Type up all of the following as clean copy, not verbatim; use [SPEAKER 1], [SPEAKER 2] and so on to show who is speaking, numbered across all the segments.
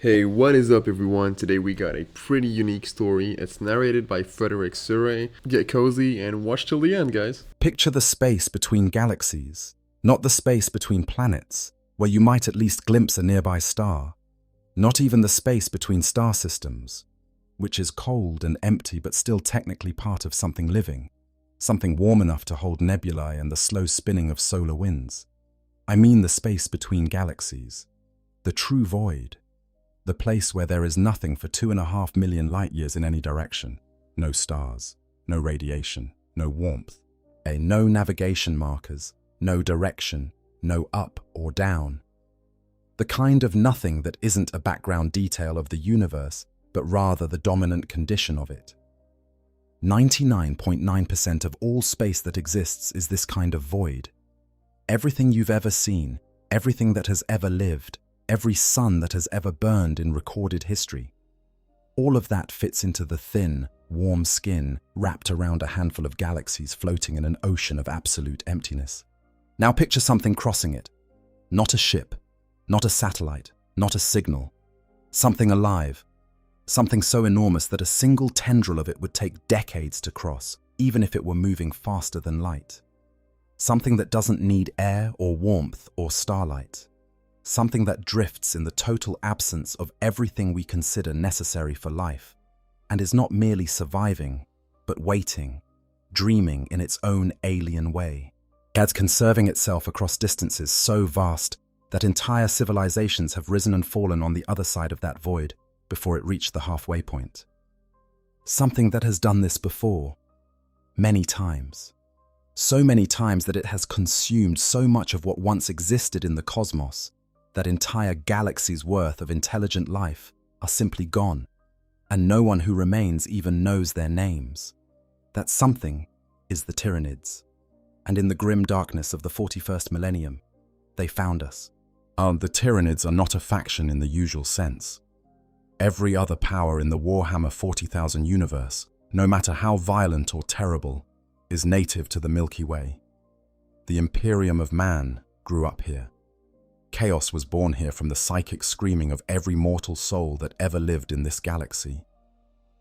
[SPEAKER 1] Hey, what is up everyone? Today we got a pretty unique story. It's narrated by Frederick Surrey. Get cozy and watch till the end, guys.
[SPEAKER 2] Picture the space between galaxies, not the space between planets, where you might at least glimpse a nearby star. Not even the space between star systems, which is cold and empty but still technically part of something living, something warm enough to hold nebulae and the slow spinning of solar winds. I mean the space between galaxies, the true void. The place where there is nothing for 2.5 million light years in any direction. No stars, no radiation, no warmth, no navigation markers, no direction, no up or down. The kind of nothing that isn't a background detail of the universe, but rather the dominant condition of it. 99.9% of all space that exists is this kind of void. Everything you've ever seen, everything that has ever lived, every sun that has ever burned in recorded history. All of that fits into the thin, warm skin wrapped around a handful of galaxies floating in an ocean of absolute emptiness. Now picture something crossing it. Not a ship, not a satellite, not a signal. Something alive. Something so enormous that a single tendril of it would take decades to cross, even if it were moving faster than light. Something that doesn't need air or warmth or starlight. Something that drifts in the total absence of everything we consider necessary for life, and is not merely surviving, but waiting, dreaming in its own alien way. It's conserving itself across distances so vast that entire civilizations have risen and fallen on the other side of that void before it reached the halfway point. Something that has done this before, many times. So many times that it has consumed so much of what once existed in the cosmos that entire galaxies' worth of intelligent life are simply gone, and no one who remains even knows their names. That something is the Tyranids, and in the grim darkness of the 41st millennium, they found us. The Tyranids are not a faction in the usual sense. Every other power in the Warhammer 40,000 universe, no matter how violent or terrible, is native to the Milky Way. The Imperium of man grew up here. Chaos was born here from the psychic screaming of every mortal soul that ever lived in this galaxy.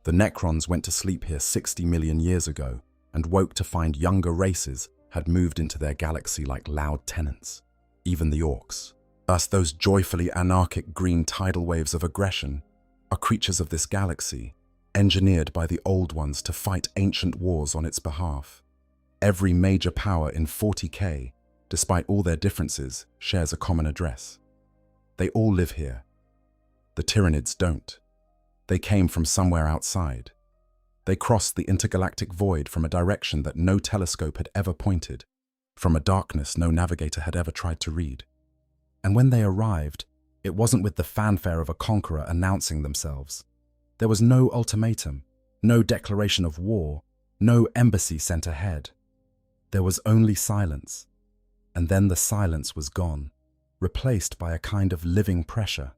[SPEAKER 2] The Necrons went to sleep here 60 million years ago and woke to find younger races had moved into their galaxy like loud tenants, even the orcs. Thus, those joyfully anarchic green tidal waves of aggression are creatures of this galaxy, engineered by the Old Ones to fight ancient wars on its behalf. Every major power in 40k, despite all their differences, shares a common address. They all live here. The Tyranids don't. They came from somewhere outside. They crossed the intergalactic void from a direction that no telescope had ever pointed, from a darkness no navigator had ever tried to read. And when they arrived, it wasn't with the fanfare of a conqueror announcing themselves. There was no ultimatum, no declaration of war, no embassy sent ahead. There was only silence. And then the silence was gone, replaced by a kind of living pressure,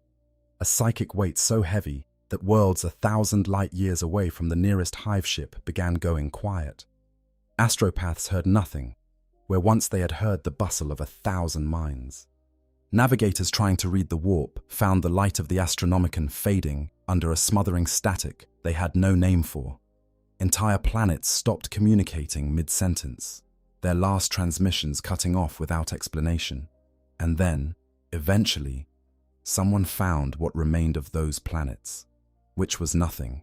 [SPEAKER 2] a psychic weight so heavy that worlds 1,000 light years away from the nearest Hive ship began going quiet. Astropaths heard nothing, where once they had heard the bustle of 1,000 minds. Navigators trying to read the warp found the light of the Astronomicon fading under a smothering static they had no name for. Entire planets stopped communicating mid-sentence, their last transmissions cutting off without explanation. And then, eventually, someone found what remained of those planets, which was nothing.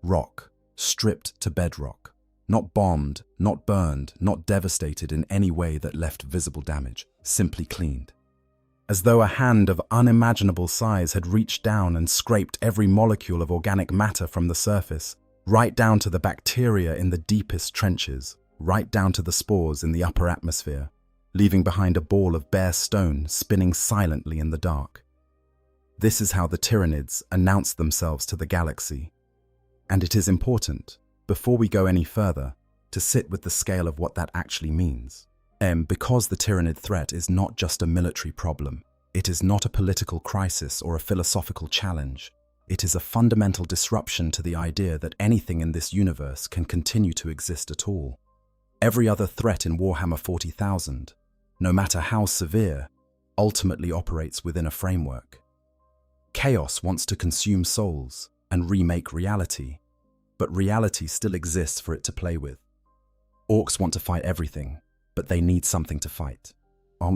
[SPEAKER 2] Rock, stripped to bedrock, not bombed, not burned, not devastated in any way that left visible damage, simply cleaned. As though a hand of unimaginable size had reached down and scraped every molecule of organic matter from the surface, right down to the bacteria in the deepest trenches, right down to the spores in the upper atmosphere, leaving behind a ball of bare stone spinning silently in the dark. This is how the Tyranids announced themselves to the galaxy. And it is important, before we go any further, to sit with the scale of what that actually means. Because the Tyranid threat is not just a military problem, it is not a political crisis or a philosophical challenge. It is a fundamental disruption to the idea that anything in this universe can continue to exist at all. Every other threat in Warhammer 40,000, no matter how severe, ultimately operates within a framework. Chaos wants to consume souls and remake reality, but reality still exists for it to play with. Orcs want to fight everything, but they need something to fight.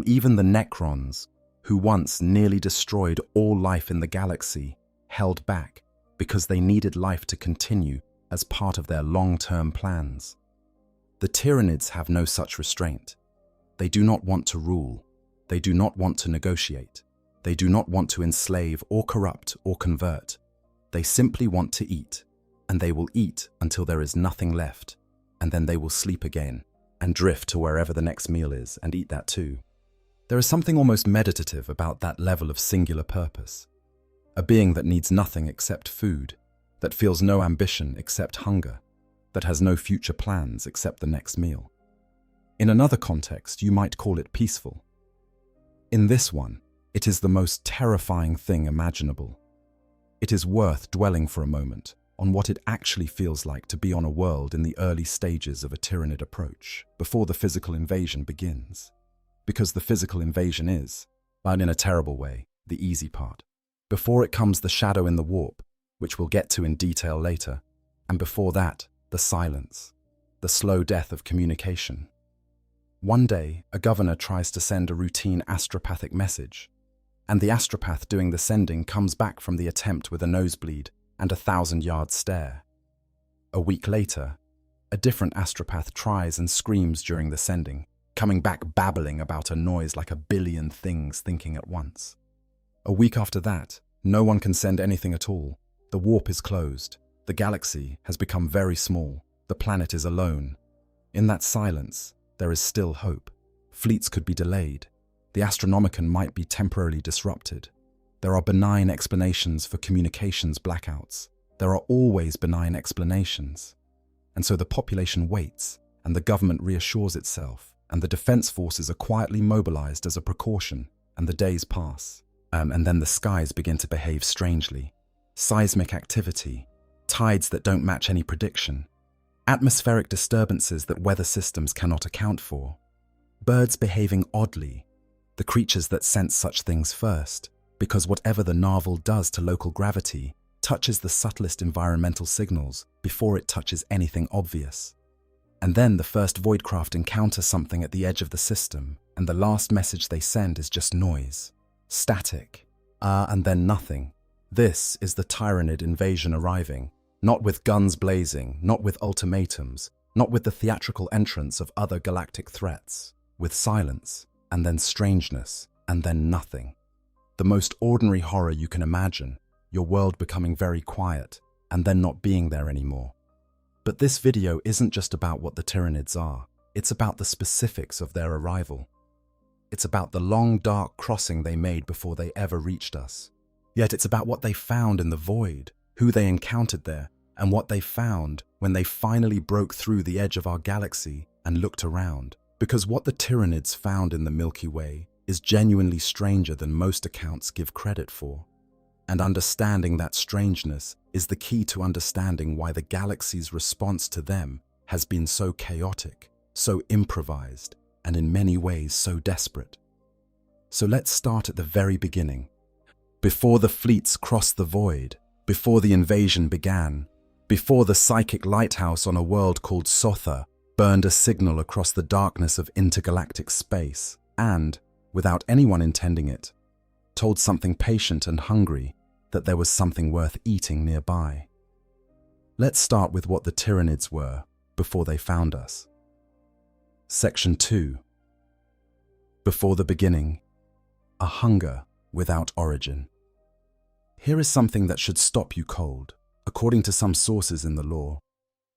[SPEAKER 2] Even the Necrons, who once nearly destroyed all life in the galaxy, held back because they needed life to continue as part of their long-term plans. The Tyranids have no such restraint. They do not want to rule. They do not want to negotiate. They do not want to enslave or corrupt or convert. They simply want to eat, and they will eat until there is nothing left, and then they will sleep again and drift to wherever the next meal is and eat that too. There is something almost meditative about that level of singular purpose. A being that needs nothing except food, that feels no ambition except hunger, that has no future plans except the next meal. In another context, you might call it peaceful. In this one, it is the most terrifying thing imaginable. It is worth dwelling for a moment on what it actually feels like to be on a world in the early stages of a Tyranid approach, before the physical invasion begins. Because the physical invasion is, but in a terrible way, the easy part. Before it comes the shadow in the warp, which we'll get to in detail later, and before that, the silence, the slow death of communication. One day, a governor tries to send a routine astropathic message, and the astropath doing the sending comes back from the attempt with a nosebleed and a 1,000-yard stare. A week later, a different astropath tries and screams during the sending, coming back babbling about a noise like a billion things thinking at once. A week after that, no one can send anything at all. The warp is closed. The galaxy has become very small. The planet is alone. In that silence, there is still hope. Fleets could be delayed. The Astronomicon might be temporarily disrupted. There are benign explanations for communications blackouts. There are always benign explanations. And so the population waits, and the government reassures itself, and the defense forces are quietly mobilized as a precaution, and the days pass. And then the skies begin to behave strangely. Seismic activity, tides that don't match any prediction, atmospheric disturbances that weather systems cannot account for, birds behaving oddly, the creatures that sense such things first, because whatever the narval does to local gravity touches the subtlest environmental signals before it touches anything obvious. And then the first voidcraft encounter something at the edge of the system, and the last message they send is just noise. Static. And then nothing. This is the Tyranid invasion arriving, not with guns blazing, not with ultimatums, not with the theatrical entrance of other galactic threats, with silence, and then strangeness, and then nothing. The most ordinary horror you can imagine, your world becoming very quiet, and then not being there anymore. But this video isn't just about what the Tyranids are, it's about the specifics of their arrival. It's about the long dark crossing they made before they ever reached us. Yet it's about what they found in the void, who they encountered there, and what they found when they finally broke through the edge of our galaxy and looked around. Because what the Tyranids found in the Milky Way is genuinely stranger than most accounts give credit for. And understanding that strangeness is the key to understanding why the galaxy's response to them has been so chaotic, so improvised, and in many ways so desperate. So let's start at the very beginning. Before the fleets crossed the void, before the invasion began, before the psychic lighthouse on a world called Sotha burned a signal across the darkness of intergalactic space and, without anyone intending it, told something patient and hungry that there was something worth eating nearby. Let's start with what the Tyranids were before they found us. Section 2. Before the beginning, a hunger without origin. Here is something that should stop you cold. According to some sources in the lore,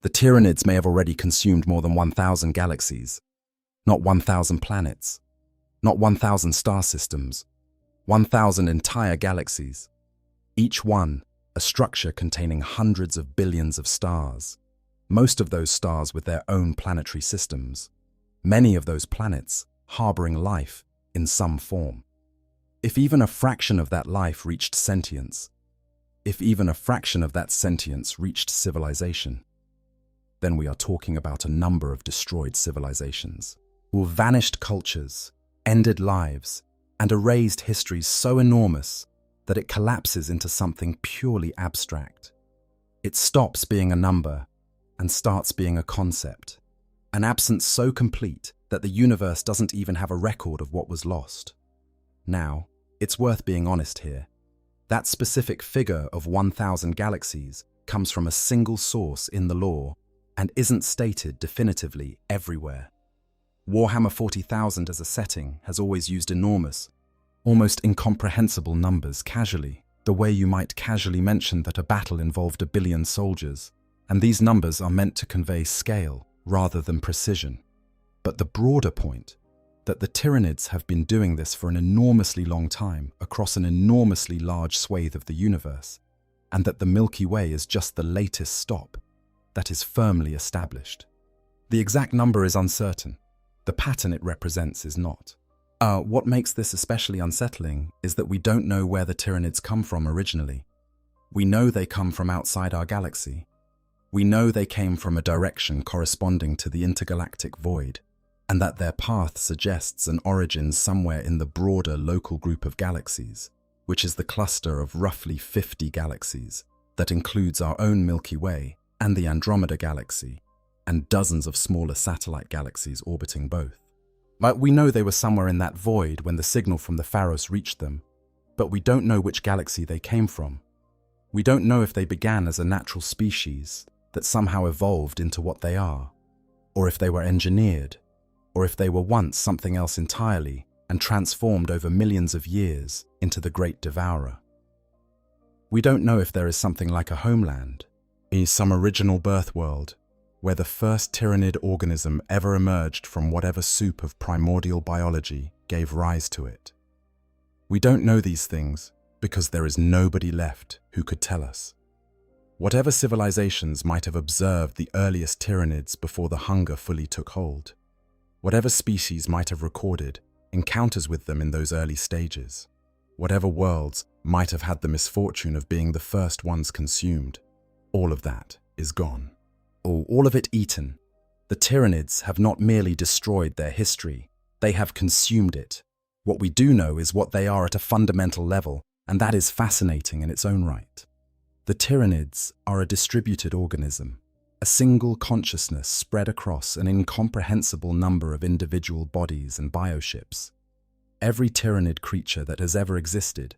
[SPEAKER 2] the Tyranids may have already consumed more than 1,000 galaxies, not 1,000 planets, not 1,000 star systems, 1,000 entire galaxies, each one a structure containing hundreds of billions of stars, most of those stars with their own planetary systems, many of those planets harboring life in some form. If even a fraction of that life reached sentience, if even a fraction of that sentience reached civilization, then we are talking about a number of destroyed civilizations, or vanished cultures, ended lives, and erased histories so enormous that it collapses into something purely abstract. It stops being a number and starts being a concept, an absence so complete that the universe doesn't even have a record of what was lost. Now, it's worth being honest here. That specific figure of 1,000 galaxies comes from a single source in the lore and isn't stated definitively everywhere. Warhammer 40,000 as a setting has always used enormous, almost incomprehensible numbers casually, the way you might casually mention that a battle involved 1 billion soldiers, and these numbers are meant to convey scale rather than precision. But the broader point, that the Tyranids have been doing this for an enormously long time across an enormously large swathe of the universe, and that the Milky Way is just the latest stop, that is firmly established. The exact number is uncertain. The pattern it represents is not. What makes this especially unsettling is that we don't know where the Tyranids come from originally. We know they come from outside our galaxy. We know they came from a direction corresponding to the intergalactic void, and that their path suggests an origin somewhere in the broader local group of galaxies, which is the cluster of roughly 50 galaxies that includes our own Milky Way and the Andromeda Galaxy, and dozens of smaller satellite galaxies orbiting both. But we know they were somewhere in that void when the signal from the Pharos reached them, but we don't know which galaxy they came from. We don't know if they began as a natural species that somehow evolved into what they are, or if they were engineered, or if they were once something else entirely and transformed over millions of years into the Great Devourer. We don't know if there is something like a homeland, some original birth world, where the first Tyranid organism ever emerged from whatever soup of primordial biology gave rise to it. We don't know these things because there is nobody left who could tell us. Whatever civilizations might have observed the earliest Tyranids before the hunger fully took hold, whatever species might have recorded encounters with them in those early stages, whatever worlds might have had the misfortune of being the first ones consumed, all of that is gone. All of it eaten. The Tyranids have not merely destroyed their history, they have consumed it. What we do know is what they are at a fundamental level, and that is fascinating in its own right. The Tyranids are a distributed organism, a single consciousness spread across an incomprehensible number of individual bodies and bioships. Every Tyranid creature that has ever existed,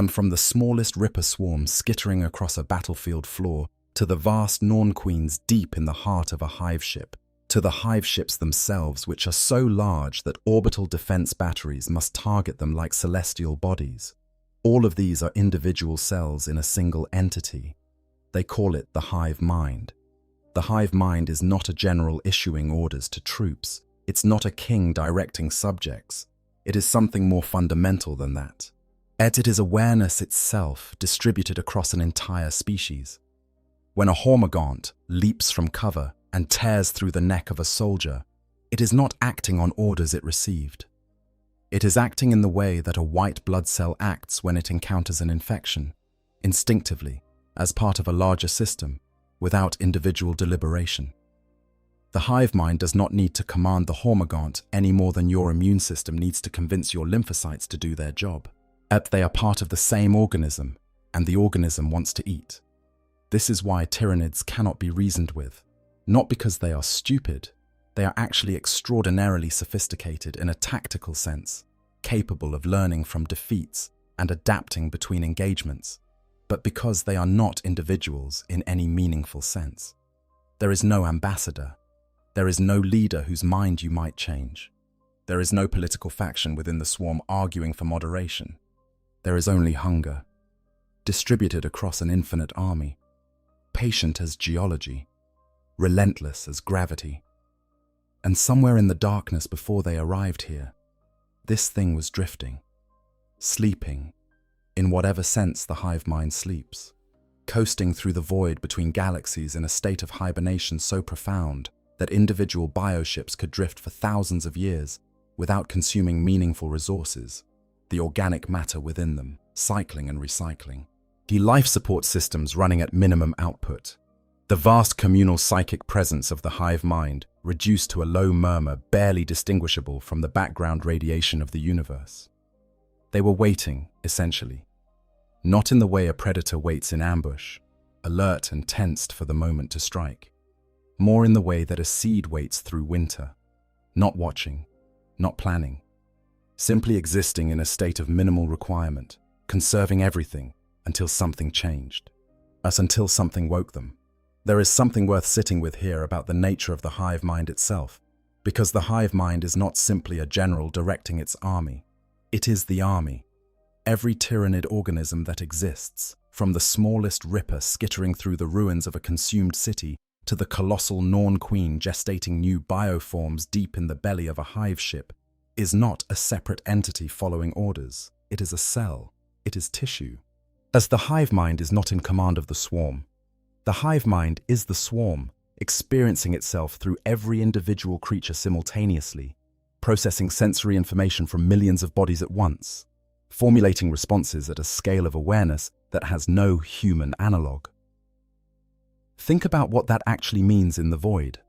[SPEAKER 2] from the smallest ripper swarm skittering across a battlefield floor to the vast Norn queens deep in the heart of a Hive ship, to the Hive ships themselves which are so large that orbital defense batteries must target them like celestial bodies. All of these are individual cells in a single entity. They call it the Hive mind. The Hive mind is not a general issuing orders to troops. It's not a king directing subjects. It is something more fundamental than that. It is awareness itself distributed across an entire species. When a hormigaunt leaps from cover and tears through the neck of a soldier, it is not acting on orders it received. It is acting in the way that a white blood cell acts when it encounters an infection, instinctively, as part of a larger system, without individual deliberation. The hive mind does not need to command the hormigaunt any more than your immune system needs to convince your lymphocytes to do their job. They are part of the same organism, and the organism wants to eat. This is why Tyranids cannot be reasoned with. Not because they are stupid, they are actually extraordinarily sophisticated in a tactical sense, capable of learning from defeats and adapting between engagements, but because they are not individuals in any meaningful sense. There is no ambassador. There is no leader whose mind you might change. There is no political faction within the swarm arguing for moderation. There is only hunger, distributed across an infinite army, patient as geology, relentless as gravity. And somewhere in the darkness before they arrived here, this thing was drifting, sleeping, in whatever sense the hive mind sleeps, coasting through the void between galaxies in a state of hibernation so profound that individual bioships could drift for thousands of years without consuming meaningful resources, the organic matter within them, cycling and recycling. The life support systems running at minimum output. The vast communal psychic presence of the hive mind reduced to a low murmur barely distinguishable from the background radiation of the universe. They were waiting, essentially. Not in the way a predator waits in ambush, alert and tensed for the moment to strike. More in the way that a seed waits through winter, not watching, not planning, simply existing in a state of minimal requirement, conserving everything until something changed. Until something woke them. There is something worth sitting with here about the nature of the hive mind itself, because the hive mind is not simply a general directing its army. It is the army. Every Tyranid organism that exists, from the smallest ripper skittering through the ruins of a consumed city to the colossal Norn queen gestating new bioforms deep in the belly of a hive ship, is not a separate entity following orders. It is a cell. It is tissue. As the hive mind is not in command of the swarm, the hive mind is the swarm, experiencing itself through every individual creature simultaneously, processing sensory information from millions of bodies at once, formulating responses at a scale of awareness that has no human analog. Think about what that actually means in the void.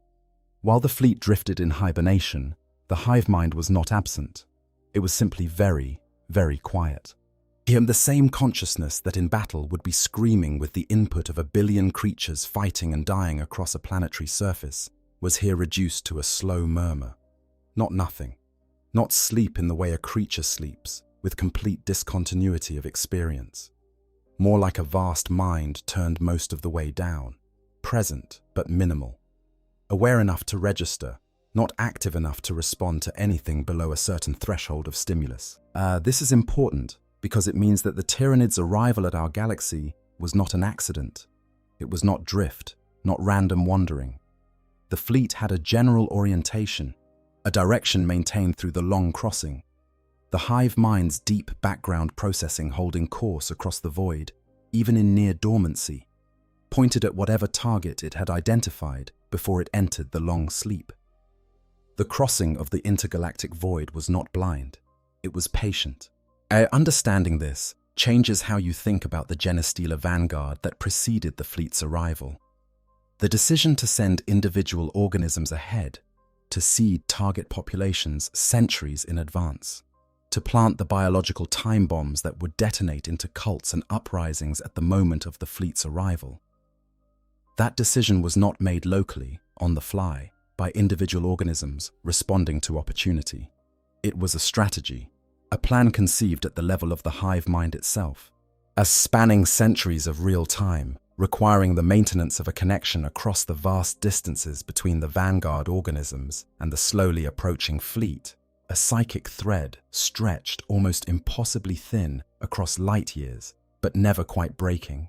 [SPEAKER 2] While the fleet drifted in hibernation, the hive mind was not absent. It was simply very, very quiet. The same consciousness that in battle would be screaming with the input of a billion creatures fighting and dying across a planetary surface was here reduced to a slow murmur. Not nothing. Not sleep in the way a creature sleeps, with complete discontinuity of experience. More like a vast mind turned most of the way down, present but minimal. Aware enough to register, not active enough to respond to anything below a certain threshold of stimulus. This is important, because it means that the Tyranids' arrival at our galaxy was not an accident. It was not drift, not random wandering. The fleet had a general orientation, a direction maintained through the long crossing. The hive mind's deep background processing holding course across the void, even in near dormancy, pointed at whatever target it had identified before it entered the long sleep. The crossing of the intergalactic void was not blind. It was patient. Understanding this changes how you think about the Genestealer vanguard that preceded the fleet's arrival. The decision to send individual organisms ahead, to seed target populations centuries in advance, to plant the biological time bombs that would detonate into cults and uprisings at the moment of the fleet's arrival. That decision was not made locally, on the fly, by individual organisms responding to opportunity. It was a strategy. A plan conceived at the level of the hive mind itself, as spanning centuries of real time, requiring the maintenance of a connection across the vast distances between the vanguard organisms and the slowly approaching fleet, a psychic thread stretched almost impossibly thin across light years, but never quite breaking.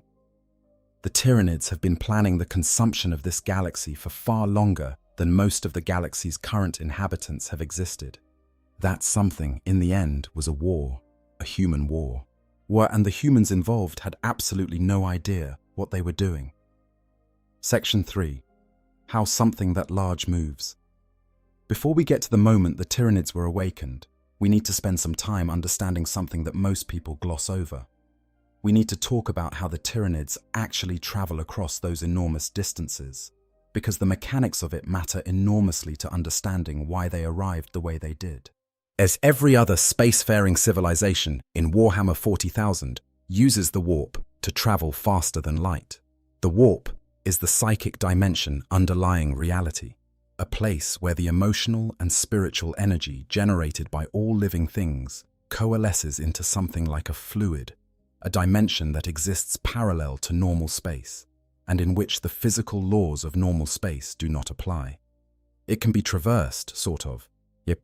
[SPEAKER 2] The Tyranids have been planning the consumption of this galaxy for far longer than most of the galaxy's current inhabitants have existed. That something, in the end, was a war, a human war. And the humans involved had absolutely no idea what they were doing. Section 3. How something that large moves. Before we get to the moment the Tyranids were awakened, we need to spend some time understanding something that most people gloss over. We need to talk about how the Tyranids actually travel across those enormous distances, because the mechanics of it matter enormously to understanding why they arrived the way they did. As every other spacefaring civilization in Warhammer 40,000 uses the warp to travel faster than light. The warp is the psychic dimension underlying reality, a place where the emotional and spiritual energy generated by all living things coalesces into something like a fluid, a dimension that exists parallel to normal space, and in which the physical laws of normal space do not apply. It can be traversed, sort of,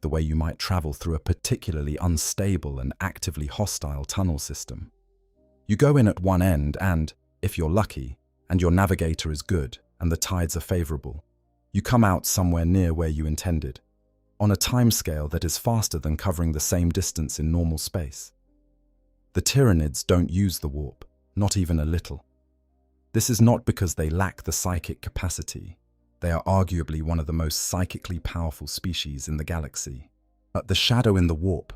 [SPEAKER 2] the way you might travel through a particularly unstable and actively hostile tunnel system. You go in at one end and, if you're lucky, and your navigator is good and the tides are favorable, you come out somewhere near where you intended, on a timescale that is faster than covering the same distance in normal space. The Tyranids don't use the warp, not even a little. This is not because they lack the psychic capacity. They are arguably one of the most psychically powerful species in the galaxy. But the shadow in the warp,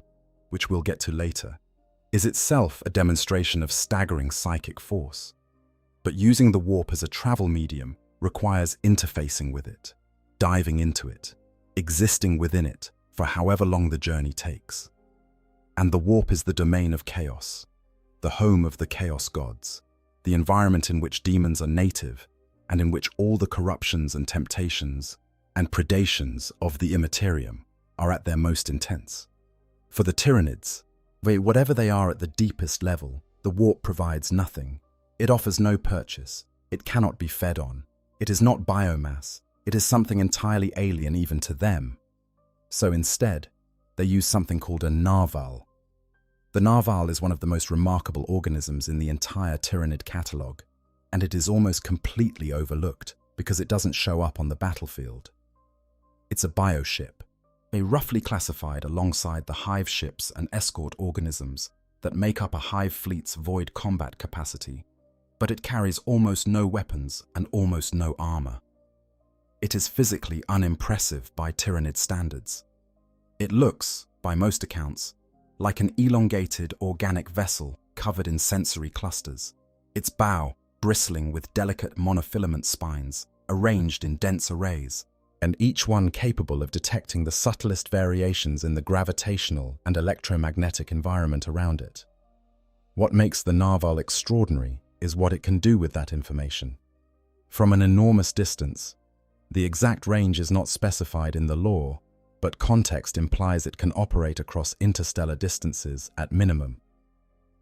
[SPEAKER 2] which we'll get to later, is itself a demonstration of staggering psychic force. But using the warp as a travel medium requires interfacing with it, diving into it, existing within it for however long the journey takes. And the warp is the domain of chaos. the home of the Chaos Gods, the environment in which demons are native, and in which all the corruptions and temptations and predations of the Imperium are at their most intense. For the Tyranids, whatever they are at the deepest level, the warp provides nothing. It offers no purchase. It cannot be fed on. It is not biomass. It is something entirely alien even to them. So instead, they use something called a narval. The narval is one of the most remarkable organisms in the entire Tyranid catalogue, and it is almost completely overlooked because it doesn't show up on the battlefield. It's a bioship, roughly classified alongside the Hive ships and escort organisms that make up a Hive fleet's void combat capacity, but it carries almost no weapons and almost no armor. It is physically unimpressive by Tyranid standards. It looks, by most accounts, like an elongated organic vessel covered in sensory clusters, its bow bristling with delicate monofilament spines arranged in dense arrays, and each one capable of detecting the subtlest variations in the gravitational and electromagnetic environment around it. What makes the narval extraordinary is what it can do with that information. From an enormous distance, the exact range is not specified in the lore, but context implies it can operate across interstellar distances at minimum.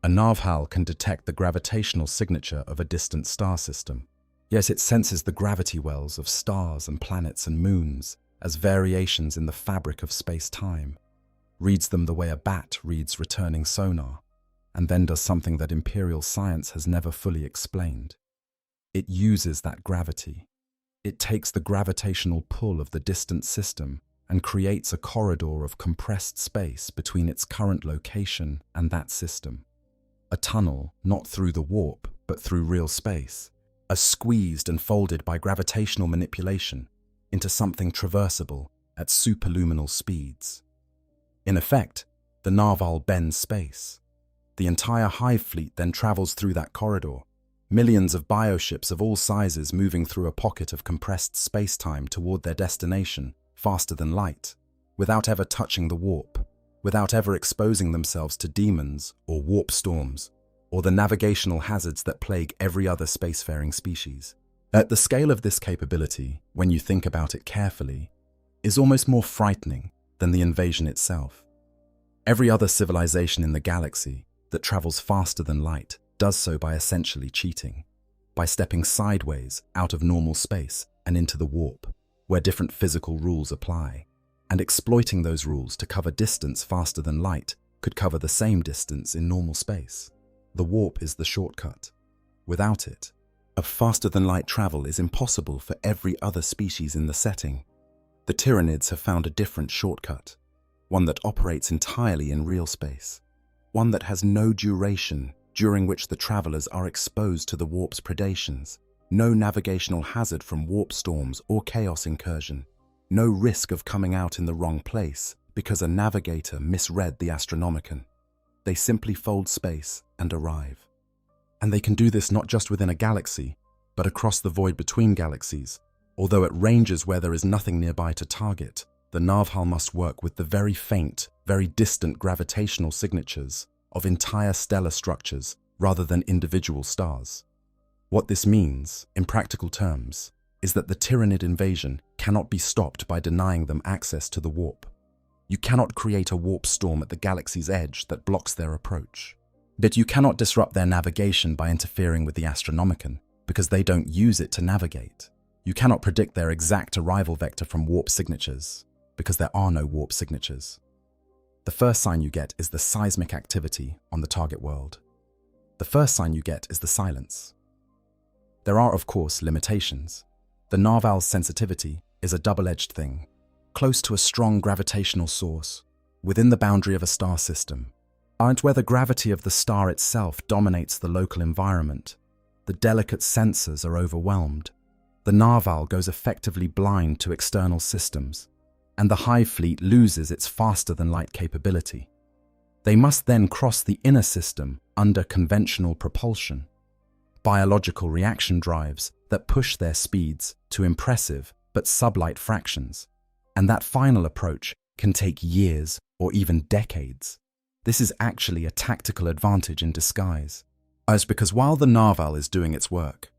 [SPEAKER 2] A narval can detect the gravitational signature of a distant star system. Yes, it senses the gravity wells of stars and planets and moons as variations in the fabric of space-time, reads them the way a bat reads returning sonar, and then does something that Imperial science has never fully explained. It uses that gravity. It takes the gravitational pull of the distant system and creates a corridor of compressed space between its current location and that system. A tunnel, not through the warp, but through real space, as squeezed and folded by gravitational manipulation into something traversable at superluminal speeds. In effect, the narval bends space. The entire Hive fleet then travels through that corridor, millions of bioships of all sizes moving through a pocket of compressed space-time toward their destination, faster than light, without ever touching the warp, without ever exposing themselves to demons or warp storms, or the navigational hazards that plague every other spacefaring species. At the scale of this capability, when you think about it carefully, is almost more frightening than the invasion itself. Every other civilization in the galaxy that travels faster than light does so by essentially cheating, by stepping sideways out of normal space and into the warp, where different physical rules apply, and exploiting those rules to cover distance faster than light could cover the same distance in normal space. The warp is the shortcut. Without it, a faster-than-light travel is impossible for every other species in the setting. The Tyranids have found a different shortcut, one that operates entirely in real space, one that has no duration during which the travelers are exposed to the warp's predations, no navigational hazard from warp storms or chaos incursion, no risk of coming out in the wrong place because a navigator misread the Astronomicon. They simply fold space and arrive. And they can do this not just within a galaxy, but across the void between galaxies. Although at ranges where there is nothing nearby to target, the narval must work with the very faint, very distant gravitational signatures of entire stellar structures rather than individual stars. What this means, in practical terms, is that the Tyranid invasion cannot be stopped by denying them access to the warp. You cannot create a warp storm at the galaxy's edge that blocks their approach. But you cannot disrupt their navigation by interfering with the Astronomicon, because they don't use it to navigate. You cannot predict their exact arrival vector from warp signatures, because there are no warp signatures. The first sign you get is the seismic activity on the target world. The first sign you get is the silence. There are, of course, limitations. The narval's sensitivity is a double-edged thing, close to a strong gravitational source, within the boundary of a star system, and where the gravity of the star itself dominates the local environment. The delicate sensors are overwhelmed. The narval goes effectively blind to external systems, and the Hive fleet loses its faster-than-light capability. They must then cross the inner system under conventional propulsion, biological reaction drives that push their speeds to impressive but sublight fractions, and that final approach can take years or even decades. This is actually a tactical advantage in disguise. As because while the narval is doing its work,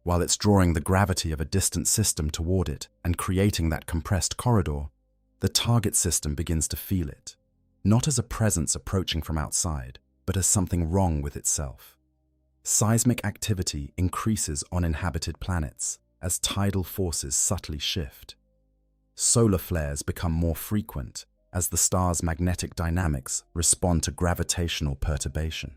[SPEAKER 2] while it's drawing the gravity of a distant system toward it and creating that compressed corridor, the target system begins to feel it, not as a presence approaching from outside, but as something wrong with itself. Seismic activity increases on inhabited planets as tidal forces subtly shift. Solar flares become more frequent as the star's magnetic dynamics respond to gravitational perturbation.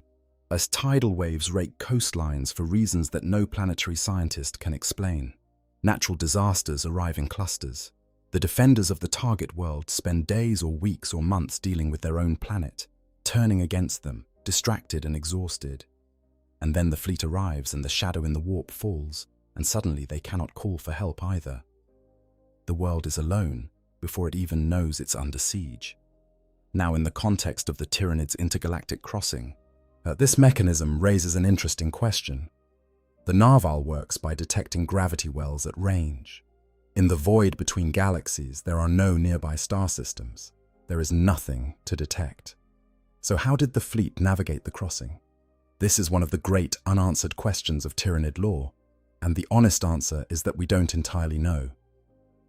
[SPEAKER 2] As tidal waves rake coastlines for reasons that no planetary scientist can explain. Natural disasters arrive in clusters. The defenders of the target world spend days or weeks or months dealing with their own planet, turning against them, distracted and exhausted. And then the fleet arrives and the shadow in the warp falls, and suddenly they cannot call for help either. The world is alone before it even knows it's under siege. Now, in the context of the Tyranids' intergalactic crossing, this mechanism raises an interesting question. The narval works by detecting gravity wells at range. In the void between galaxies, there are no nearby star systems. There is nothing to detect. So how did the fleet navigate the crossing? This is one of the great unanswered questions of Tyranid lore, and the honest answer is that we don't entirely know.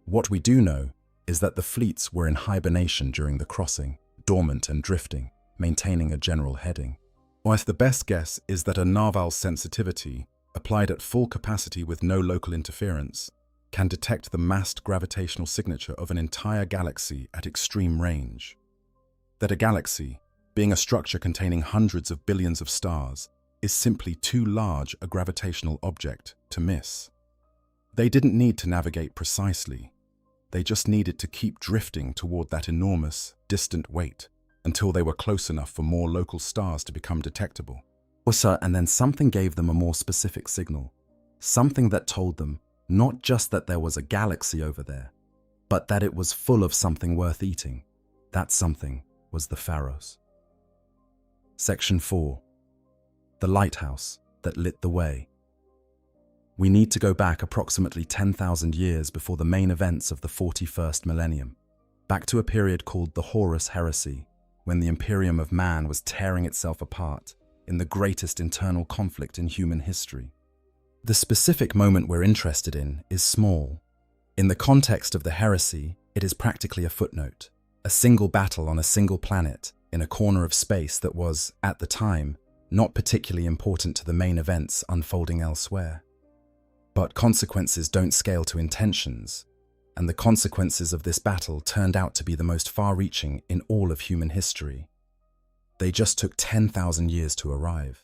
[SPEAKER 2] What we do know is that the fleets were in hibernation during the crossing, dormant and drifting, maintaining a general heading. Whilst the best guess is that a narval's sensitivity, applied at full capacity with no local interference, can detect the massed gravitational signature of an entire galaxy at extreme range. That a galaxy, being a structure containing hundreds of billions of stars, is simply too large a gravitational object to miss. They didn't need to navigate precisely. They just needed to keep drifting toward that enormous, distant weight until they were close enough for more local stars to become detectable. And then something gave them a more specific signal, something that told them not just that there was a galaxy over there, but that it was full of something worth eating. That something was the Pharos. Section 4. The lighthouse that lit the way. We need to go back approximately 10,000 years before the main events of the 41st millennium, back to a period called the Horus Heresy, when the Imperium of man was tearing itself apart in the greatest internal conflict in human history. The specific moment we're interested in is small. In the context of the heresy, it is practically a footnote, a single battle on a single planet in a corner of space that was, at the time, not particularly important to the main events unfolding elsewhere. But consequences don't scale to intentions, and the consequences of this battle turned out to be the most far-reaching in all of human history. They just took 10,000 years to arrive.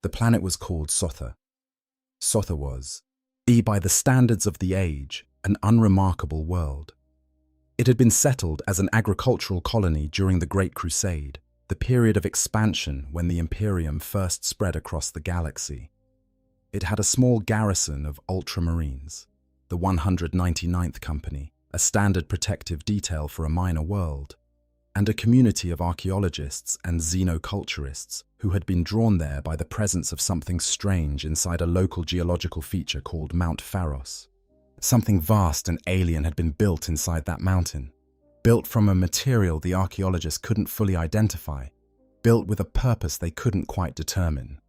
[SPEAKER 2] The planet was called Sotha. Sotha was, by the standards of the age, an unremarkable world. It had been settled as an agricultural colony during the Great Crusade, the period of expansion when the Imperium first spread across the galaxy. It had a small garrison of ultramarines, the 199th Company, a standard protective detail for a minor world, and a community of archaeologists and xenoculturists who had been drawn there by the presence of something strange inside a local geological feature called Mount Pharos. Something vast and alien had been built inside that mountain, built from a material the archaeologists couldn't fully identify, built with a purpose they couldn't quite determine,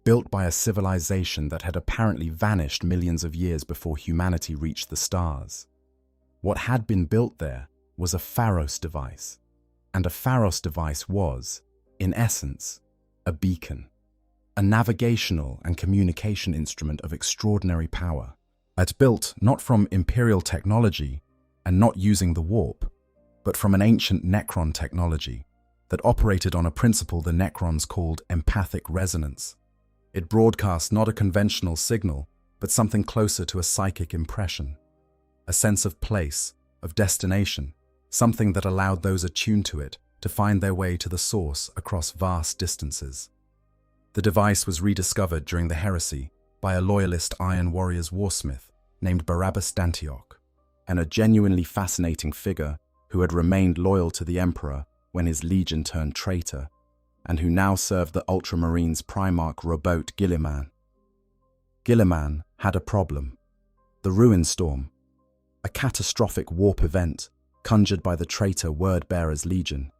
[SPEAKER 2] built by a civilization that had apparently vanished millions of years before humanity reached the stars. What had been built there was a Pharos device, and a Pharos device was, in essence, a beacon, a navigational and communication instrument of extraordinary power. It built not from imperial technology and not using the warp, but from an ancient Necron technology that operated on a principle the Necrons called empathic resonance. It broadcast not a conventional signal, but something closer to a psychic impression, a sense of place, of destination, something that allowed those attuned to it to find their way to the source across vast distances. The device was rediscovered during the heresy by a loyalist Iron Warriors warsmith named Barabbas d'Antioch, and a genuinely fascinating figure who had remained loyal to the Emperor when his legion turned traitor, and who now served the Ultramarines Primarch Robote Guilliman. Guilliman had a problem: the Ruin Storm, a catastrophic warp event conjured by the traitor Word-Bearer's legion,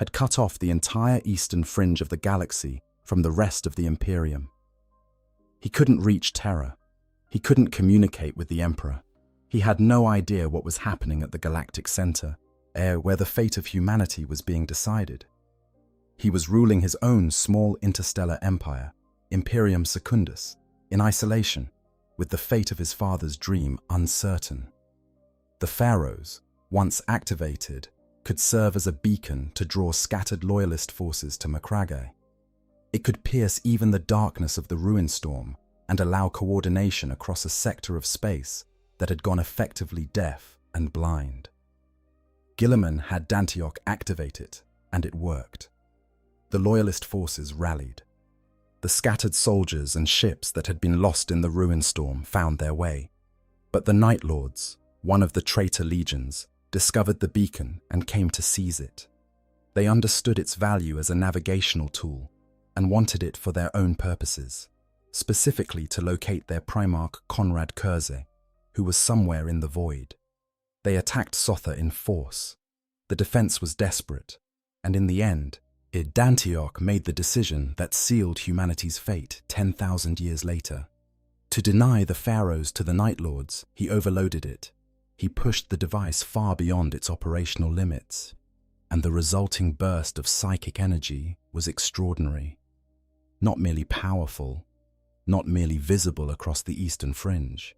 [SPEAKER 2] had cut off the entire eastern fringe of the galaxy from the rest of the Imperium. He couldn't reach Terra. He couldn't communicate with the Emperor. He had no idea what was happening at the galactic center, where the fate of humanity was being decided. He was ruling his own small interstellar empire, Imperium Secundus, in isolation, with the fate of his father's dream uncertain. The Pharos, once activated, could serve as a beacon to draw scattered loyalist forces to Macragge. It could pierce even the darkness of the ruin storm and allow coordination across a sector of space that had gone effectively deaf and blind. Guilliman had Dantioch activate it, and it worked. The loyalist forces rallied. The scattered soldiers and ships that had been lost in the ruin storm found their way. But the Night Lords, one of the traitor legions, discovered the beacon and came to seize it. They understood its value as a navigational tool and wanted it for their own purposes, specifically to locate their Primarch Conrad Kurze, who was somewhere in the void. They attacked Sotha in force. The defense was desperate, and in the end, Dantioch made the decision that sealed humanity's fate 10,000 years later. To deny the Pharos to the Night Lords, he overloaded it. He pushed the device far beyond its operational limits, and the resulting burst of psychic energy was extraordinary. Not merely powerful, not merely visible across the eastern fringe.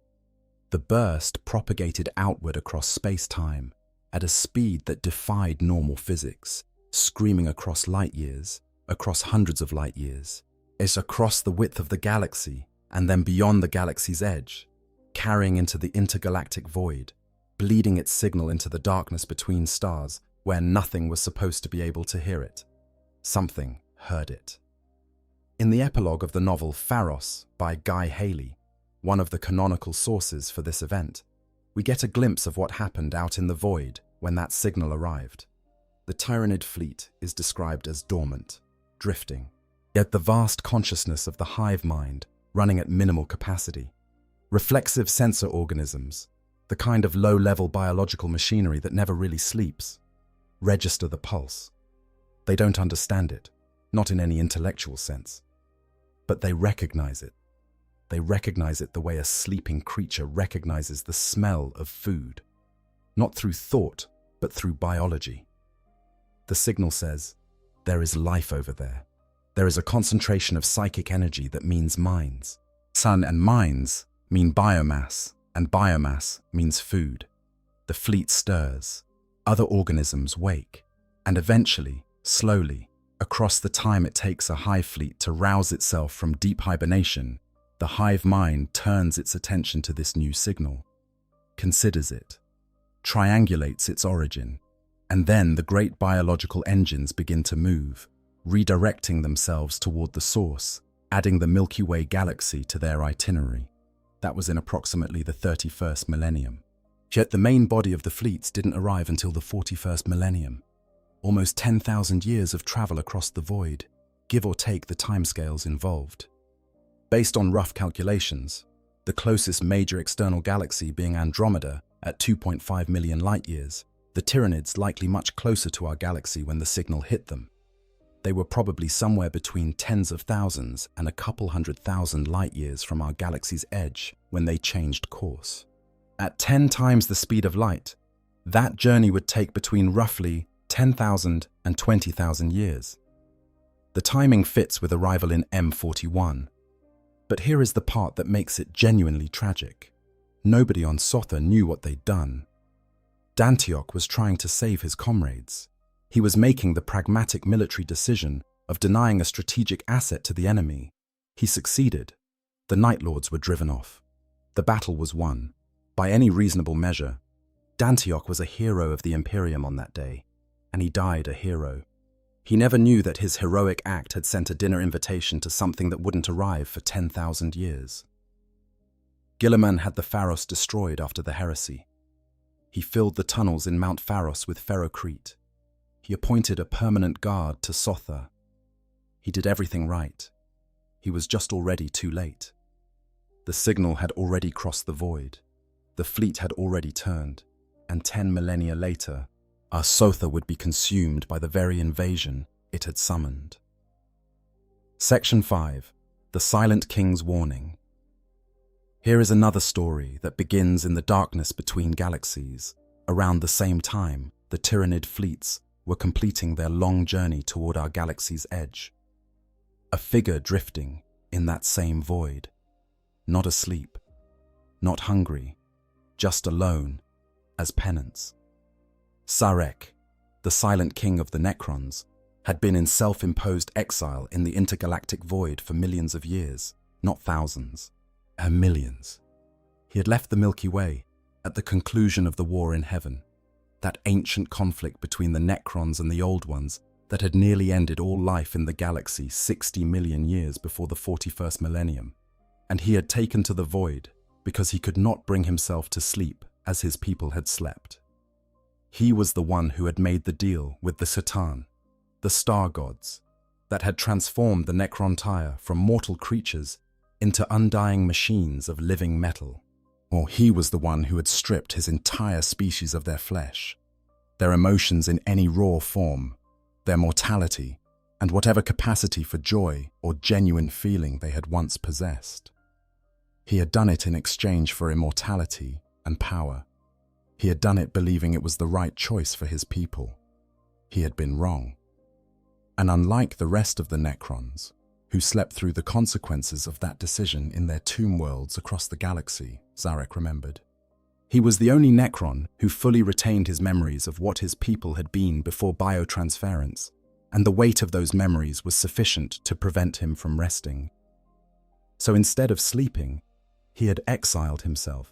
[SPEAKER 2] The burst propagated outward across space-time at a speed that defied normal physics, screaming across light years, across hundreds of light years. It's across the width of the galaxy and then beyond the galaxy's edge, carrying into the intergalactic void, bleeding its signal into the darkness between stars where nothing was supposed to be able to hear it. Something heard it. In the epilogue of the novel Pharos by Guy Haley, one of the canonical sources for this event, we get a glimpse of what happened out in the void when that signal arrived. The Tyranid fleet is described as dormant, drifting, yet the vast consciousness of the hive mind running at minimal capacity. Reflexive sensor organisms, the kind of low-level biological machinery that never really sleeps, register the pulse. They don't understand it, not in any intellectual sense, but they recognize it. They recognize it the way a sleeping creature recognizes the smell of food, not through thought, but through biology. The signal says, there is life over there. There is a concentration of psychic energy that means minds. Sun and minds mean biomass, and biomass means food. The fleet stirs. Other organisms wake, and eventually, slowly, across the time it takes a hive fleet to rouse itself from deep hibernation, the hive mind turns its attention to this new signal, considers it, triangulates its origin, and then the great biological engines begin to move, redirecting themselves toward the source, adding the Milky Way galaxy to their itinerary. That was in approximately the 31st millennium. Yet the main body of the fleets didn't arrive until the 41st millennium. Almost 10,000 years of travel across the void, give or take the timescales involved. Based on rough calculations, the closest major external galaxy being Andromeda at 2.5 million light-years, the Tyranids likely much closer to our galaxy when the signal hit them. They were probably somewhere between tens of thousands and a couple 100,000 light-years from our galaxy's edge when they changed course. At 10 times the speed of light, that journey would take between roughly 10,000 and 20,000 years. The timing fits with arrival in M41. But here is the part that makes it genuinely tragic. Nobody on Sotha knew what they'd done. Dantioch was trying to save his comrades. He was making the pragmatic military decision of denying a strategic asset to the enemy. He succeeded. The Night Lords were driven off. The battle was won. By any reasonable measure, Dantioch was a hero of the Imperium on that day, and he died a hero. He never knew that his heroic act had sent a dinner invitation to something that wouldn't arrive for 10,000 years. Guilliman had the Pharos destroyed after the heresy. He filled the tunnels in Mount Pharos with ferrocrete. He appointed a permanent guard to Sotha. He did everything right. He was just already too late. The signal had already crossed the void. The fleet had already turned, and 10 millennia later, our Sotha would be consumed by the very invasion it had summoned. Section 5. The Silent King's Warning. Here is another story that begins in the darkness between galaxies. Around the same time, the Tyranid fleets were completing their long journey toward our galaxy's edge. A figure drifting in that same void. Not asleep, not hungry, just alone, as penance. Sarek, the silent king of the Necrons, had been in self-imposed exile in the intergalactic void for millions of years, not thousands, millions. He had left the Milky Way at the conclusion of the war in heaven, that ancient conflict between the Necrons and the Old Ones that had nearly ended all life in the galaxy 60 million years before the 41st millennium. And he had taken to the void because he could not bring himself to sleep as his people had slept. He was the one who had made the deal with the Satan, the star gods, that had transformed the Necrontyre from mortal creatures into undying machines of living metal. Or he was the one who had stripped his entire species of their flesh, their emotions in any raw form, their mortality, and whatever capacity for joy or genuine feeling they had once possessed. He had done it in exchange for immortality and power. He had done it believing it was the right choice for his people. He had been wrong. And unlike the rest of the Necrons, who slept through the consequences of that decision in their tomb worlds across the galaxy, Zarek remembered, he was the only Necron who fully retained his memories of what his people had been before biotransference, and the weight of those memories was sufficient to prevent him from resting. So instead of sleeping, he had exiled himself.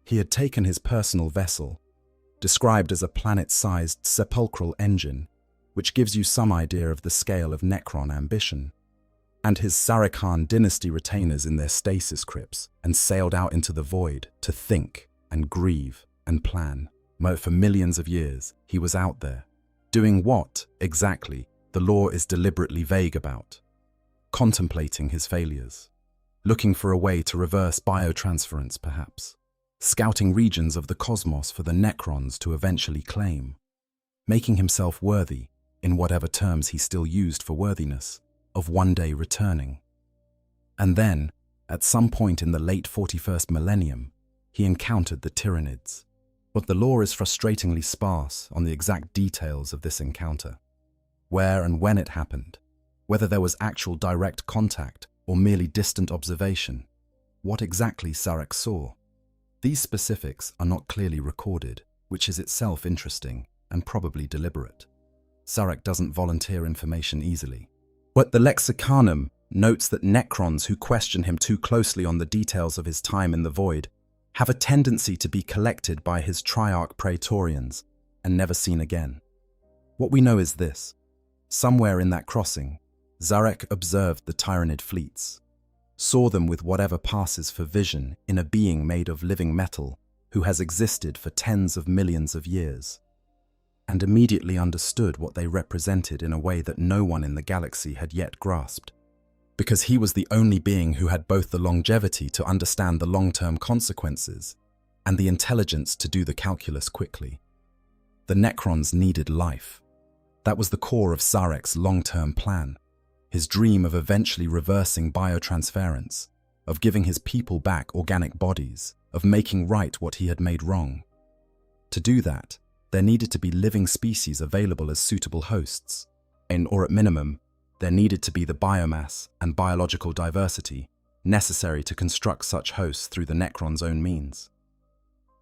[SPEAKER 2] He had taken his personal vessel, described as a planet-sized sepulchral engine, which gives you some idea of the scale of Necron ambition, and his Sarikhan dynasty retainers in their stasis crypts, and sailed out into the void to think and grieve and plan. For millions of years, he was out there, doing what, exactly, the law is deliberately vague about, contemplating his failures, looking for a way to reverse biotransference perhaps, scouting regions of the cosmos for the Necrons to eventually claim, making himself worthy, in whatever terms he still used for worthiness, of one day returning. And then, at some point in the late 41st millennium, he encountered the Tyranids. But the lore is frustratingly sparse on the exact details of this encounter. Where and when it happened, whether there was actual direct contact or merely distant observation, what exactly Sarek saw. These specifics are not clearly recorded, which is itself interesting and probably deliberate. Sarek doesn't volunteer information easily. But the Lexicanum notes that Necrons who question him too closely on the details of his time in the void have a tendency to be collected by his Triarch Praetorians and never seen again. What we know is this. Somewhere in that crossing, Zarek observed the Tyranid fleets, saw them with whatever passes for vision in a being made of living metal who has existed for tens of millions of years, and immediately understood what they represented in a way that no one in the galaxy had yet grasped, because he was the only being who had both the longevity to understand the long-term consequences and the intelligence to do the calculus quickly. The Necrons needed life. That was the core of Sarek's long-term plan, his dream of eventually reversing biotransference, of giving his people back organic bodies, of making right what he had made wrong. To do that, there needed to be living species available as suitable hosts, or at minimum, there needed to be the biomass and biological diversity necessary to construct such hosts through the Necron's own means.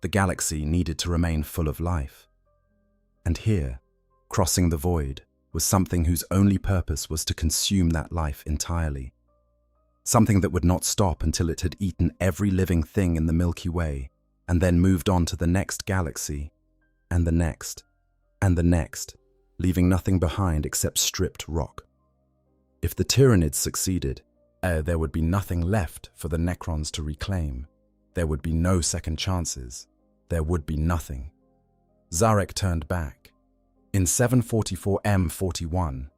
[SPEAKER 2] The galaxy needed to remain full of life. And here, crossing the void, was something whose only purpose was to consume that life entirely. Something that would not stop until it had eaten every living thing in the Milky Way, and then moved on to the next galaxy, and the next, and the next, leaving nothing behind except stripped rock. If the Tyranids succeeded, there would be nothing left for the Necrons to reclaim. There would be no second chances. There would be nothing. Zarek turned back. In 744 M41,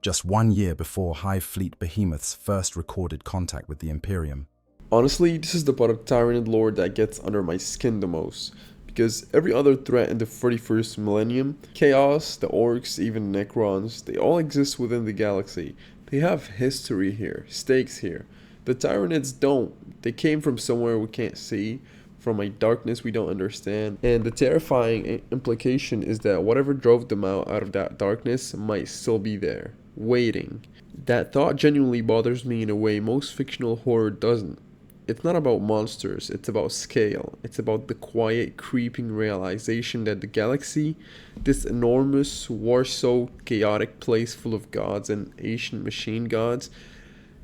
[SPEAKER 2] just 1 year before Hive fleet behemoths first recorded contact with the Imperium.
[SPEAKER 1] Honestly, this is the part of Tyranid lore that gets under my skin the most, because every other threat in the 31st millennium, chaos, the orcs, even necrons, they all exist within the galaxy. They have history here, stakes here. The Tyranids don't. They came from somewhere we can't see, from a darkness we don't understand. And the terrifying implication is that whatever drove them out of that darkness might still be there, waiting. That thought genuinely bothers me in a way most fictional horror doesn't. It's not about monsters, it's about scale. It's about the quiet, creeping realization that the galaxy, this enormous, war-soaked, chaotic place full of gods and ancient machine gods,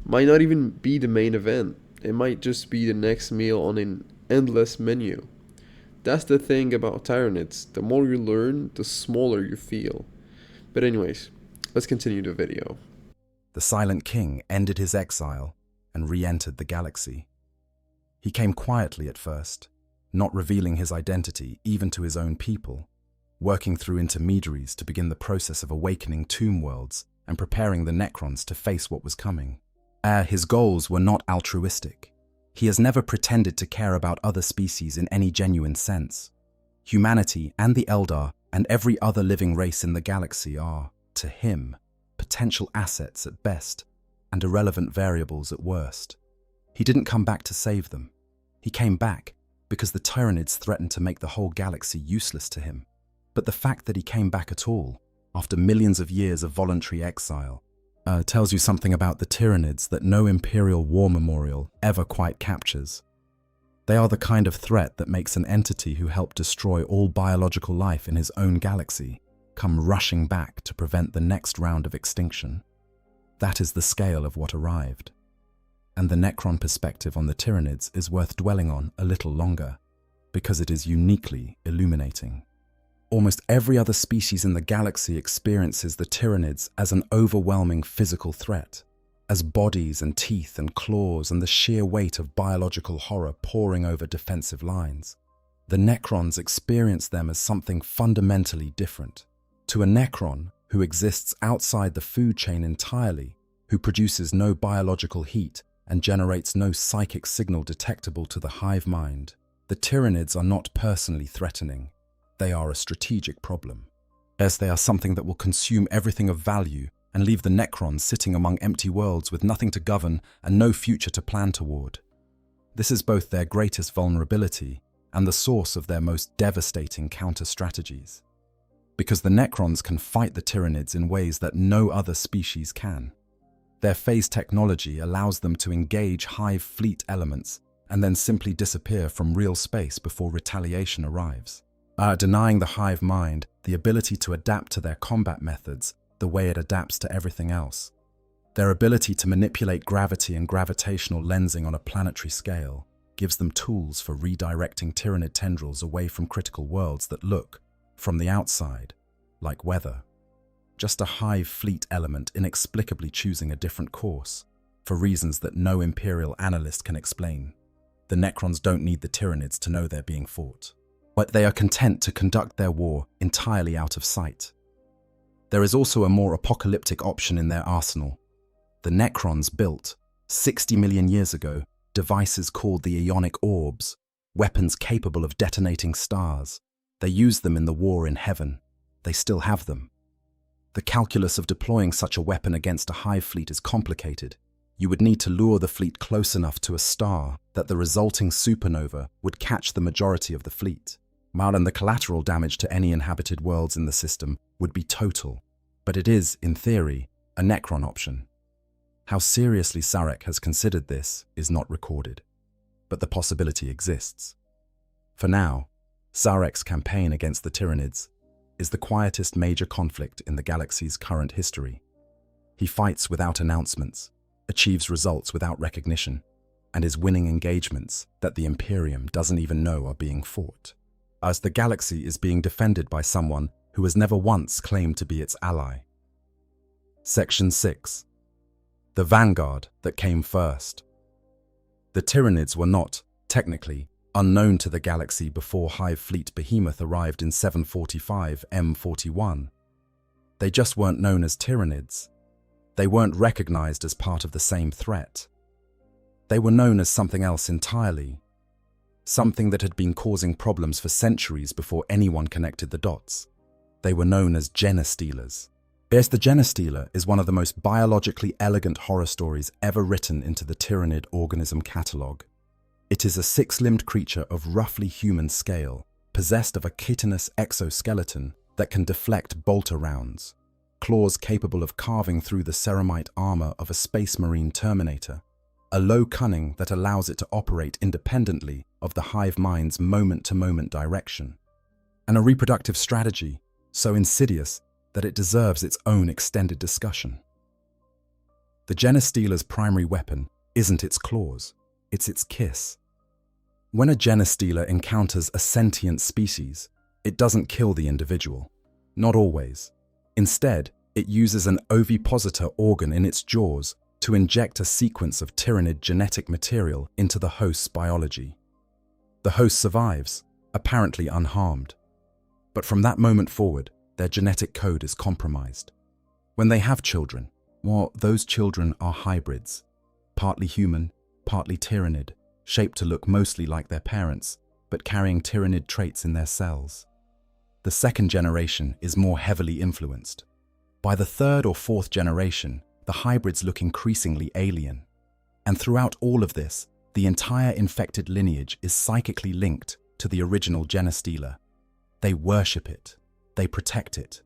[SPEAKER 1] might not even be the main event. It might just be the next meal on an endless menu. That's the thing about Tyranids. The more you learn, the smaller you feel. But anyways, let's continue the video.
[SPEAKER 2] The Silent King ended his exile and re-entered the galaxy. He came quietly at first, not revealing his identity even to his own people, working through intermediaries to begin the process of awakening tomb worlds and preparing the Necrons to face what was coming. His goals were not altruistic. He has never pretended to care about other species in any genuine sense. Humanity and the Eldar and every other living race in the galaxy are, to him, potential assets at best and irrelevant variables at worst. He didn't come back to save them. He came back because the Tyranids threatened to make the whole galaxy useless to him. But the fact that he came back at all, after millions of years of voluntary exile, tells you something about the Tyranids that no Imperial war memorial ever quite captures. They are the kind of threat that makes an entity who helped destroy all biological life in his own galaxy come rushing back to prevent the next round of extinction. That is the scale of what arrived. And the Necron perspective on the Tyranids is worth dwelling on a little longer, because it is uniquely illuminating. Almost every other species in the galaxy experiences the Tyranids as an overwhelming physical threat, as bodies and teeth and claws and the sheer weight of biological horror pouring over defensive lines. The Necrons experience them as something fundamentally different. To a Necron, who exists outside the food chain entirely, who produces no biological heat and generates no psychic signal detectable to the hive mind, the Tyranids are not personally threatening. They are a strategic problem. As they are something that will consume everything of value and leave the Necrons sitting among empty worlds with nothing to govern and no future to plan toward. This is both their greatest vulnerability and the source of their most devastating counter-strategies. Because the Necrons can fight the Tyranids in ways that no other species can. Their phase technology allows them to engage Hive fleet elements and then simply disappear from real space before retaliation arrives. Denying the Hive mind the ability to adapt to their combat methods the way it adapts to everything else. Their ability to manipulate gravity and gravitational lensing on a planetary scale gives them tools for redirecting Tyranid tendrils away from critical worlds that look, from the outside, like weather. Just a Hive fleet element inexplicably choosing a different course, for reasons that no Imperial analyst can explain. The Necrons don't need the Tyranids to know they're being fought, but they are content to conduct their war entirely out of sight. There is also a more apocalyptic option in their arsenal. The Necrons built, 60 million years ago, devices called the Ionic Orbs, weapons capable of detonating stars. They used them in the war in heaven. They still have them. The calculus of deploying such a weapon against a Hive fleet is complicated. You would need to lure the fleet close enough to a star that the resulting supernova would catch the majority of the fleet. And the collateral damage to any inhabited worlds in the system would be total. But it is, in theory, a Necron option. How seriously Sarek has considered this is not recorded, but the possibility exists. For now, Sarek's campaign against the Tyranids is the quietest major conflict in the galaxy's current history. He fights without announcements, achieves results without recognition, and is winning engagements that the Imperium doesn't even know are being fought, as the galaxy is being defended by someone who has never once claimed to be its ally. Section 6. The vanguard that came first. The Tyranids were not, technically, unknown to the galaxy before Hive Fleet Behemoth arrived in 745 M41. They just weren't known as Tyranids. They weren't recognized as part of the same threat. They were known as something else entirely. something that had been causing problems for centuries before anyone connected the dots. They were known as Genestealers. Yes, the Genestealer is one of the most biologically elegant horror stories ever written into the Tyranid organism catalogue. It is a six-limbed creature of roughly human scale, possessed of a chitinous exoskeleton that can deflect bolter rounds, claws capable of carving through the ceramite armor of a space marine Terminator, a low cunning that allows it to operate independently of the hive mind's moment-to-moment direction, and a reproductive strategy so insidious that it deserves its own extended discussion. The Genestealer's primary weapon isn't its claws, it's its kiss. When a Genestealer encounters a sentient species, it doesn't kill the individual. Not always. Instead, it uses an ovipositor organ in its jaws to inject a sequence of Tyranid genetic material into the host's biology. The host survives, apparently unharmed. But from that moment forward, their genetic code is compromised. When they have children, well, those children are hybrids, partly human, partly Tyranid, shaped to look mostly like their parents, but carrying Tyranid traits in their cells. The second generation is more heavily influenced. By the third or fourth generation, the hybrids look increasingly alien. And throughout all of this, the entire infected lineage is psychically linked to the original Genestealer. They worship it. They protect it.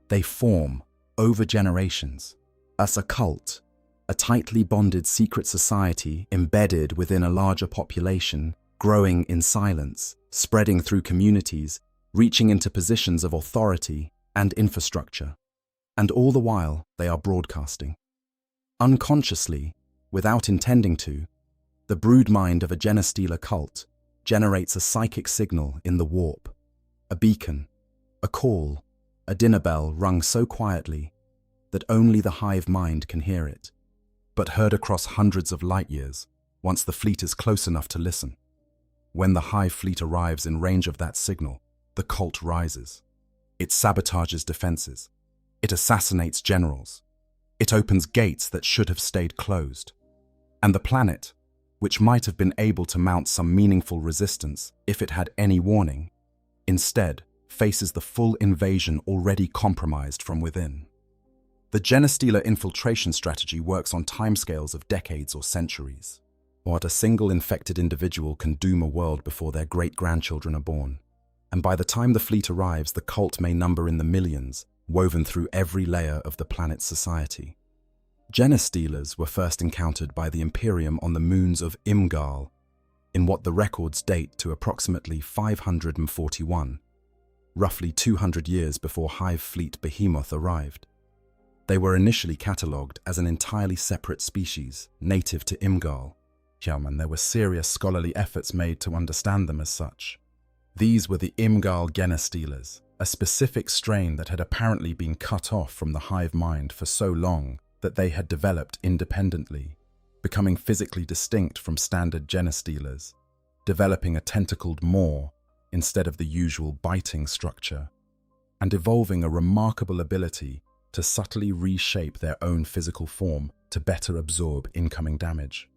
[SPEAKER 2] They form, over generations, as a cult, a tightly bonded secret society embedded within a larger population, growing in silence, spreading through communities, reaching into positions of authority and infrastructure. And all the while, they are broadcasting. Unconsciously, without intending to, the brood mind of a Genestealer cult generates a psychic signal in the warp, a beacon, a call, a dinner bell rung so quietly that only the hive mind can hear it, but heard across hundreds of light years once the fleet is close enough to listen. When the hive fleet arrives in range of that signal, the cult rises. It sabotages defenses. It assassinates generals. It opens gates that should have stayed closed. And the planet, which might have been able to mount some meaningful resistance if it had any warning, instead faces the full invasion already compromised from within. The Genestealer infiltration strategy works on timescales of decades or centuries. What a single infected individual can doom a world before their great-grandchildren are born. And by the time the fleet arrives, the cult may number in the millions, woven through every layer of the planet's society. Genestealers were first encountered by the Imperium on the moons of Imgal, in what the records date to approximately 541, roughly 200 years before Hive fleet Behemoth arrived. They were initially catalogued as an entirely separate species, native to Imgal. And there were serious scholarly efforts made to understand them as such. These were the Imgal Genestealers, a specific strain that had apparently been cut off from the hive mind for so long that they had developed independently, becoming physically distinct from standard Genestealers, developing a tentacled maw instead of the usual biting structure, and evolving a remarkable ability to subtly reshape their own physical form to better absorb incoming damage.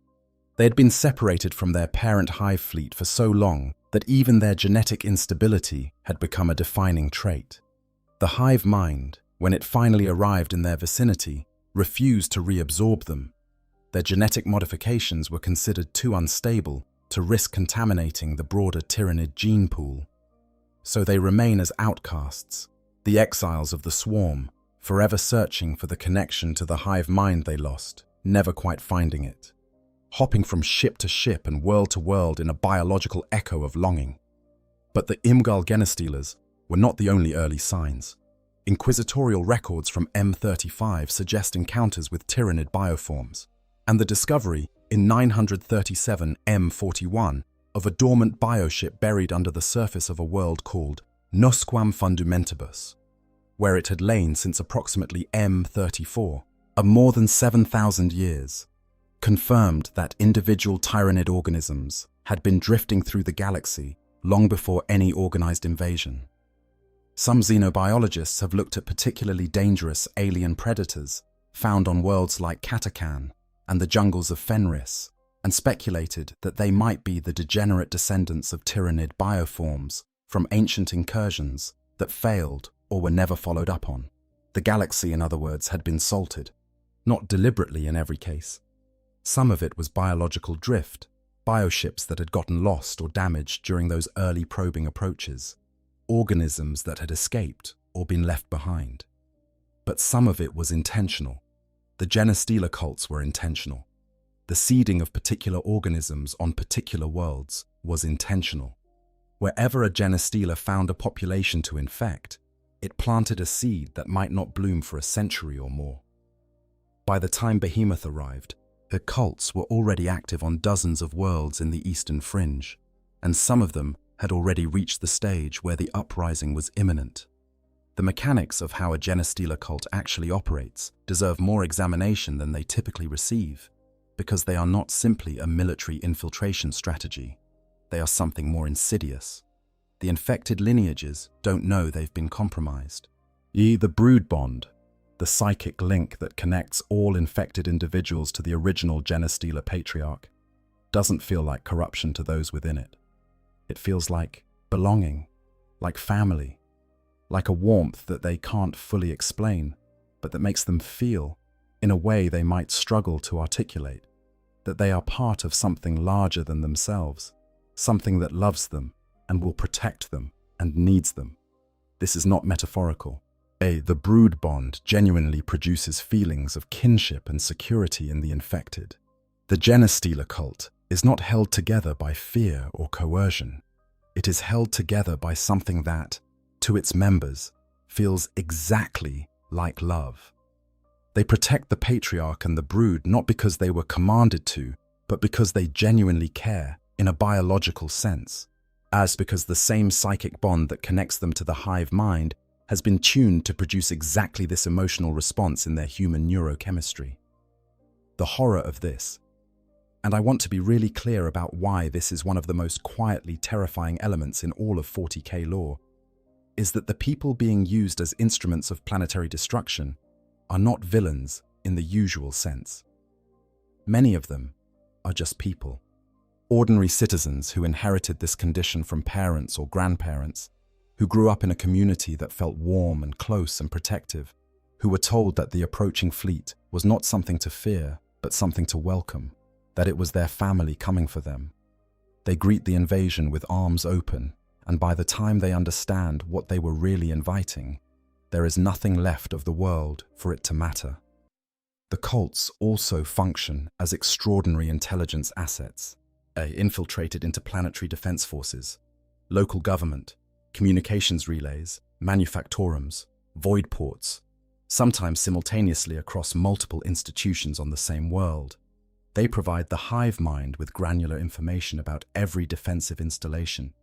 [SPEAKER 2] They had been separated from their parent hive fleet for so long that even their genetic instability had become a defining trait. The hive mind, when it finally arrived in their vicinity, refused to reabsorb them. Their genetic modifications were considered too unstable to risk contaminating the broader Tyranid gene pool. So they remain as outcasts, the exiles of the swarm, forever searching for the connection to the hive mind they lost, never quite finding it, hopping from ship to ship and world to world in a biological echo of longing. But the Imgal Genestealers were not the only early signs. Inquisitorial records from M35 suggest encounters with Tyranid bioforms, and the discovery in 937 M41 of a dormant bioship buried under the surface of a world called Nosquam Fundamentibus, where it had lain since approximately M34, of more than 7,000 years, confirmed that individual Tyranid organisms had been drifting through the galaxy long before any organized invasion. Some xenobiologists have looked at particularly dangerous alien predators found on worlds like Katakan and the jungles of Fenris, and speculated that they might be the degenerate descendants of Tyranid bioforms from ancient incursions that failed or were never followed up on. The galaxy, in other words, had been salted, not deliberately in every case. Some of it was biological drift, bioships that had gotten lost or damaged during those early probing approaches, organisms that had escaped or been left behind. But some of it was intentional. The Genestealer cults were intentional. The seeding of particular organisms on particular worlds was intentional. Wherever a Genestealer found a population to infect, it planted a seed that might not bloom for a century or more. By the time Behemoth arrived, the cults were already active on dozens of worlds in the Eastern Fringe, and some of them had already reached the stage where the uprising was imminent. The mechanics of how a Genestealer cult actually operates deserve more examination than they typically receive, because they are not simply a military infiltration strategy. They are something more insidious. The infected lineages don't know they've been compromised. The brood bond, the psychic link that connects all infected individuals to the original Genestealer patriarch, doesn't feel like corruption to those within it. It feels like belonging, like family, like a warmth that they can't fully explain, but that makes them feel, in a way they might struggle to articulate, that they are part of something larger than themselves, something that loves them and will protect them and needs them. This is not metaphorical. The brood bond genuinely produces feelings of kinship and security in the infected. The Genestealer cult is not held together by fear or coercion. It is held together by something that, to its members, feels exactly like love. They protect the patriarch and the brood not because they were commanded to, but because they genuinely care in a biological sense, as because the same psychic bond that connects them to the hive mind has been tuned to produce exactly this emotional response in their human neurochemistry. The horror of this, and I want to be really clear about why this is one of the most quietly terrifying elements in all of 40k lore, is that the people being used as instruments of planetary destruction are not villains in the usual sense. Many of them are just people, ordinary citizens who inherited this condition from parents or grandparents, who grew up in a community that felt warm and close and protective, who were told that the approaching fleet was not something to fear, but something to welcome, that it was their family coming for them. They greet the invasion with arms open, and by the time they understand what they were really inviting, there is nothing left of the world for it to matter. The cults also function as extraordinary intelligence assets, infiltrated into planetary defense forces, local government, communications relays, manufactorums, void ports, sometimes simultaneously across multiple institutions on the same world. They provide the hive mind with granular information about every defensive installation,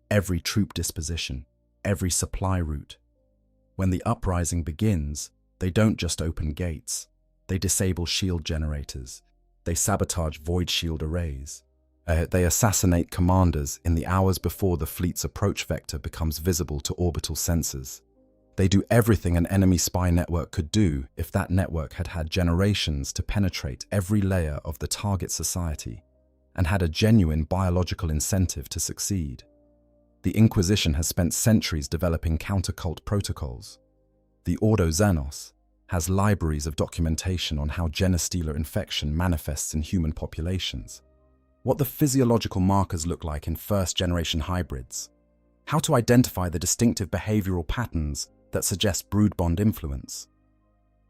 [SPEAKER 2] every troop disposition, every supply route. When the uprising begins, they don't just open gates. They disable shield generators. They sabotage void shield arrays. They assassinate commanders in the hours before the fleet's approach vector becomes visible to orbital sensors. They do everything an enemy spy network could do if that network had had generations to penetrate every layer of the target society and had a genuine biological incentive to succeed. The Inquisition has spent centuries developing counter-cult protocols. The Ordo Xenos has libraries of documentation on how Genestealer infection manifests in human populations, what the physiological markers look like in first-generation hybrids, how to identify the distinctive behavioral patterns that suggest brood bond influence.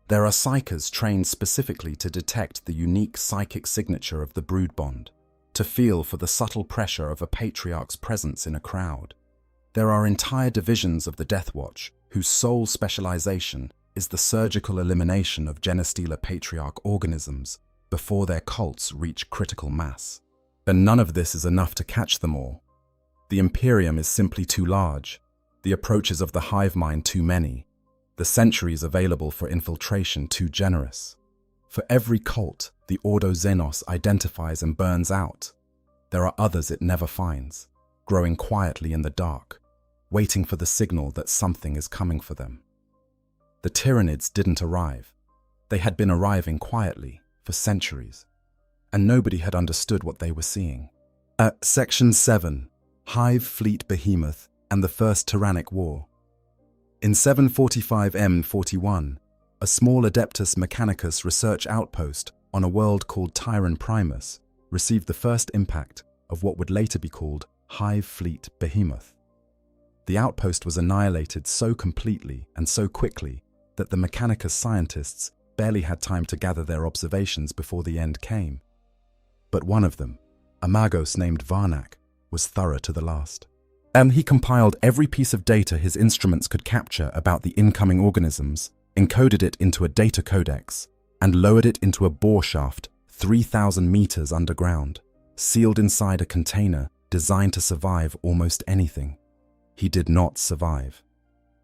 [SPEAKER 2] There are psychers trained specifically to detect the unique psychic signature of the brood bond, to feel for the subtle pressure of a patriarch's presence in a crowd. There are entire divisions of the Death Watch whose sole specialization is the surgical elimination of Genestealer patriarch organisms before their cults reach critical mass. And none of this is enough to catch them all. The Imperium is simply too large, the approaches of the hive mind too many, the centuries available for infiltration too generous. For every cult the Ordo Xenos identifies and burns out, there are others it never finds, growing quietly in the dark, waiting for the signal that something is coming for them. The Tyranids didn't arrive. They had been arriving quietly for centuries. and nobody had understood what they were seeing. Section 7. Hive Fleet Behemoth and the First Tyrannic War. In 745 M41, a small Adeptus Mechanicus research outpost on a world called Tyran Primus received the first impact of what would later be called Hive Fleet Behemoth. The outpost was annihilated so completely and so quickly that the Mechanicus scientists barely had time to gather their observations before the end came. But one of them, a magos named Varnak, was thorough to the last. He compiled every piece of data his instruments could capture about the incoming organisms, encoded it into a data codex, and lowered it into a bore shaft 3,000 meters underground, sealed inside a container designed to survive almost anything. He did not survive.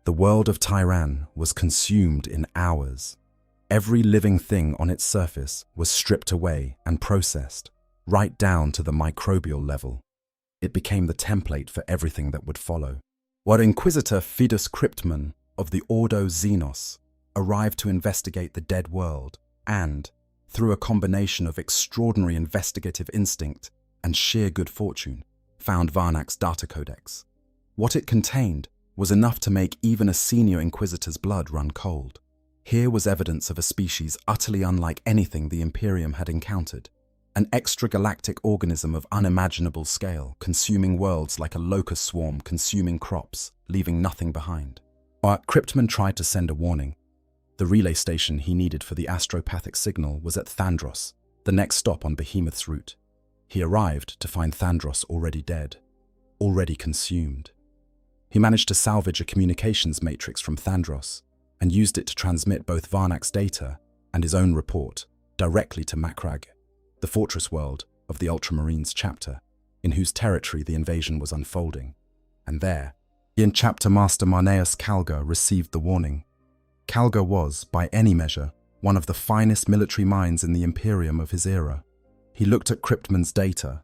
[SPEAKER 2] The world of Tyran was consumed in hours. Every living thing on its surface was stripped away and processed, right down to the microbial level. It became the template for everything that would follow. While Inquisitor Fidus Cryptman of the Ordo Xenos arrived to investigate the dead world and, through a combination of extraordinary investigative instinct and sheer good fortune, found Varnak's data codex. What it contained was enough to make even a senior Inquisitor's blood run cold. Here was evidence of a species utterly unlike anything the Imperium had encountered. An extragalactic organism of unimaginable scale, consuming worlds like a locust swarm consuming crops, leaving nothing behind. Cryptman tried to send a warning. The relay station he needed for the astropathic signal was at Thandros, the next stop on Behemoth's route. He arrived to find Thandros already dead, already consumed. He managed to salvage a communications matrix from Thandros and used it to transmit both Varnak's data and his own report directly to Macragge, the fortress world of the Ultramarines chapter, in whose territory the invasion was unfolding. And there, he and Chapter Master Marneus Calgar received the warning. Calgar was, by any measure, one of the finest military minds in the Imperium of his era. He looked at Cryptman's data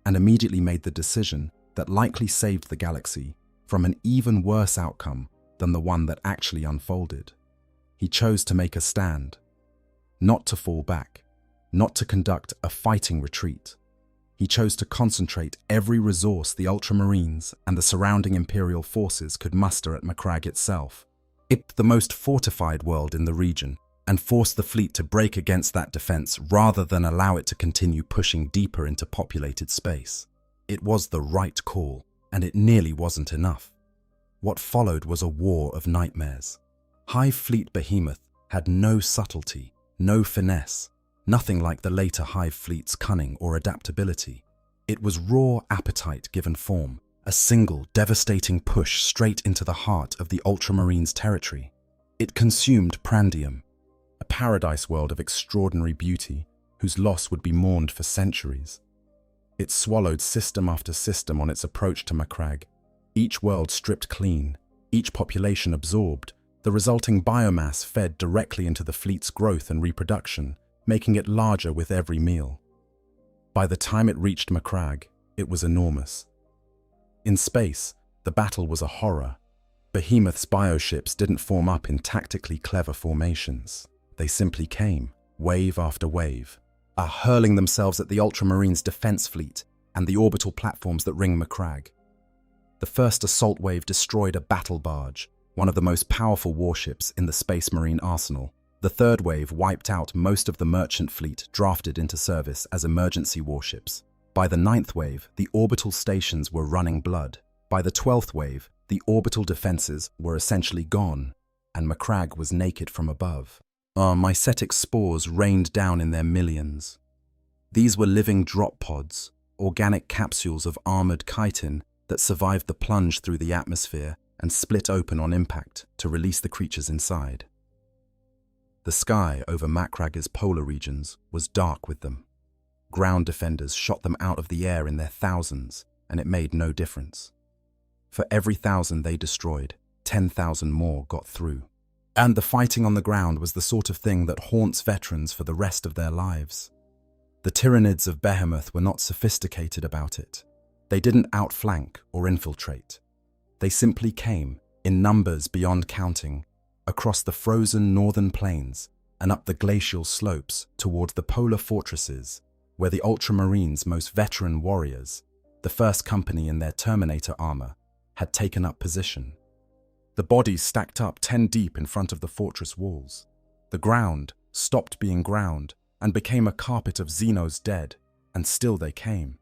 [SPEAKER 2] and immediately made the decision that likely saved the galaxy from an even worse outcome than the one that actually unfolded. He chose to make a stand, not to fall back, not to conduct a fighting retreat. He chose to concentrate every resource the Ultramarines and the surrounding Imperial forces could muster at Macragge itself. It the most fortified world in the region, and force the fleet to break against that defense rather than allow it to continue pushing deeper into populated space. It was the right call, and it nearly wasn't enough. What followed was a war of nightmares. Hive Fleet Behemoth had no subtlety, no finesse, nothing like the later Hive Fleet's cunning or adaptability. It was raw appetite given form, a single devastating push straight into the heart of the Ultramarines' territory. It consumed Prandium, a paradise world of extraordinary beauty whose loss would be mourned for centuries. It swallowed system after system on its approach to Macragge, each world stripped clean, each population absorbed, the resulting biomass fed directly into the fleet's growth and reproduction, making it larger with every meal. By the time it reached Macragge, it was enormous. In space, the battle was a horror. Behemoth's bioships didn't form up in tactically clever formations. They simply came, wave after wave, hurling themselves at the Ultramarines' defense fleet and the orbital platforms that ring Macragge. The first assault wave destroyed a battle barge, one of the most powerful warships in the Space Marine arsenal. The third wave wiped out most of the merchant fleet drafted into service as emergency warships. By the ninth wave, the orbital stations were running blood. By the 12th wave, the orbital defenses were essentially gone, and Macragge was naked from above. Mycetic spores rained down in their millions. These were living drop pods, organic capsules of armored chitin that survived the plunge through the atmosphere and split open on impact to release the creatures inside. The sky over Macragge's polar regions was dark with them. Ground defenders shot them out of the air in their thousands, and it made no difference. For every 1,000 they destroyed, 10,000 more got through. And the fighting on the ground was the sort of thing that haunts veterans for the rest of their lives. The Tyranids of Behemoth were not sophisticated about it. They didn't outflank or infiltrate. They simply came, in numbers beyond counting, across the frozen northern plains and up the glacial slopes towards the polar fortresses, where the Ultramarines' most veteran warriors, the first company in their Terminator armor, had taken up position. The bodies stacked up 10 deep in front of the fortress walls. The ground stopped being ground and became a carpet of Xenos dead, and still they came.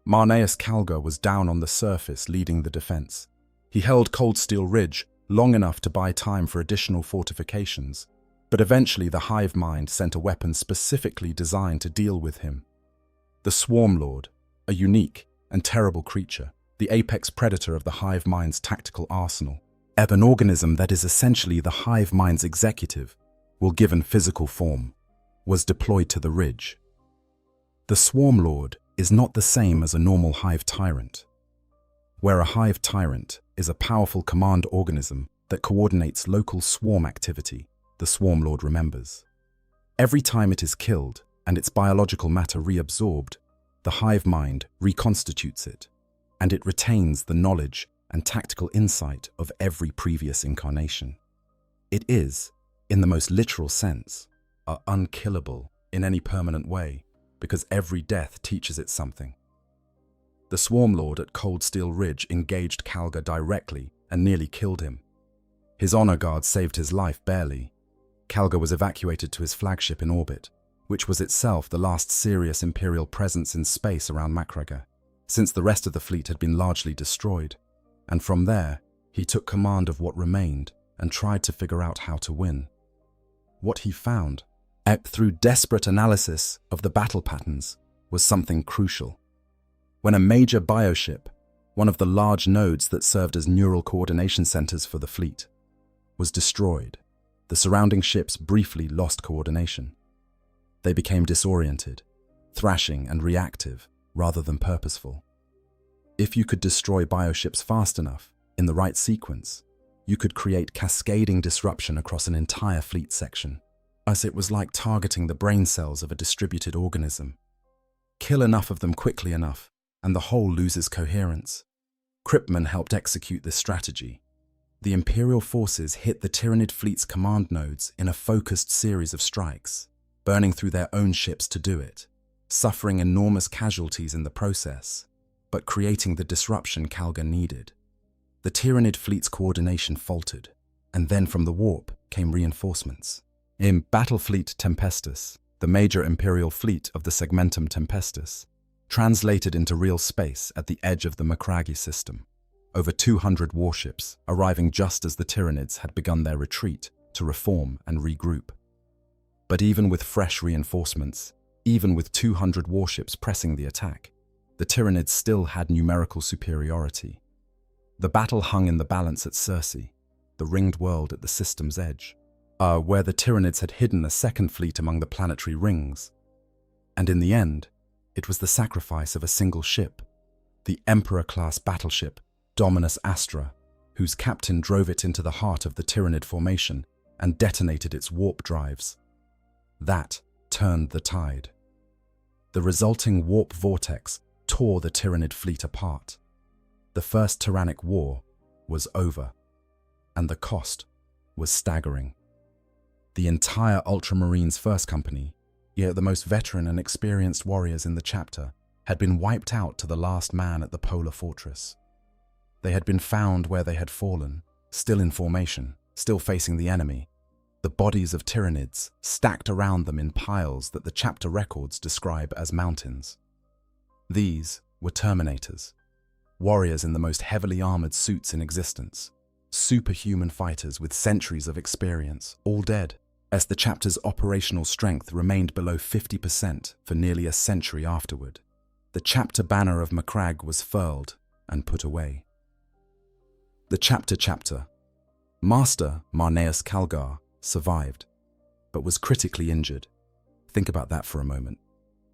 [SPEAKER 2] Marneus Calgar was down on the surface leading the defense. He held Cold Steel Ridge long enough to buy time for additional fortifications, but eventually the Hive Mind sent a weapon specifically designed to deal with him. The Swarm Lord, a unique and terrible creature, the apex predator of the Hive Mind's tactical arsenal, an organism that is essentially the Hive Mind's executive, while given physical form, was deployed to the ridge. The Swarm Lord is not the same as a normal Hive Tyrant. Where a Hive Tyrant is a powerful command organism that coordinates local swarm activity, the Swarm Lord remembers. Every time it is killed and its biological matter reabsorbed, the Hive Mind reconstitutes it, and it retains the knowledge and tactical insight of every previous incarnation. It is, in the most literal sense, unkillable in any permanent way, because every death teaches it something. The Swarm Lord at Cold Steel Ridge engaged Calgar directly and nearly killed him. His honor guard saved his life barely. Calgar was evacuated to his flagship in orbit, which was itself the last serious Imperial presence in space around Macraga, since the rest of the fleet had been largely destroyed. And from there, he took command of what remained and tried to figure out how to win. What he found, through desperate analysis of the battle patterns, was something crucial. When a major bioship, one of the large nodes that served as neural coordination centers for the fleet, was destroyed, the surrounding ships briefly lost coordination. They became disoriented, thrashing and reactive rather than purposeful. If you could destroy bioships fast enough, in the right sequence, you could create cascading disruption across an entire fleet section, as it was like targeting the brain cells of a distributed organism. Kill enough of them quickly enough, and the whole loses coherence. Kryptman helped execute this strategy. The Imperial forces hit the Tyranid fleet's command nodes in a focused series of strikes, burning through their own ships to do it, suffering enormous casualties in the process, but creating the disruption Calgar needed. The Tyranid fleet's coordination faltered, and then from the warp came reinforcements. In Battlefleet Tempestus, the major Imperial fleet of the Segmentum Tempestus, translated into real space at the edge of the Macragge system, over 200 warships arriving just as the Tyranids had begun their retreat to reform and regroup. But even with fresh reinforcements, even with 200 warships pressing the attack, the Tyranids still had numerical superiority. The battle hung in the balance at Circe, the ringed world at the system's edge, where the Tyranids had hidden a second fleet among the planetary rings. And in the end, it was the sacrifice of a single ship, the Emperor-class battleship Dominus Astra, whose captain drove it into the heart of the Tyranid formation and detonated its warp drives. That turned the tide. The resulting warp vortex tore the Tyranid fleet apart. The First Tyrannic War was over, and the cost was staggering. The entire Ultramarines First Company, yet the most veteran and experienced warriors in the chapter, had been wiped out to the last man at the Polar Fortress. They had been found where they had fallen, still in formation, still facing the enemy, the bodies of Tyranids stacked around them in piles that the chapter records describe as mountains. These were Terminators, warriors in the most heavily armored suits in existence, superhuman fighters with centuries of experience, all dead, as the chapter's operational strength remained below 50% for nearly a century afterward. The chapter banner of Macragge was furled and put away. The chapter, Master Marneus Calgar, survived, but was critically injured. Think about that for a moment.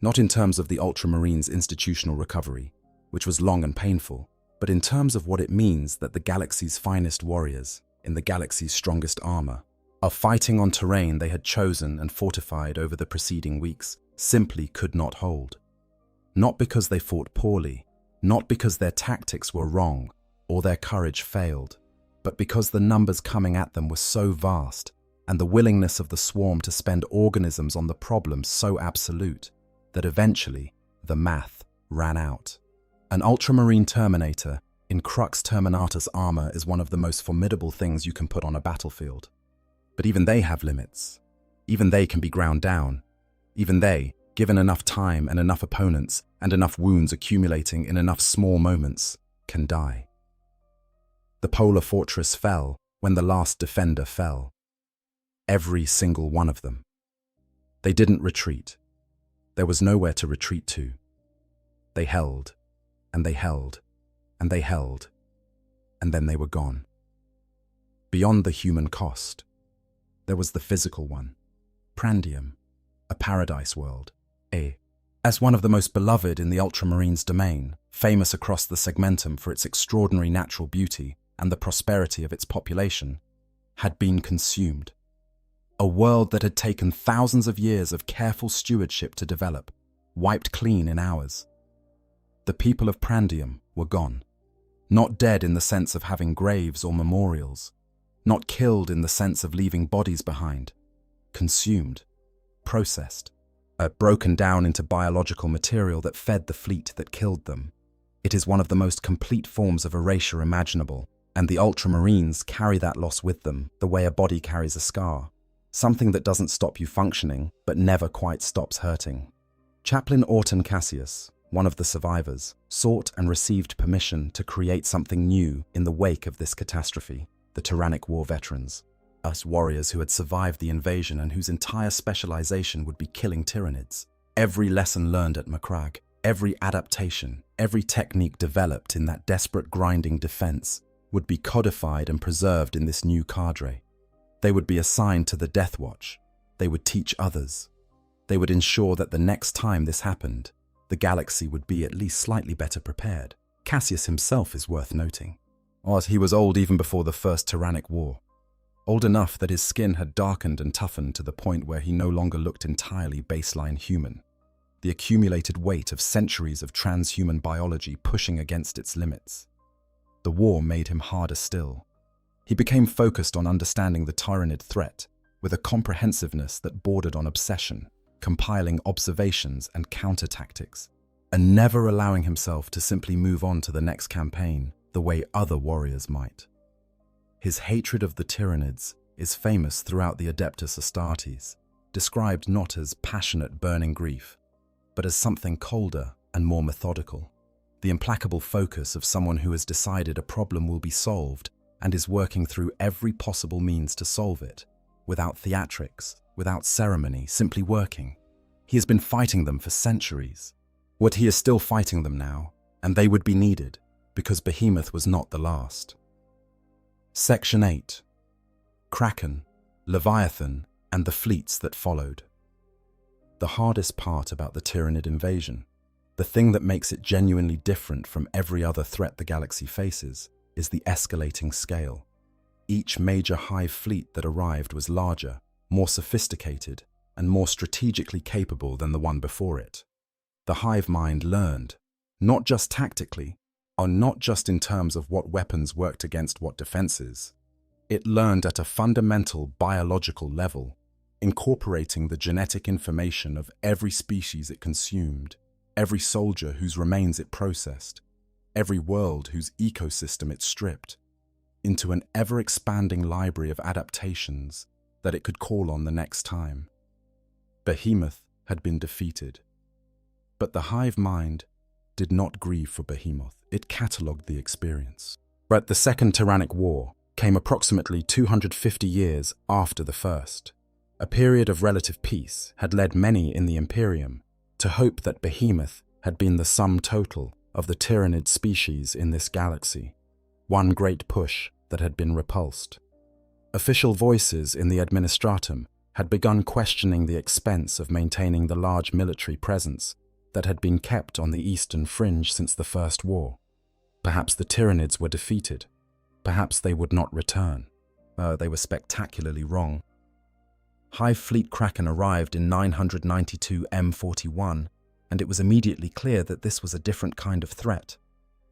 [SPEAKER 2] Not in terms of the Ultramarines' institutional recovery, which was long and painful, but in terms of what it means that the galaxy's finest warriors, in the galaxy's strongest armor, are fighting on terrain they had chosen and fortified over the preceding weeks, simply could not hold. Not because they fought poorly, not because their tactics were wrong or their courage failed, but because the numbers coming at them were so vast and the willingness of the swarm to spend organisms on the problem so absolute, that eventually the math ran out. An ultramarine Terminator in Crux Terminatus armor is one of the most formidable things you can put on a battlefield. But even they have limits. Even they can be ground down. Even they, given enough time and enough opponents and enough wounds accumulating in enough small moments, can die. The polar fortress fell when the last defender fell. Every single one of them. They didn't retreat. There was nowhere to retreat to. They held, and they held, and they held, and then they were gone. Beyond the human cost, there was the physical one, Prandium, a paradise world, as one of the most beloved in the Ultramarines' domain, famous across the segmentum for its extraordinary natural beauty and the prosperity of its population, had been consumed. A world that had taken thousands of years of careful stewardship to develop, wiped clean in hours. The people of Prandium were gone. Not dead in the sense of having graves or memorials. Not killed in the sense of leaving bodies behind. Consumed. Processed. Broken down into biological material that fed the fleet that killed them. It is one of the most complete forms of erasure imaginable, and the Ultramarines carry that loss with them the way a body carries a scar. Something that doesn't stop you functioning, but never quite stops hurting. Chaplain Orton Cassius, one of the survivors, sought and received permission to create something new in the wake of this catastrophe, the Tyrannic War veterans. Us warriors who had survived the invasion and whose entire specialization would be killing Tyranids. Every lesson learned at Macragge, every adaptation, every technique developed in that desperate grinding defense would be codified and preserved in this new cadre. They would be assigned to the Death Watch. They would teach others. They would ensure that the next time this happened, the galaxy would be at least slightly better prepared. Cassius himself is worth noting. He was old even before the first Tyrannic War. Old enough that his skin had darkened and toughened to the point where he no longer looked entirely baseline human. The accumulated weight of centuries of transhuman biology pushing against its limits. The war made him harder still. He became focused on understanding the Tyranid threat with a comprehensiveness that bordered on obsession, compiling observations and counter-tactics, and never allowing himself to simply move on to the next campaign the way other warriors might. His hatred of the Tyranids is famous throughout the Adeptus Astartes, described not as passionate burning grief, but as something colder and more methodical. The implacable focus of someone who has decided a problem will be solved and is working through every possible means to solve it, without theatrics, without ceremony, simply working. He has been fighting them for centuries. But he is still fighting them now, and they would be needed, because Behemoth was not the last. Section 8. Kraken, Leviathan, and the fleets that followed. The hardest part about the Tyranid invasion, the thing that makes it genuinely different from every other threat the galaxy faces, is the escalating scale. Each major Hive fleet that arrived was larger, more sophisticated, and more strategically capable than the one before it. The Hive mind learned, not just tactically, or not just in terms of what weapons worked against what defenses. It learned at a fundamental biological level, incorporating the genetic information of every species it consumed, every soldier whose remains it processed, every world whose ecosystem it stripped, into an ever-expanding library of adaptations that it could call on the next time. Behemoth had been defeated. But the Hive mind did not grieve for Behemoth. It catalogued the experience. But the Second Tyrannic War came approximately 250 years after the first. A period of relative peace had led many in the Imperium to hope that Behemoth had been the sum total of the Tyranid species in this galaxy, one great push that had been repulsed. Official voices in the Administratum had begun questioning the expense of maintaining the large military presence that had been kept on the eastern fringe since the First War. Perhaps the Tyranids were defeated. Perhaps they would not return. They were spectacularly wrong. Hive Fleet Kraken arrived in 992 M41, and it was immediately clear that this was a different kind of threat.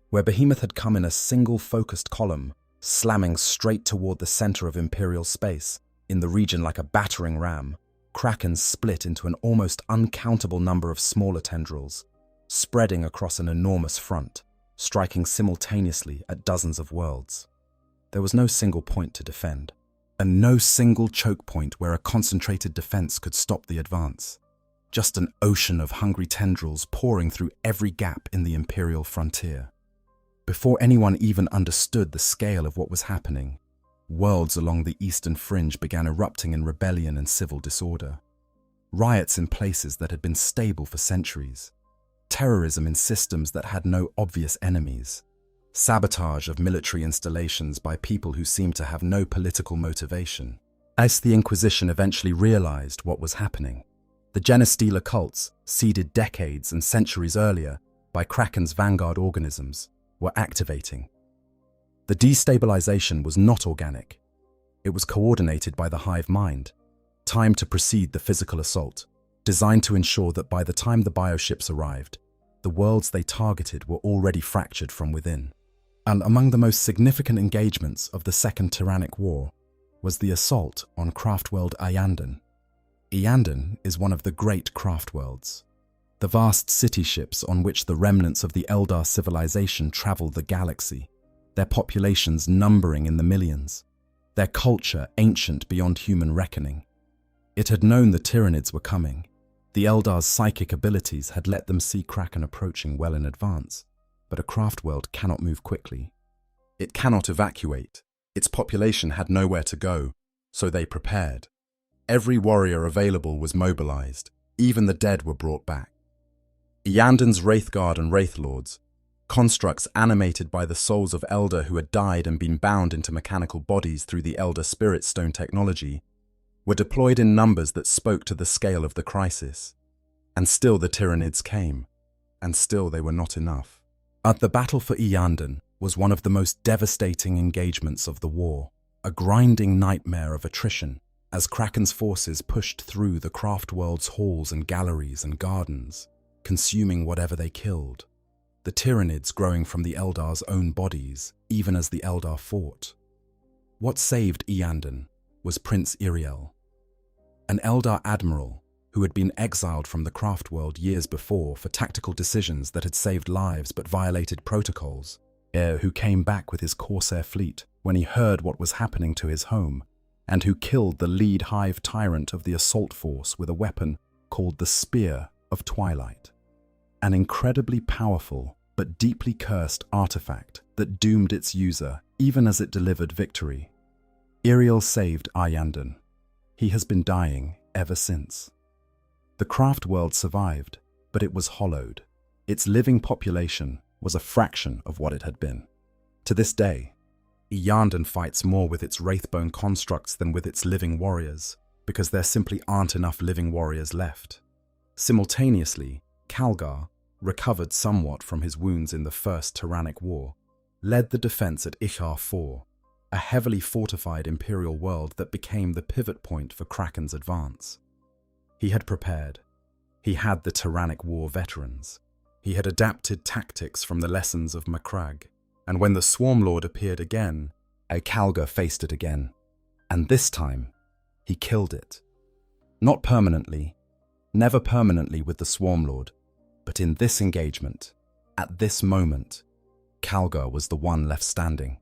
[SPEAKER 2] Where Behemoth had come in a single focused column, slamming straight toward the center of Imperial space, in the region like a battering ram, Krakens split into an almost uncountable number of smaller tendrils, spreading across an enormous front, striking simultaneously at dozens of worlds. There was no single point to defend, and no single choke point where a concentrated defense could stop the advance. Just an ocean of hungry tendrils pouring through every gap in the Imperial frontier. Before anyone even understood the scale of what was happening, worlds along the eastern fringe began erupting in rebellion and civil disorder. Riots in places that had been stable for centuries. Terrorism in systems that had no obvious enemies. Sabotage of military installations by people who seemed to have no political motivation. As the Inquisition eventually realized what was happening, the Genestealer cults, seeded decades and centuries earlier by Kraken's vanguard organisms, were activating. The destabilization was not organic. It was coordinated by the Hive mind, timed to precede the physical assault, designed to ensure that by the time the bioships arrived, the worlds they targeted were already fractured from within. And among the most significant engagements of the Second Tyrannic War was the assault on craft-world Iyanden. Iyanden is one of the great craft worlds, the vast city ships on which the remnants of the Eldar civilization traveled the galaxy, their populations numbering in the millions, their culture ancient beyond human reckoning. It had known the Tyranids were coming. The Eldar's psychic abilities had let them see Kraken approaching well in advance, but a craft world cannot move quickly. It cannot evacuate. Its population had nowhere to go, so they prepared. Every warrior available was mobilized. Even the dead were brought back. Iyanden's Wraithguard and Wraithlords, constructs animated by the souls of Eldar who had died and been bound into mechanical bodies through the Elder Spirit Stone technology, were deployed in numbers that spoke to the scale of the crisis. And still the Tyranids came, and still they were not enough. The battle for Iyanden was one of the most devastating engagements of the war, a grinding nightmare of attrition as Kraken's forces pushed through the craft world's halls and galleries and gardens, consuming whatever they killed. The Tyranids growing from the Eldar's own bodies, even as the Eldar fought. What saved Iyanden was Prince Iriel, an Eldar admiral who had been exiled from the craft world years before for tactical decisions that had saved lives but violated protocols, who came back with his Corsair fleet when he heard what was happening to his home, and who killed the lead Hive tyrant of the assault force with a weapon called the Spear of Twilight. An incredibly powerful but deeply cursed artifact that doomed its user even as it delivered victory. Iriel saved Iyanden. He has been dying ever since. The craft world survived, but it was hollowed. Its living population was a fraction of what it had been. To this day, Iyanden fights more with its wraithbone constructs than with its living warriors, because there simply aren't enough living warriors left. Simultaneously, Calgar, recovered somewhat from his wounds in the First Tyrannic War, led the defense at Ishar IV, a heavily fortified Imperial world that became the pivot point for Kraken's advance. He had prepared. He had the Tyrannic War veterans. He had adapted tactics from the lessons of Macragge, and when the Swarm Lord appeared again, Calgar faced it again. And this time, he killed it. Not permanently, never permanently with the Swarm Lord, but in this engagement, at this moment, Calgar was the one left standing.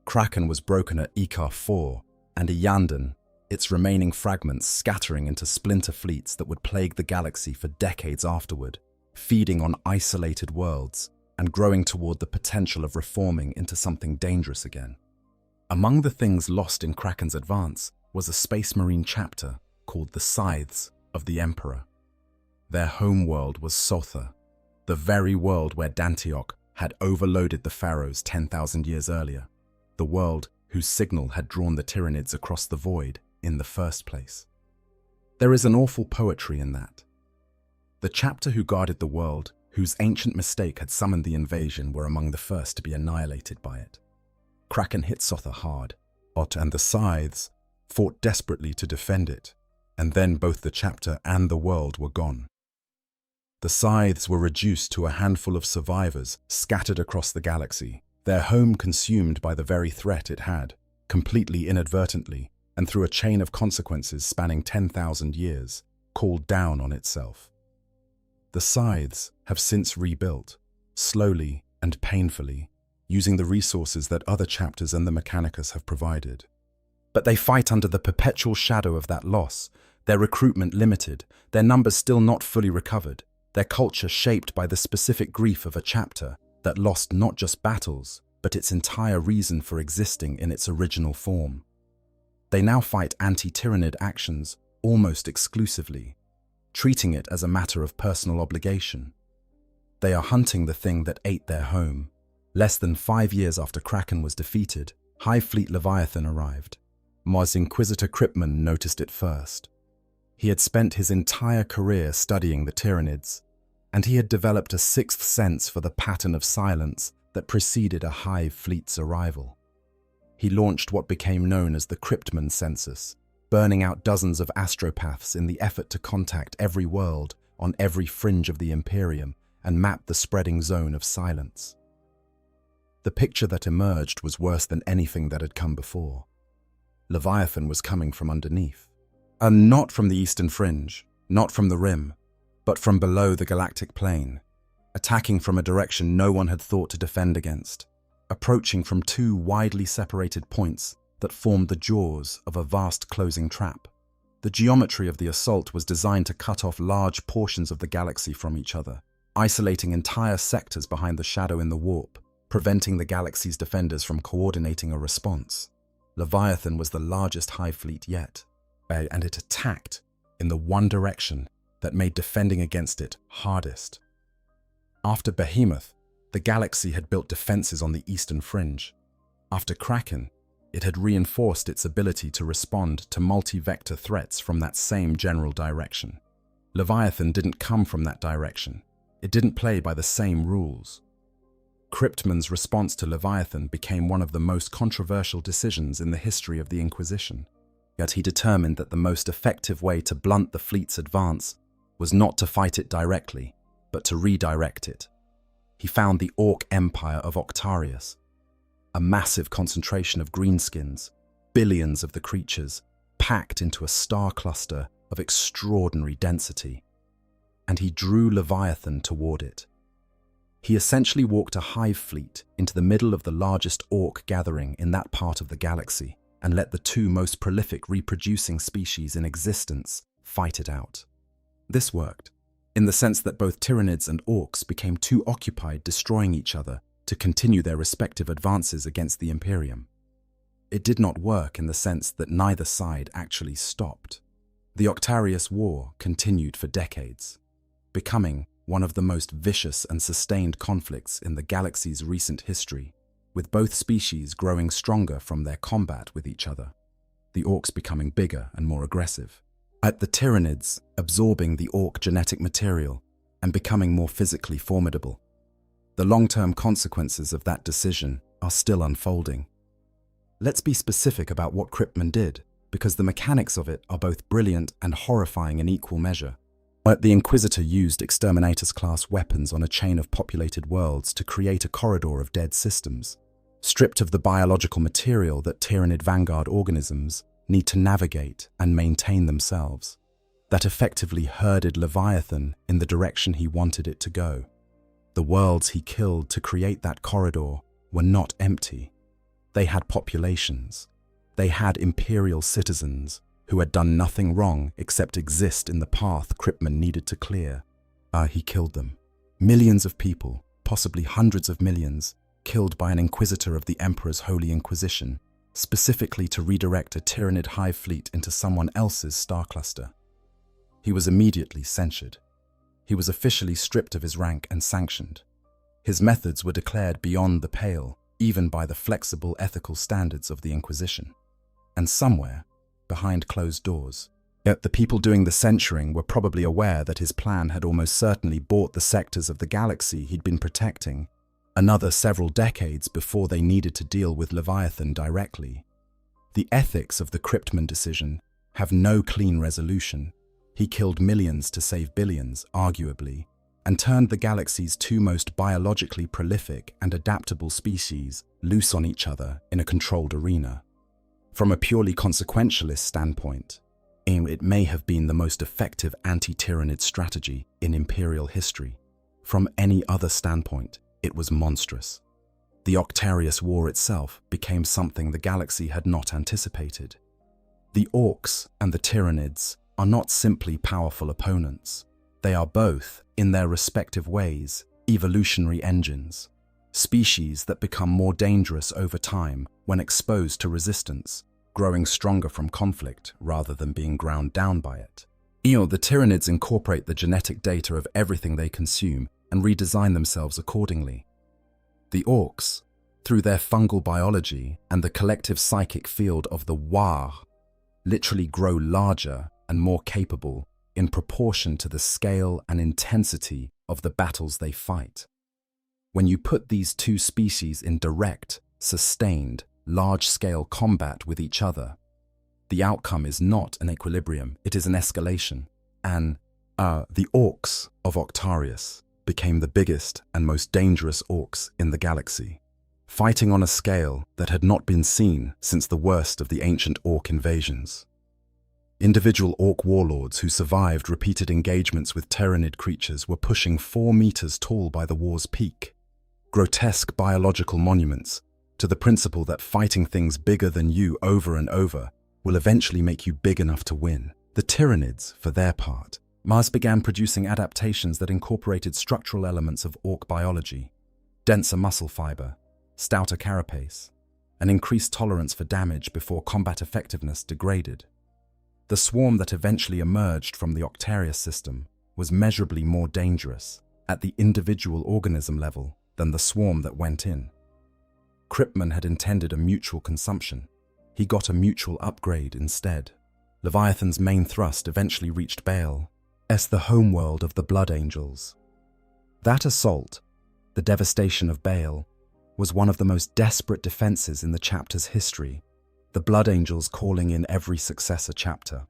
[SPEAKER 2] Kraken was broken at Ikar IV, and Iyanden, its remaining fragments scattering into splinter fleets that would plague the galaxy for decades afterward, feeding on isolated worlds and growing toward the potential of reforming into something dangerous again. Among the things lost in Kraken's advance was a Space Marine chapter called the Scythes of the Emperor. Their home world was Sotha, the very world where Dantioch had overloaded the Pharos 10,000 years earlier, the world whose signal had drawn the Tyranids across the void in the first place. There is an awful poetry in that. The chapter who guarded the world, whose ancient mistake had summoned the invasion, were among the first to be annihilated by it. Kraken hit Sotha hard. Ot and the Scythes fought desperately to defend it, and then both the chapter and the world were gone. The Scythes were reduced to a handful of survivors scattered across the galaxy, their home consumed by the very threat it had, completely inadvertently, and through a chain of consequences spanning 10,000 years, called down on itself. The scythes have since rebuilt, slowly and painfully, using the resources that other chapters and the Mechanicus have provided. But they fight under the perpetual shadow of that loss, their recruitment limited, their numbers still not fully recovered, their culture shaped by the specific grief of a chapter that lost not just battles, but its entire reason for existing in its original form. They now fight anti-Tyranid actions almost exclusively, treating it as a matter of personal obligation. They are hunting the thing that ate their home. Less than 5 years after Kraken was defeated, Hive Fleet Leviathan arrived. Mos Inquisitor Kryptman noticed it first. He had spent his entire career studying the Tyranids, and he had developed a sixth sense for the pattern of silence that preceded a Hive fleet's arrival. He launched what became known as the Kryptman Census, burning out dozens of astropaths in the effort to contact every world on every fringe of the Imperium and map the spreading zone of silence. The picture that emerged was worse than anything that had come before. Leviathan was coming from underneath. And not from the eastern fringe, not from the rim, but from below the galactic plane, attacking from a direction no one had thought to defend against, approaching from two widely separated points that formed the jaws of a vast closing trap. The geometry of the assault was designed to cut off large portions of the galaxy from each other, isolating entire sectors behind the shadow in the warp, preventing the galaxy's defenders from coordinating a response. Leviathan was the largest Hive fleet yet, and it attacked in the one direction that made defending against it hardest. After Behemoth, the galaxy had built defenses on the eastern fringe. After Kraken, it had reinforced its ability to respond to multi-vector threats from that same general direction. Leviathan didn't come from that direction. It didn't play by the same rules. Kryptman's response to Leviathan became one of the most controversial decisions in the history of the Inquisition. Yet he determined that the most effective way to blunt the fleet's advance was not to fight it directly, but to redirect it. He found the Orc Empire of Octarius, a massive concentration of greenskins, billions of the creatures, packed into a star cluster of extraordinary density. And he drew Leviathan toward it. He essentially walked a Hive fleet into the middle of the largest Orc gathering in that part of the galaxy, and let the two most prolific reproducing species in existence fight it out. This worked, in the sense that both Tyranids and Orcs became too occupied destroying each other to continue their respective advances against the Imperium. It did not work in the sense that neither side actually stopped. The Octarius War continued for decades, becoming one of the most vicious and sustained conflicts in the galaxy's recent history, with both species growing stronger from their combat with each other, the Orcs becoming bigger and more aggressive, the Tyranids absorbing the Orc genetic material and becoming more physically formidable. The long-term consequences of that decision are still unfolding. Let's be specific about what Kryptman did, because the mechanics of it are both brilliant and horrifying in equal measure. The Inquisitor used Exterminators-class weapons on a chain of populated worlds to create a corridor of dead systems, stripped of the biological material that Tyranid vanguard organisms need to navigate and maintain themselves, that effectively herded Leviathan in the direction he wanted it to go. The worlds he killed to create that corridor were not empty. They had populations. They had imperial citizens who had done nothing wrong except exist in the path Kryptman needed to clear. He killed them. Millions of people, possibly hundreds of millions, killed by an Inquisitor of the Emperor's Holy Inquisition, specifically to redirect a Tyranid Hive fleet into someone else's star cluster. He was immediately censured. He was officially stripped of his rank and sanctioned. His methods were declared beyond the pale, even by the flexible ethical standards of the Inquisition. And somewhere, behind closed doors, yet the people doing the censuring were probably aware that his plan had almost certainly bought the sectors of the galaxy he'd been protecting another several decades before they needed to deal with Leviathan directly. The ethics of the Kryptman decision have no clean resolution. He killed millions to save billions, arguably, and turned the galaxy's two most biologically prolific and adaptable species loose on each other in a controlled arena. From a purely consequentialist standpoint, it may have been the most effective anti-Tyranid strategy in Imperial history. From any other standpoint, it was monstrous. The Octarius War itself became something the galaxy had not anticipated. The Orcs and the Tyranids are not simply powerful opponents. They are both, in their respective ways, evolutionary engines, species that become more dangerous over time when exposed to resistance, growing stronger from conflict rather than being ground down by it. The Tyranids incorporate the genetic data of everything they consume and redesign themselves accordingly. The Orcs, through their fungal biology and the collective psychic field of the War, literally grow larger and more capable in proportion to the scale and intensity of the battles they fight. When you put these two species in direct, sustained, large-scale combat with each other, the outcome is not an equilibrium, it is an escalation. The Orcs of Octarius became the biggest and most dangerous orcs in the galaxy, fighting on a scale that had not been seen since the worst of the ancient orc invasions. Individual orc warlords who survived repeated engagements with Tyranid creatures were pushing 4 meters tall by the war's peak, grotesque biological monuments to the principle that fighting things bigger than you over and over will eventually make you big enough to win. The Tyranids, for their part, Mars began producing adaptations that incorporated structural elements of orc biology: denser muscle fiber, stouter carapace, an increased tolerance for damage before combat effectiveness degraded. The swarm that eventually emerged from the Octarius system was measurably more dangerous at the individual organism level than the swarm that went in. Kryptman had intended a mutual consumption. He got a mutual upgrade instead. Leviathan's main thrust eventually reached Baal, the homeworld of the Blood Angels. That assault, the devastation of Baal, was one of the most desperate defenses in the chapter's history, the Blood Angels calling in every successor chapter.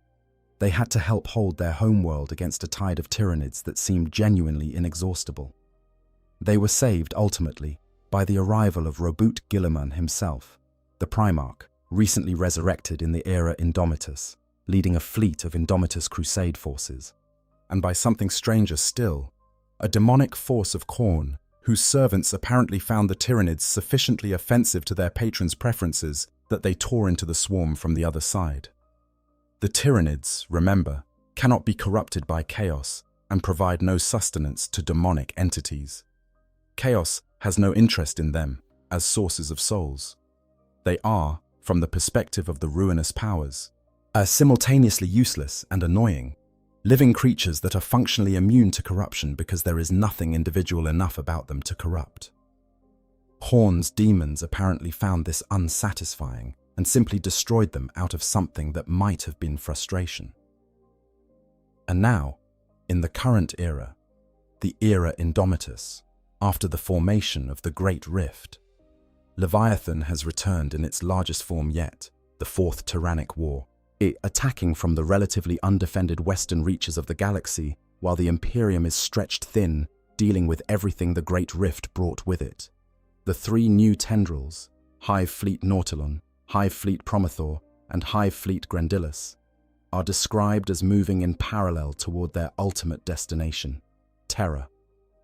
[SPEAKER 2] They had to help hold their homeworld against a tide of Tyranids that seemed genuinely inexhaustible. They were saved, ultimately, by the arrival of Robut Guilliman himself, the Primarch, recently resurrected in the era Indomitus, leading a fleet of Indomitus crusade forces, and by something stranger still, a demonic force of Khorne, whose servants apparently found the Tyranids sufficiently offensive to their patrons' preferences that they tore into the swarm from the other side. The Tyranids, remember, cannot be corrupted by chaos and provide no sustenance to demonic entities. Chaos has no interest in them as sources of souls. They are, from the perspective of the ruinous powers, simultaneously useless and annoying, living creatures that are functionally immune to corruption because there is nothing individual enough about them to corrupt. Khorne's demons apparently found this unsatisfying and simply destroyed them out of something that might have been frustration. And now, in the current era, the era Indomitus, after the formation of the Great Rift, Leviathan has returned in its largest form yet, the Fourth Tyrannic War, attacking from the relatively undefended western reaches of the galaxy, while the Imperium is stretched thin, dealing with everything the Great Rift brought with it. The 3 new tendrils, Hive Fleet Nautilon, Hive Fleet Promothor, and Hive Fleet Grandillus, are described as moving in parallel toward their ultimate destination, Terra,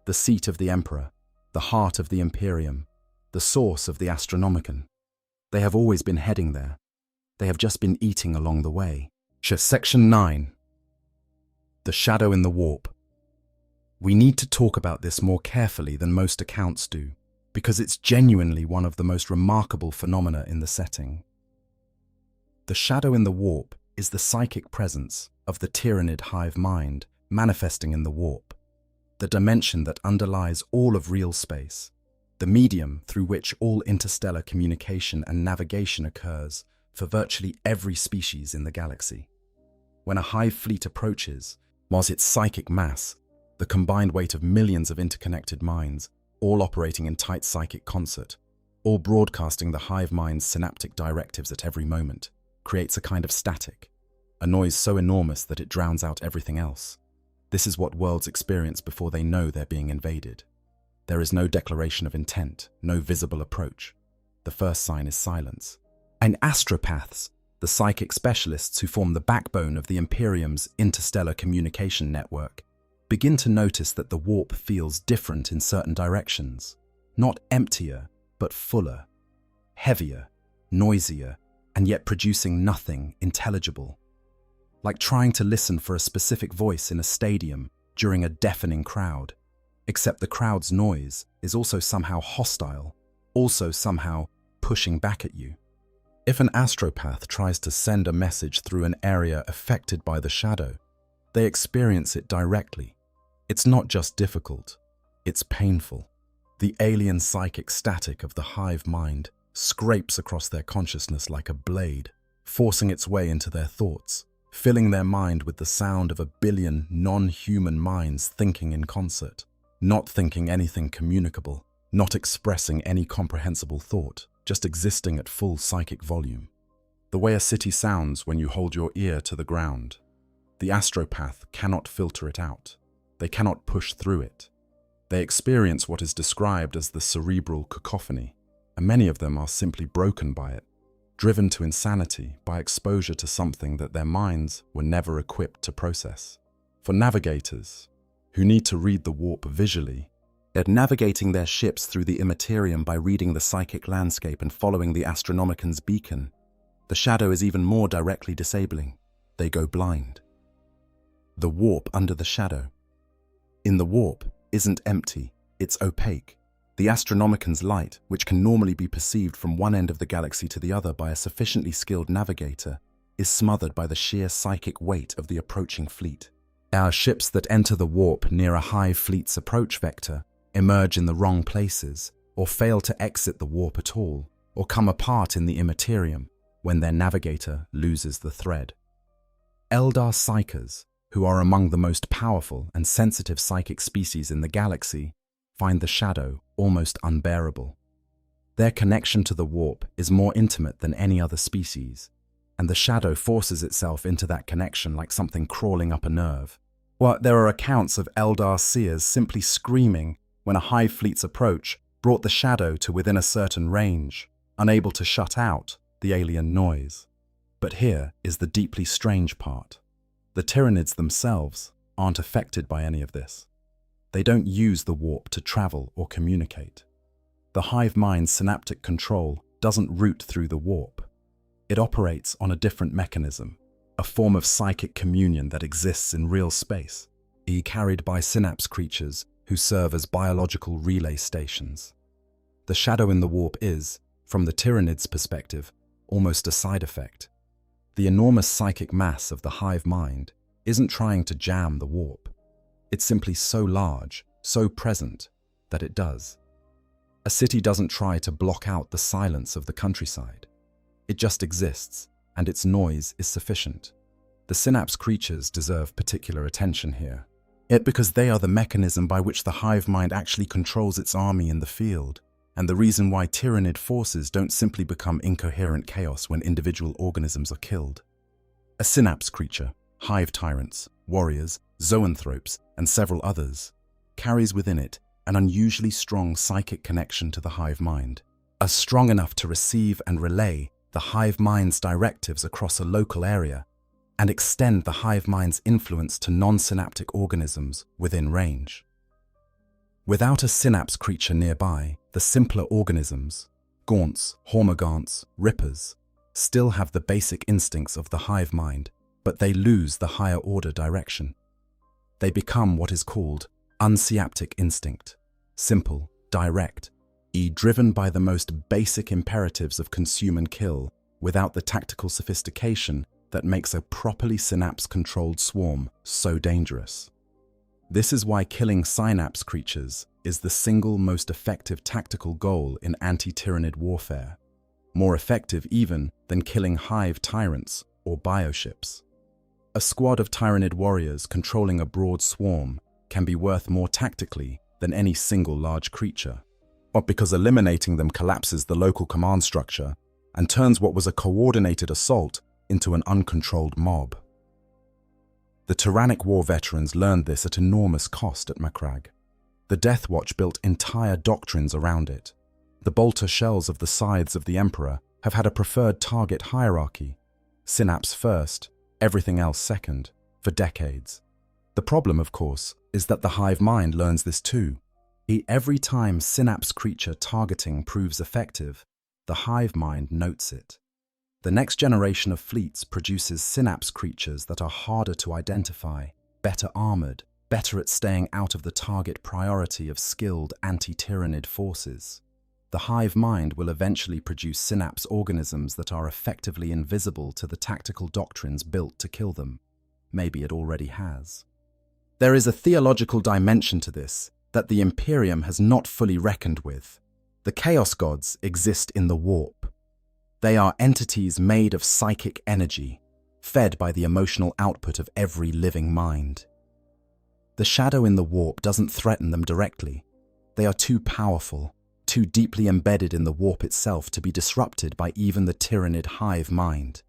[SPEAKER 2] the seat of the Emperor, the heart of the Imperium, the source of the Astronomicon. They have always been heading there. They have just been eating along the way. Section 9. The Shadow in the Warp. We need to talk about this more carefully than most accounts do, because it's genuinely one of the most remarkable phenomena in the setting. The Shadow in the Warp is the psychic presence of the Tyranid hive mind manifesting in the warp, the dimension that underlies all of real space, the medium through which all interstellar communication and navigation occurs for virtually every species in the galaxy. When a hive fleet approaches, was its psychic mass, the combined weight of millions of interconnected minds, all operating in tight psychic concert, all broadcasting the hive mind's synaptic directives at every moment, creates a kind of static, a noise so enormous that it drowns out everything else. This is what worlds experience before they know they're being invaded. There is no declaration of intent, no visible approach. The first sign is silence. And astropaths, the psychic specialists who form the backbone of the Imperium's interstellar communication network, begin to notice that the warp feels different in certain directions. Not emptier, but fuller, heavier, noisier, and yet producing nothing intelligible. Like trying to listen for a specific voice in a stadium during a deafening crowd, except the crowd's noise is also somehow hostile, also somehow pushing back at you. If an astropath tries to send a message through an area affected by the shadow, they experience it directly. It's not just difficult, it's painful. The alien psychic static of the hive mind scrapes across their consciousness like a blade, forcing its way into their thoughts, filling their mind with the sound of a billion non-human minds thinking in concert, not thinking anything communicable, not expressing any comprehensible thought, just existing at full psychic volume. The way a city sounds when you hold your ear to the ground. The astropath cannot filter it out. They cannot push through it. They experience what is described as the cerebral cacophony, and many of them are simply broken by it, driven to insanity by exposure to something that their minds were never equipped to process. For navigators, who need to read the warp visually, they're navigating their ships through the Imperium by reading the psychic landscape and following the Astronomican's beacon. The shadow is even more directly disabling. They go blind. The warp under the shadow. In the warp isn't empty, it's opaque. The Astronomican's light, which can normally be perceived from one end of the galaxy to the other by a sufficiently skilled navigator, is smothered by the sheer psychic weight of the approaching fleet. Our ships that enter the warp near a Hive fleet's approach vector emerge in the wrong places, or fail to exit the warp at all, or come apart in the Imperium when their navigator loses the thread. Eldar Psychers, who are among the most powerful and sensitive psychic species in the galaxy, find the shadow almost unbearable. Their connection to the warp is more intimate than any other species, and the shadow forces itself into that connection like something crawling up a nerve. Well, there are accounts of Eldar seers simply screaming when a Hive fleet's approach brought the shadow to within a certain range, unable to shut out the alien noise. But here is the deeply strange part. The Tyranids themselves aren't affected by any of this. They don't use the warp to travel or communicate. The hive mind's synaptic control doesn't route through the warp. It operates on a different mechanism, a form of psychic communion that exists in real space, carried by synapse creatures who serve as biological relay stations. The shadow in the warp is, from the Tyranids' perspective, almost a side effect. The enormous psychic mass of the hive mind isn't trying to jam the warp. It's simply so large, so present, that it does. A city doesn't try to block out the silence of the countryside. It just exists, and its noise is sufficient. The synapse creatures deserve particular attention here. Because they are the mechanism by which the hive mind actually controls its army in the field, and the reason why Tyranid forces don't simply become incoherent chaos when individual organisms are killed. A synapse creature, hive tyrants, warriors, zoanthropes, and several others, carries within it an unusually strong psychic connection to the hive mind, as strong enough to receive and relay the hive mind's directives across a local area and extend the hive mind's influence to non-synaptic organisms within range. Without a synapse creature nearby, the simpler organisms, gaunts, hormagaunts, rippers, still have the basic instincts of the hive mind, but they lose the higher order direction. They become what is called unsynaptic instinct, simple, direct, driven by the most basic imperatives of consume and kill, without the tactical sophistication that makes a properly synapse-controlled swarm so dangerous. This is why killing synapse creatures is the single most effective tactical goal in anti-Tyranid warfare, more effective even than killing hive tyrants or bioships. A squad of Tyranid warriors controlling a broad swarm can be worth more tactically than any single large creature, but because eliminating them collapses the local command structure and turns what was a coordinated assault into an uncontrolled mob. The Tyrannic War veterans learned this at enormous cost at Macragge. The Death Watch built entire doctrines around it. The bolter shells of the scythes of the Emperor have had a preferred target hierarchy, synapse first, everything else second, for decades. The problem, of course, is that the hive mind learns this too. Every time synapse creature targeting proves effective, the hive mind notes it. The next generation of fleets produces synapse creatures that are harder to identify, better armored, better at staying out of the target priority of skilled anti-Tyranid forces. The hive mind will eventually produce synapse organisms that are effectively invisible to the tactical doctrines built to kill them. Maybe it already has. There is a theological dimension to this that the Imperium has not fully reckoned with. The Chaos Gods exist in the warp. They are entities made of psychic energy, fed by the emotional output of every living mind. The shadow in the warp doesn't threaten them directly. They are too powerful, too deeply embedded in the warp itself to be disrupted by even the Tyranid hive mind.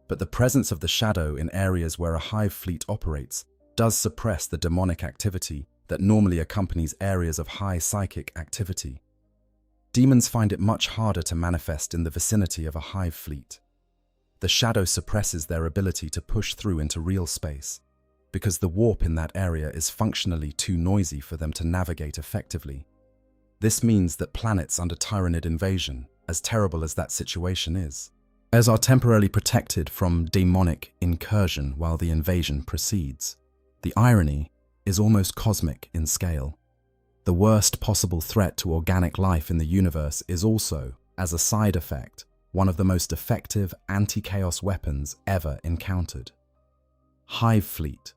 [SPEAKER 2] But the presence of the shadow in areas where a hive fleet operates does suppress the demonic activity that normally accompanies areas of high psychic activity. Demons find it much harder to manifest in the vicinity of a hive fleet. The shadow suppresses their ability to push through into real space, because the warp in that area is functionally too noisy for them to navigate effectively. This means that planets under Tyranid invasion, as terrible as that situation is, are temporarily protected from demonic incursion while the invasion proceeds. The irony is almost cosmic in scale. The worst possible threat to organic life in the universe is also, as a side effect, one of the most effective anti-chaos weapons ever encountered. Hive Fleet.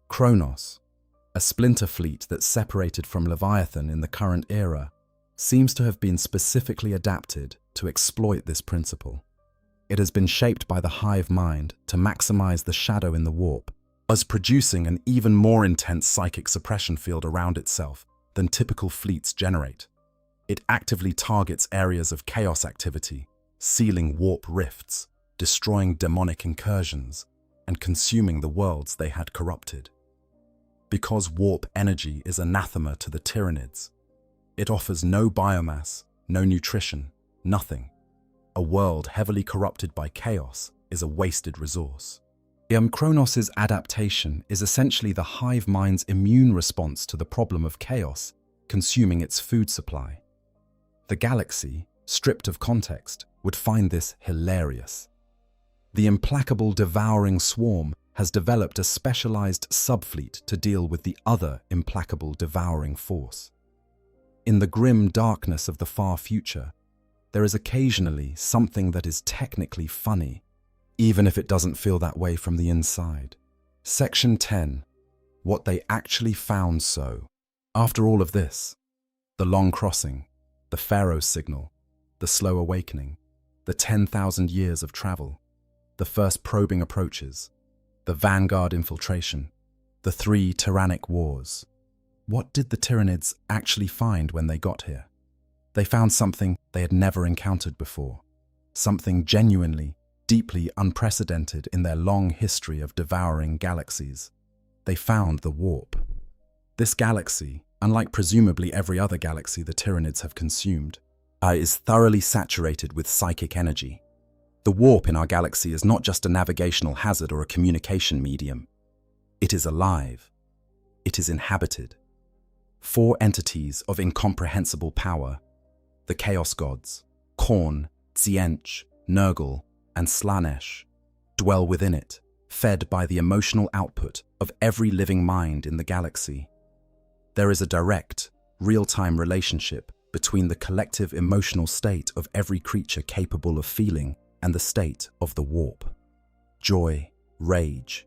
[SPEAKER 2] Kronos, a splinter fleet that separated from Leviathan in the current era, seems to have been specifically adapted to exploit this principle. It has been shaped by the hive mind to maximize the shadow in the warp, thus producing an even more intense psychic suppression field around itself than typical fleets generate. It actively targets areas of chaos activity, sealing warp rifts, destroying demonic incursions, and consuming the worlds they had corrupted. Because warp energy is anathema to the Tyranids, it offers no biomass, no nutrition, nothing. A world heavily corrupted by chaos is a wasted resource. Kronos' adaptation is essentially the hive mind's immune response to the problem of chaos consuming its food supply. The galaxy, stripped of context, would find this hilarious. The implacable devouring swarm has developed a specialized subfleet to deal with the other implacable devouring force. In the grim darkness of the far future, there is occasionally something that is technically funny, even if it doesn't feel that way from the inside. Section 10. What they actually found so. After all of this, the long crossing, the Pharos signal, the slow awakening, the 10,000 years of travel, the first probing approaches, the vanguard infiltration, the 3 Tyrannic Wars. What did the Tyranids actually find when they got here? They found something they had never encountered before, something genuinely, deeply unprecedented in their long history of devouring galaxies. They found the warp. This galaxy, unlike presumably every other galaxy the Tyranids have consumed, is thoroughly saturated with psychic energy. The warp in our galaxy is not just a navigational hazard or a communication medium. It is alive. It is inhabited. 4 entities of incomprehensible power, the Chaos Gods, Khorne, Tzientch, Nurgle, and Slaanesh, dwell within it, fed by the emotional output of every living mind in the galaxy. There is a direct, real-time relationship between the collective emotional state of every creature capable of feeling and the state of the warp. Joy, rage,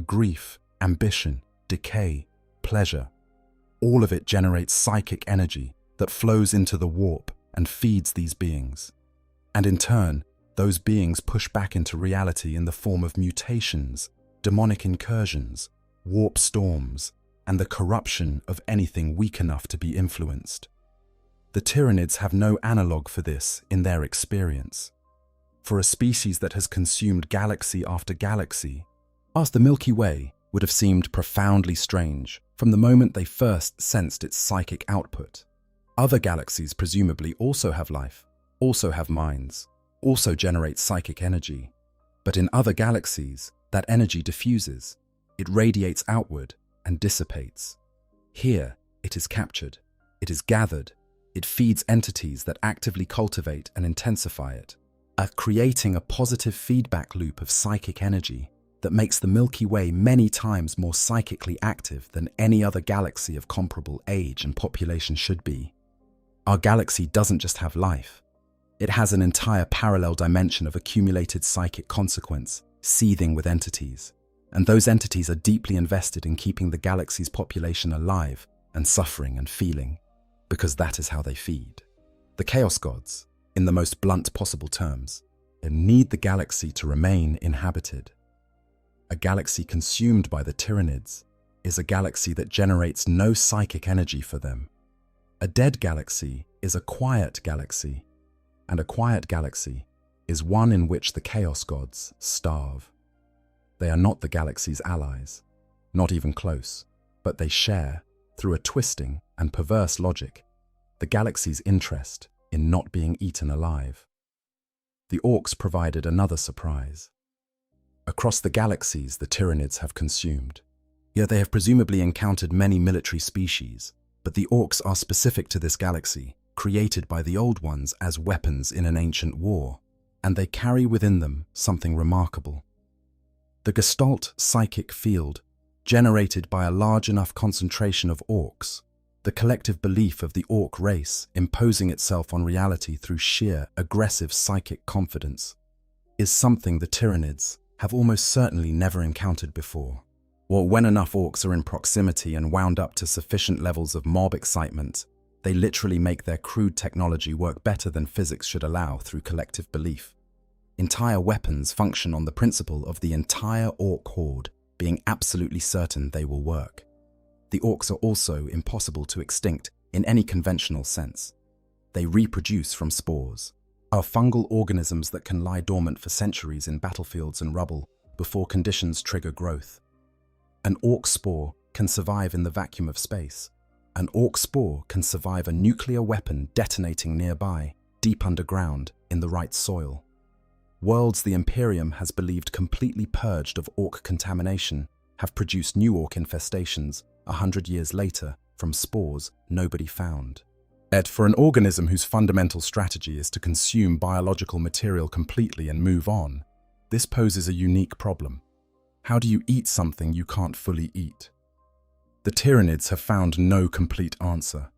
[SPEAKER 2] grief, ambition, decay, pleasure, all of it generates psychic energy that flows into the warp and feeds these beings. And in turn, those beings push back into reality in the form of mutations, demonic incursions, warp storms, and the corruption of anything weak enough to be influenced. The Tyranids have no analogue for this in their experience. For a species that has consumed galaxy after galaxy, ask the Milky Way would have seemed profoundly strange from the moment they first sensed its psychic output. Other galaxies presumably also have life, also have minds, also generates psychic energy. But in other galaxies, that energy diffuses. It radiates outward and dissipates. Here, it is captured. It is gathered. It feeds entities that actively cultivate and intensify it, creating a positive feedback loop of psychic energy that makes the Milky Way many times more psychically active than any other galaxy of comparable age and population should be. Our galaxy doesn't just have life. It has an entire parallel dimension of accumulated psychic consequence, seething with entities. And those entities are deeply invested in keeping the galaxy's population alive and suffering and feeling, because that is how they feed. The Chaos Gods, in the most blunt possible terms, need the galaxy to remain inhabited. A galaxy consumed by the Tyranids is a galaxy that generates no psychic energy for them. A dead galaxy is a quiet galaxy, and a quiet galaxy is one in which the Chaos Gods starve. They are not the galaxy's allies, not even close, but they share, through a twisting and perverse logic, the galaxy's interest in not being eaten alive. The Orcs provided another surprise. Across the galaxies the Tyranids have consumed. Yet they have presumably encountered many military species, but the Orcs are specific to this galaxy, created by the Old Ones as weapons in an ancient war, and they carry within them something remarkable. The Gestalt psychic field, generated by a large enough concentration of Orcs, the collective belief of the Orc race imposing itself on reality through sheer, aggressive psychic confidence, is something the Tyranids have almost certainly never encountered before. Or when enough Orcs are in proximity and wound up to sufficient levels of mob excitement, they literally make their crude technology work better than physics should allow through collective belief. Entire weapons function on the principle of the entire Orc horde being absolutely certain they will work. The Orcs are also impossible to extinct in any conventional sense. They reproduce from spores, are fungal organisms that can lie dormant for centuries in battlefields and rubble before conditions trigger growth. An Orc spore can survive in the vacuum of space. An Orc spore can survive a nuclear weapon detonating nearby, deep underground, in the right soil. Worlds the Imperium has believed completely purged of Orc contamination have produced new Orc infestations 100 years later from spores nobody found. Yet for an organism whose fundamental strategy is to consume biological material completely and move on, this poses a unique problem. How do you eat something you can't fully eat? The Tyranids have found no complete answer.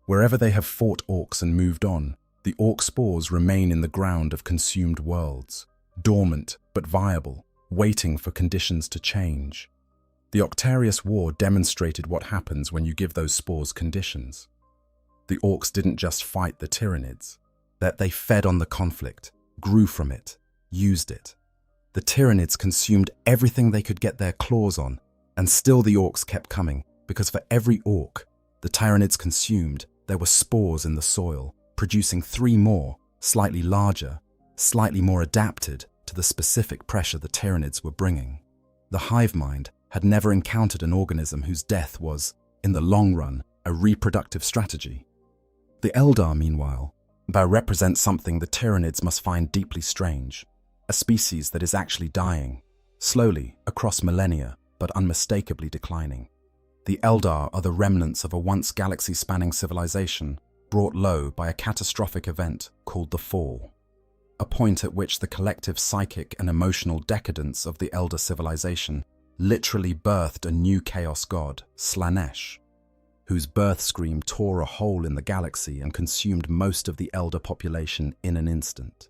[SPEAKER 2] Wherever they have fought Orcs and moved on, the Orc spores remain in the ground of consumed worlds, dormant but viable, waiting for conditions to change. The Octarius War demonstrated what happens when you give those spores conditions. The Orcs didn't just fight the Tyranids, that they fed on the conflict, grew from it, used it. The Tyranids consumed everything they could get their claws on, and still the Orcs kept coming, because for every Orc the Tyranids consumed, there were spores in the soil, producing 3 more, slightly larger, slightly more adapted to the specific pressure the Tyranids were bringing. The hive mind had never encountered an organism whose death was, in the long run, a reproductive strategy. The Eldar, meanwhile, represent something the Tyranids must find deeply strange, a species that is actually dying, slowly, across millennia, but unmistakably declining. The Eldar are the remnants of a once galaxy-spanning civilization brought low by a catastrophic event called the Fall, a point at which the collective psychic and emotional decadence of the Elder civilization literally birthed a new chaos god, Slaanesh, whose birth scream tore a hole in the galaxy and consumed most of the Elder population in an instant.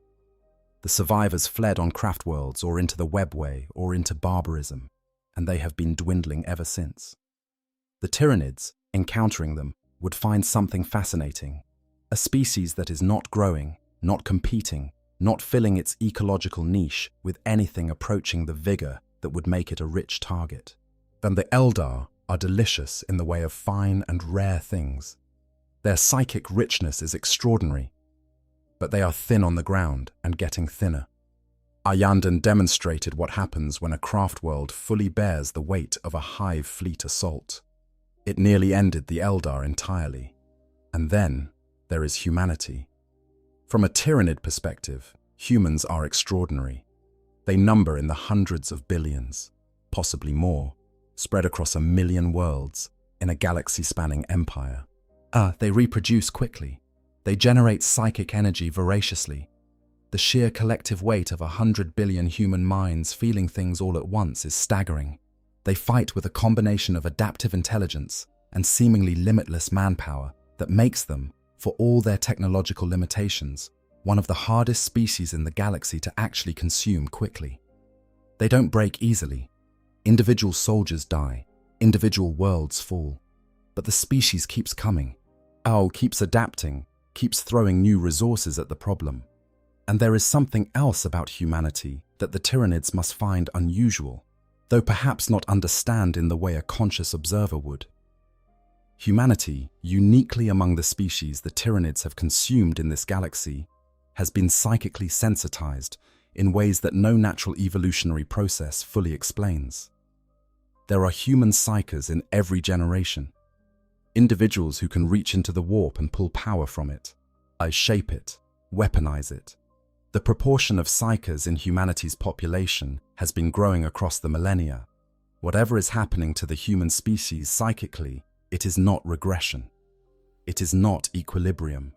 [SPEAKER 2] The survivors fled on craft worlds or into the webway or into barbarism, and they have been dwindling ever since. The Tyranids, encountering them, would find something fascinating, a species that is not growing, not competing, not filling its ecological niche with anything approaching the vigor that would make it a rich target. Then the Eldar are delicious in the way of fine and rare things. Their psychic richness is extraordinary, but they are thin on the ground and getting thinner. Ayandan demonstrated what happens when a craft world fully bears the weight of a Hive fleet assault. It nearly ended the Eldar entirely. And then there is humanity. From a Tyranid perspective, Humans are extraordinary. They number in the hundreds of billions, possibly more, spread across 1 million worlds in a galaxy-spanning empire. They reproduce quickly. They generate psychic energy voraciously. The sheer collective weight of 100 billion human minds feeling things all at once is staggering. They fight with a combination of adaptive intelligence and seemingly limitless manpower that makes them, for all their technological limitations, one of the hardest species in the galaxy to actually consume quickly. They don't break easily. Individual soldiers die, individual worlds fall. But the species keeps coming. Keeps adapting, keeps throwing new resources at the problem. And there is something else about humanity that the Tyranids must find unusual, though perhaps not understand in the way a conscious observer would. Humanity, uniquely among the species the Tyranids have consumed in this galaxy, has been psychically sensitized in ways that no natural evolutionary process fully explains. There are human psychers in every generation, individuals who can reach into the warp and pull power from it, shape it, weaponize it. The proportion of psychers in humanity's population has been growing across the millennia. Whatever is happening to the human species psychically, it is not regression. It is not equilibrium.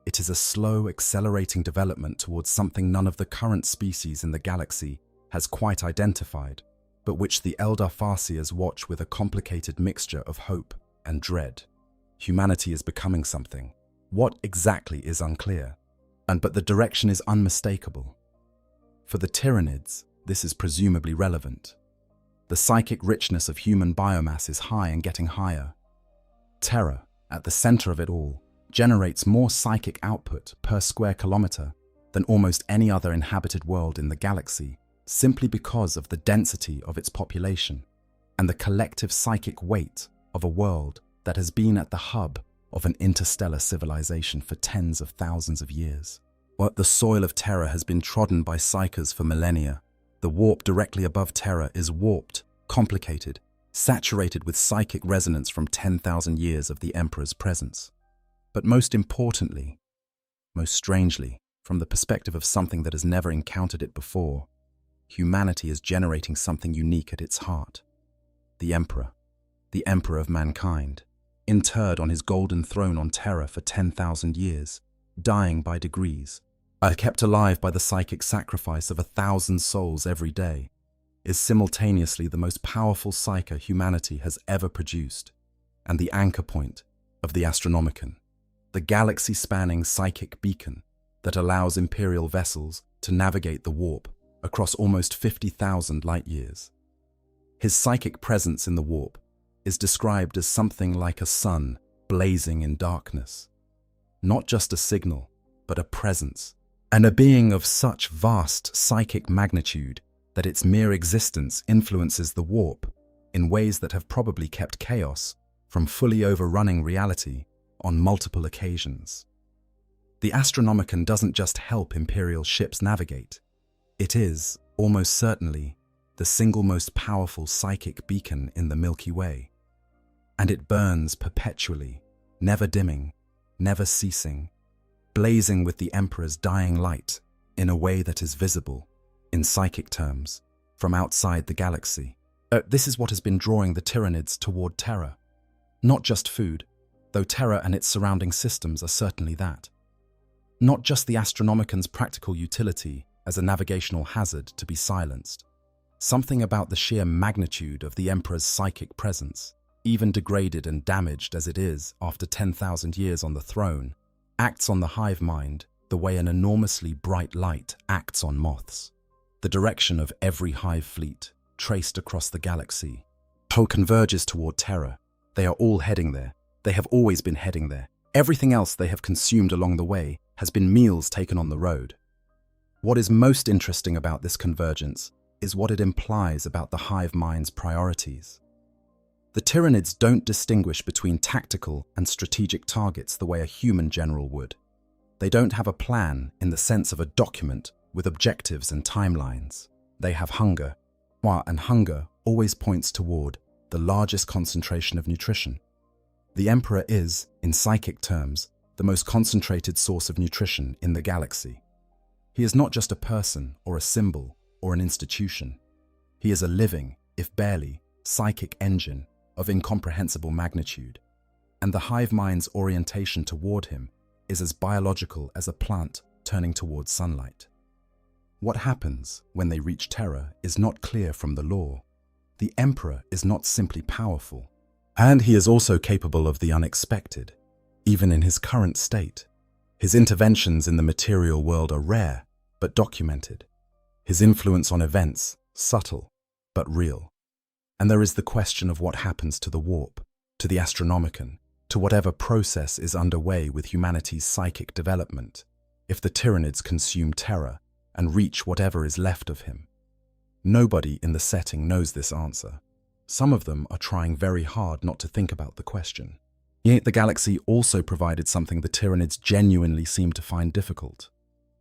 [SPEAKER 2] It is a slow, accelerating development towards something none of the current species in the galaxy has quite identified, but which the Eldar Farseers watch with a complicated mixture of hope and dread. Humanity is becoming something. What exactly is unclear, but the direction is unmistakable. For the Tyranids, this is presumably relevant. The psychic richness of human biomass is high and getting higher. Terra, at the center of it all, generates more psychic output per square kilometer than almost any other inhabited world in the galaxy, simply because of the density of its population and the collective psychic weight of a world that has been at the hub of an interstellar civilization for tens of thousands of years. While the soil of Terra has been trodden by psychers for millennia, the warp directly above Terra is warped, complicated, saturated with psychic resonance from 10,000 years of the Emperor's presence. But most importantly, most strangely, from the perspective of something that has never encountered it before, humanity is generating something unique at its heart. The Emperor of mankind, interred on his golden throne on Terra for 10,000 years, dying by degrees, kept alive by the psychic sacrifice of 1,000 souls every day, is simultaneously the most powerful psyker humanity has ever produced, and the anchor point of the Astronomicon, the galaxy-spanning psychic beacon that allows Imperial vessels to navigate the warp across almost 50,000 light-years. His psychic presence in the warp is described as something like a sun blazing in darkness. Not just a signal, but a presence, and a being of such vast psychic magnitude that its mere existence influences the warp in ways that have probably kept chaos from fully overrunning reality on multiple occasions. The Astronomicon doesn't just help Imperial ships navigate. It is, almost certainly, the single most powerful psychic beacon in the Milky Way. And it burns perpetually, never dimming, never ceasing, blazing with the Emperor's dying light in a way that is visible, in psychic terms, from outside the galaxy. This is what has been drawing the Tyranids toward Terra. Not just food, though Terra and its surrounding systems are certainly that. Not just the Astronomicon's practical utility as a navigational hazard to be silenced. Something about the sheer magnitude of the Emperor's psychic presence, even degraded and damaged as it is after 10,000 years on the throne, acts on the hive mind the way an enormously bright light acts on moths. The direction of every hive fleet, traced across the galaxy, converges toward Terra. They are all heading there. They have always been heading there. Everything else they have consumed along the way has been meals taken on the road. What is most interesting about this convergence is what it implies about the hive mind's priorities. The Tyranids don't distinguish between tactical and strategic targets the way a human general would. They don't have a plan in the sense of a document with objectives and timelines. They have hunger, and hunger always points toward the largest concentration of nutrition. The Emperor is, in psychic terms, the most concentrated source of nutrition in the galaxy. He is not just a person or a symbol or an institution. He is a living, if barely, psychic engine of incomprehensible magnitude, and the hive mind's orientation toward him is as biological as a plant turning towards sunlight. What happens when they reach Terra is not clear from the lore. The Emperor is not simply powerful, and he is also capable of the unexpected, even in his current state. His interventions in the material world are rare, but documented. His influence on events, subtle, but real. And there is the question of what happens to the warp, to the Astronomicon, to whatever process is underway with humanity's psychic development, if the Tyranids consume Terra and reach whatever is left of him. Nobody in the setting knows this answer. Some of them are trying very hard not to think about the question. Yet the galaxy also provided something the Tyranids genuinely seem to find difficult.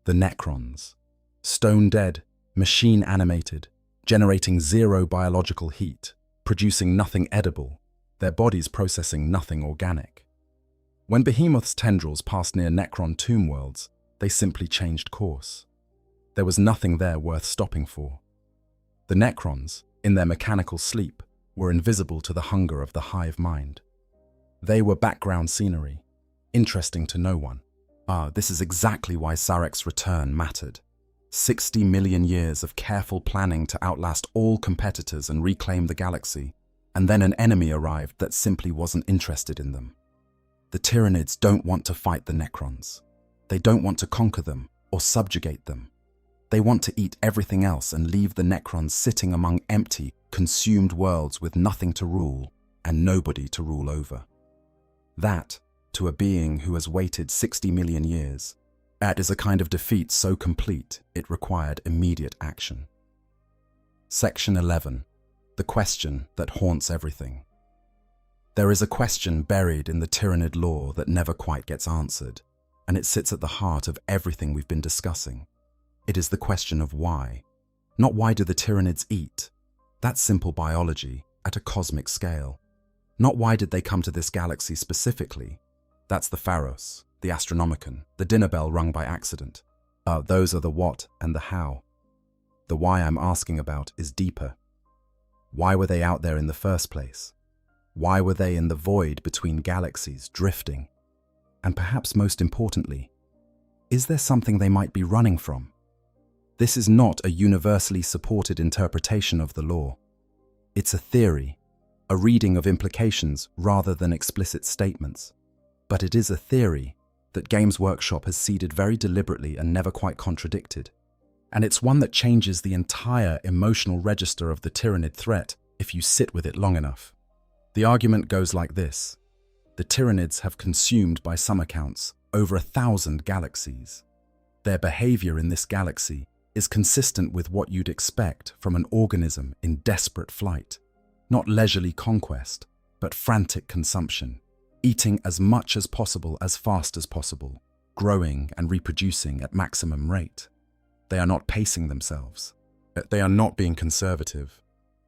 [SPEAKER 2] The Necrons. Stone dead, machine animated, generating zero biological heat, producing nothing edible, their bodies processing nothing organic. When Behemoth's tendrils passed near Necron tomb worlds, they simply changed course. There was nothing there worth stopping for. The Necrons, in their mechanical sleep, were invisible to the hunger of the hive mind. They were background scenery, interesting to no one. This is exactly why Sarek's return mattered. 60 million years of careful planning to outlast all competitors and reclaim the galaxy, and then an enemy arrived that simply wasn't interested in them. The Tyranids don't want to fight the Necrons. They don't want to conquer them or subjugate them. They want to eat everything else and leave the Necrons sitting among empty, consumed worlds with nothing to rule and nobody to rule over. That, to a being who has waited 60 million years, that is a kind of defeat so complete it required immediate action. Section 11. The question that haunts everything. There is a question buried in the Tyranid lore that never quite gets answered, and it sits at the heart of everything we've been discussing. It is the question of why. Not why do the Tyranids eat? That's simple biology at a cosmic scale. Not why did they come to this galaxy specifically? That's the Pharos, the Astronomicon, the dinner bell rung by accident. Those are the what and the how. The why I'm asking about is deeper. Why were they out there in the first place? Why were they in the void between galaxies, drifting? And perhaps most importantly, is there something they might be running from? This is not a universally supported interpretation of the lore. It's a theory, a reading of implications rather than explicit statements. But it is a theory that Games Workshop has seeded very deliberately and never quite contradicted. And it's one that changes the entire emotional register of the Tyranid threat if you sit with it long enough. The argument goes like this. The Tyranids have consumed, by some accounts, over 1,000 galaxies. Their behavior in this galaxy is consistent with what you'd expect from an organism in desperate flight. Not leisurely conquest, but frantic consumption. Eating as much as possible as fast as possible, growing and reproducing at maximum rate. They are not pacing themselves. They are not being conservative.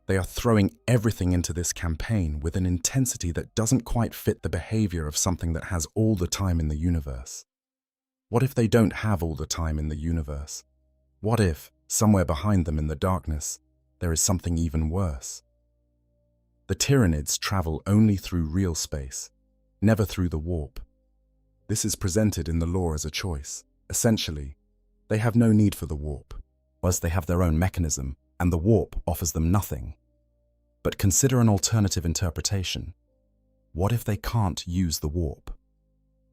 [SPEAKER 2] They are throwing everything into this campaign with an intensity that doesn't quite fit the behavior of something that has all the time in the universe. What if they don't have all the time in the universe? What if, somewhere behind them in the darkness, there is something even worse? The Tyranids travel only through real space, never through the warp. This is presented in the lore as a choice. Essentially, they have no need for the warp, as they have their own mechanism, and the warp offers them nothing. But consider an alternative interpretation. What if they can't use the warp?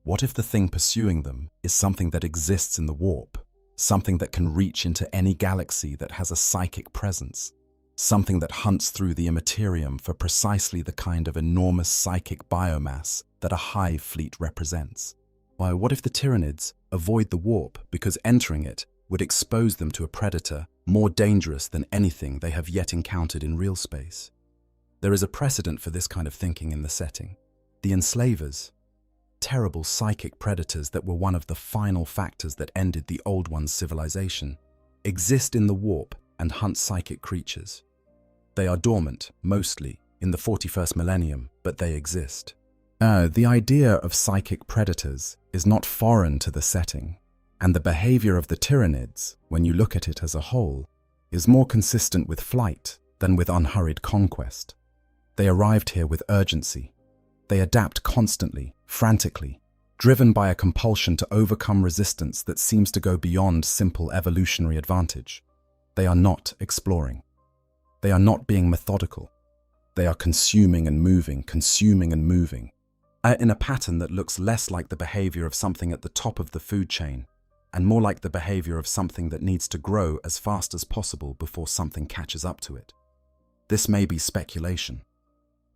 [SPEAKER 2] What if the thing pursuing them is something that exists in the warp, something that can reach into any galaxy that has a psychic presence, something that hunts through the Imperium for precisely the kind of enormous psychic biomass that a hive fleet represents? Why, what if the Tyranids avoid the warp because entering it would expose them to a predator more dangerous than anything they have yet encountered in real space? There is a precedent for this kind of thinking in the setting. The Enslavers, terrible psychic predators that were one of the final factors that ended the Old One's civilization, exist in the warp and hunt psychic creatures. They are dormant, mostly, in the 41st millennium, but they exist. The idea of psychic predators is not foreign to the setting. And the behavior of the Tyranids, when you look at it as a whole, is more consistent with flight than with unhurried conquest. They arrived here with urgency. They adapt constantly, frantically, driven by a compulsion to overcome resistance that seems to go beyond simple evolutionary advantage. They are not exploring. They are not being methodical. They are consuming and moving, in a pattern that looks less like the behavior of something at the top of the food chain and more like the behavior of something that needs to grow as fast as possible before something catches up to it. This may be speculation.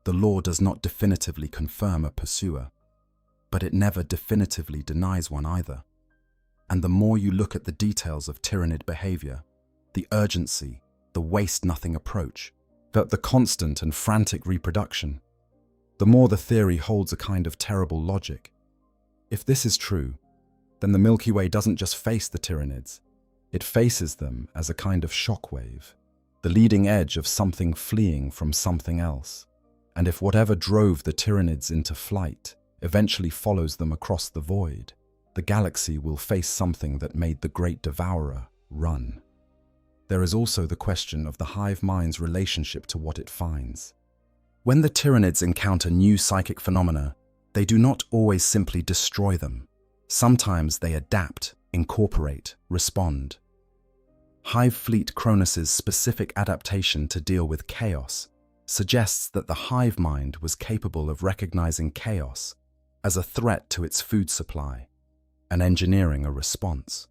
[SPEAKER 2] The law does not definitively confirm a pursuer, but it never definitively denies one either. And the more you look at the details of Tyranid behavior, the urgency, the waste-nothing approach, the constant and frantic reproduction, the more the theory holds a kind of terrible logic. If this is true, then the Milky Way doesn't just face the Tyranids, it faces them as a kind of shockwave, the leading edge of something fleeing from something else. And if whatever drove the Tyranids into flight eventually follows them across the void, the galaxy will face something that made the Great Devourer run. There is also the question of the hive mind's relationship to what it finds. When the Tyranids encounter new psychic phenomena, they do not always simply destroy them. Sometimes they adapt, incorporate, respond. Hive Fleet Cronus's specific adaptation to deal with chaos suggests that the hive mind was capable of recognizing chaos as a threat to its food supply and engineering a response.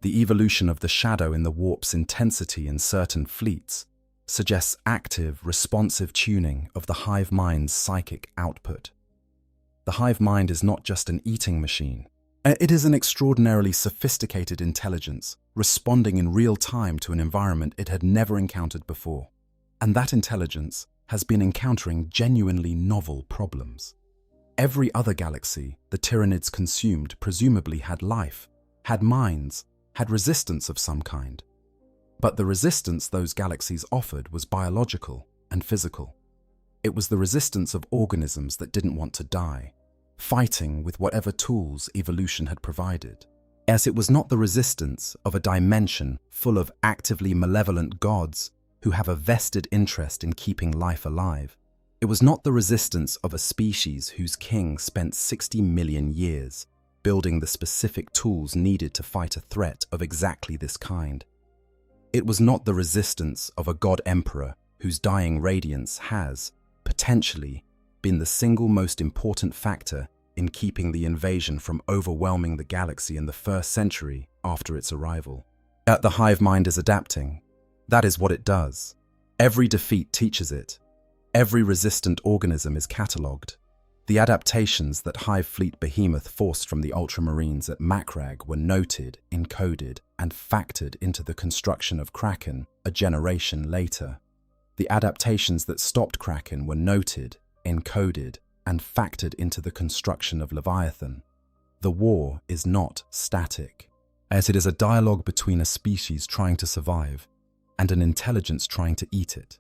[SPEAKER 2] The evolution of the shadow in the warp's intensity in certain fleets suggests active, responsive tuning of the hive mind's psychic output. The hive mind is not just an eating machine. It is an extraordinarily sophisticated intelligence, responding in real time to an environment it had never encountered before. And that intelligence has been encountering genuinely novel problems. Every other galaxy the Tyranids consumed presumably had life, had minds, had resistance of some kind. But the resistance those galaxies offered was biological and physical. It was the resistance of organisms that didn't want to die, fighting with whatever tools evolution had provided. As it was not the resistance of a dimension full of actively malevolent gods who have a vested interest in keeping life alive. It was not the resistance of a species whose king spent 60 million years building the specific tools needed to fight a threat of exactly this kind. It was not the resistance of a god emperor whose dying radiance has, potentially, been the single most important factor in keeping the invasion from overwhelming the galaxy in the first century after its arrival. The hive mind is adapting. That is what it does. Every defeat teaches it. Every resistant organism is catalogued. The adaptations that Hive Fleet Behemoth forced from the Ultramarines at Macragge were noted, encoded, and factored into the construction of Kraken a generation later. The adaptations that stopped Kraken were noted, encoded, and factored into the construction of Leviathan. The war is not static, as it is a dialogue between a species trying to survive and an intelligence trying to eat it,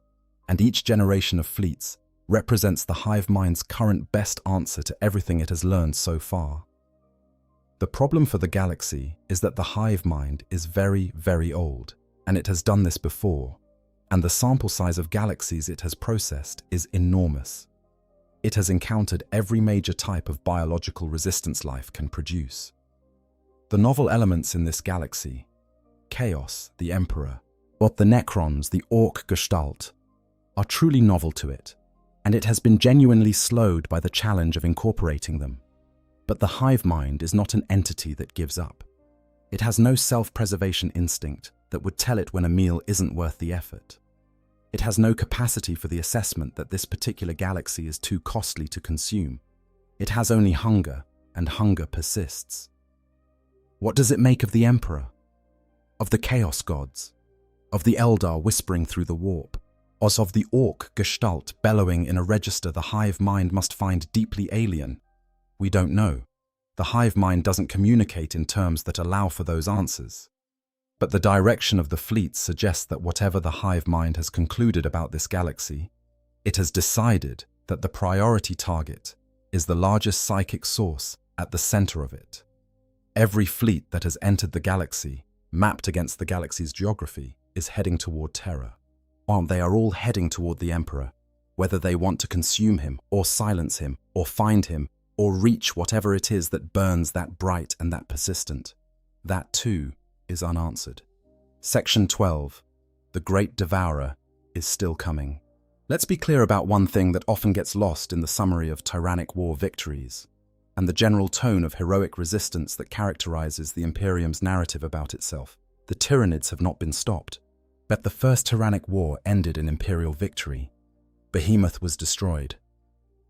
[SPEAKER 2] and each generation of fleets represents the hive mind's current best answer to everything it has learned so far. The problem for the galaxy is that the hive mind is very, very old, and it has done this before, and the sample size of galaxies it has processed is enormous. It has encountered every major type of biological resistance life can produce. The novel elements in this galaxy, Chaos, the Emperor, or the Necrons, the Orc Gestalt, are truly novel to it, and it has been genuinely slowed by the challenge of incorporating them. But the hive mind is not an entity that gives up. It has no self-preservation instinct that would tell it when a meal isn't worth the effort. It has no capacity for the assessment that this particular galaxy is too costly to consume. It has only hunger, and hunger persists. What does it make of the Emperor? Of the Chaos Gods? Of the Eldar whispering through the warp? Or of the Orc Gestalt bellowing in a register the hive mind must find deeply alien? We don't know. The hive mind doesn't communicate in terms that allow for those answers. But the direction of the fleet suggests that whatever the hive mind has concluded about this galaxy, it has decided that the priority target is the largest psychic source at the center of it. Every fleet that has entered the galaxy, mapped against the galaxy's geography, is heading toward Terra. While they are all heading toward the Emperor, whether they want to consume him, or silence him, or find him, or reach whatever it is that burns that bright and that persistent, that too is unanswered. Section 12. The Great Devourer is still coming. Let's be clear about one thing that often gets lost in the summary of Tyrannic War victories, and the general tone of heroic resistance that characterizes the Imperium's narrative about itself. The Tyranids have not been stopped. But the First Tyrannic War ended in Imperial victory. Behemoth was destroyed.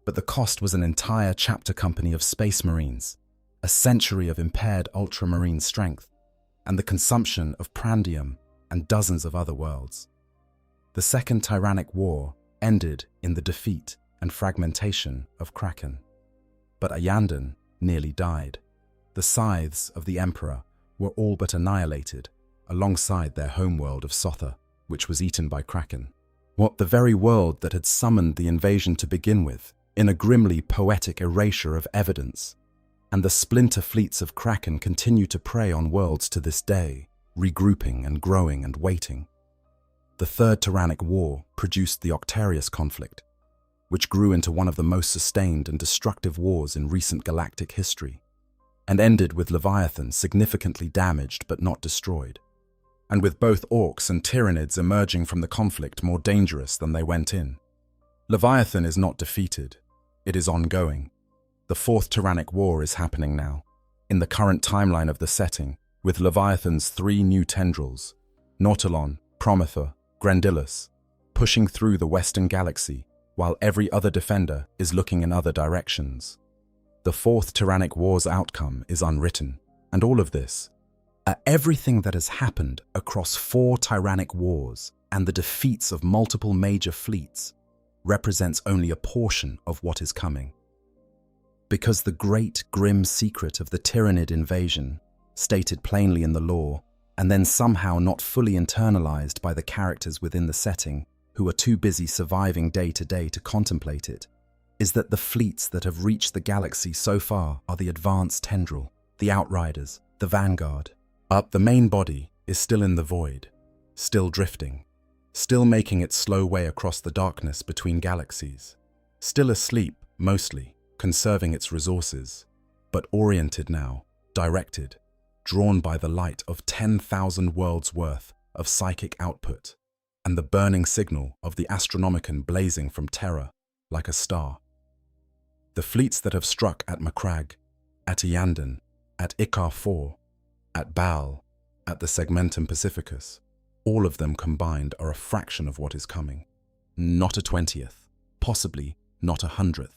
[SPEAKER 2] But the cost was an entire chapter company of Space Marines, a century of impaired ultramarine strength, and the consumption of Prandium and dozens of other worlds. The Second Tyrannic War ended in the defeat and fragmentation of Kraken. But Ayandan nearly died. The scythes of the Emperor were all but annihilated, alongside their homeworld of Sotha, which was eaten by Kraken. What the very world that had summoned the invasion to begin with, in a grimly poetic erasure of evidence. And the splinter fleets of Kraken continue to prey on worlds to this day, regrouping and growing and waiting. The Third Tyrannic War produced the Octarius conflict, which grew into one of the most sustained and destructive wars in recent galactic history, and ended with Leviathan significantly damaged but not destroyed, and with both Orcs and Tyranids emerging from the conflict more dangerous than they went in. Leviathan is not defeated, it is ongoing. The Fourth Tyrannic War is happening now, in the current timeline of the setting, with Leviathan's 3 new tendrils, Nautilon, Promether, Grandillus, pushing through the Western Galaxy, while every other defender is looking in other directions. The Fourth Tyrannic War's outcome is unwritten, and all of this, everything that has happened across 4 Tyrannic Wars and the defeats of multiple major fleets, represents only a portion of what is coming. Because the great, grim secret of the Tyranid invasion, stated plainly in the lore, and then somehow not fully internalized by the characters within the setting, who are too busy surviving day to day to contemplate it, is that the fleets that have reached the galaxy so far are the Advanced Tendril, the Outriders, the Vanguard. But the main body is still in the void, still drifting, still making its slow way across the darkness between galaxies, still asleep, mostly, conserving its resources, but oriented now, directed, drawn by the light of 10,000 worlds worth of psychic output, and the burning signal of the Astronomicon blazing from Terra like a star. The fleets that have struck at Macragge, at Ayandan, at Ikar IV, at Baal, at the Segmentum Pacificus, all of them combined are a fraction of what is coming. Not a 20th, possibly not a 100th.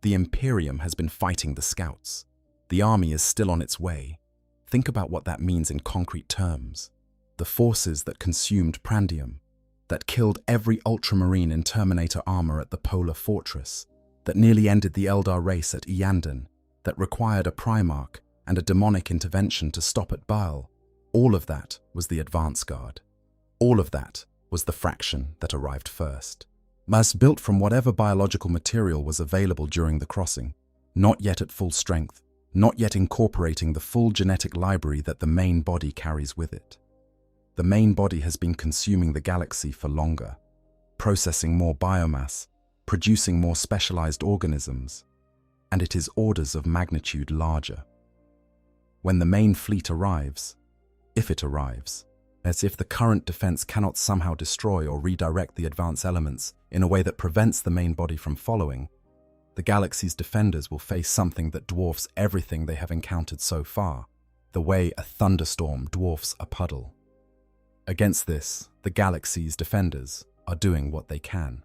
[SPEAKER 2] The Imperium has been fighting the Scouts. The army is still on its way. Think about what that means in concrete terms. The forces that consumed Prandium, that killed every Ultramarine in Terminator armor at the Polar Fortress, that nearly ended the Eldar race at Ayandan, that required a Primarch and a demonic intervention to stop at Baal, all of that was the advance guard. All of that was the fraction that arrived first. Mas built from whatever biological material was available during the crossing, not yet at full strength, not yet incorporating the full genetic library that the main body carries with it. The main body has been consuming the galaxy for longer, processing more biomass, producing more specialized organisms, and it is orders of magnitude larger. When the main fleet arrives, if it arrives, as if the current defense cannot somehow destroy or redirect the advance elements in a way that prevents the main body from following, the galaxy's defenders will face something that dwarfs everything they have encountered so far, the way a thunderstorm dwarfs a puddle. Against this, the galaxy's defenders are doing what they can.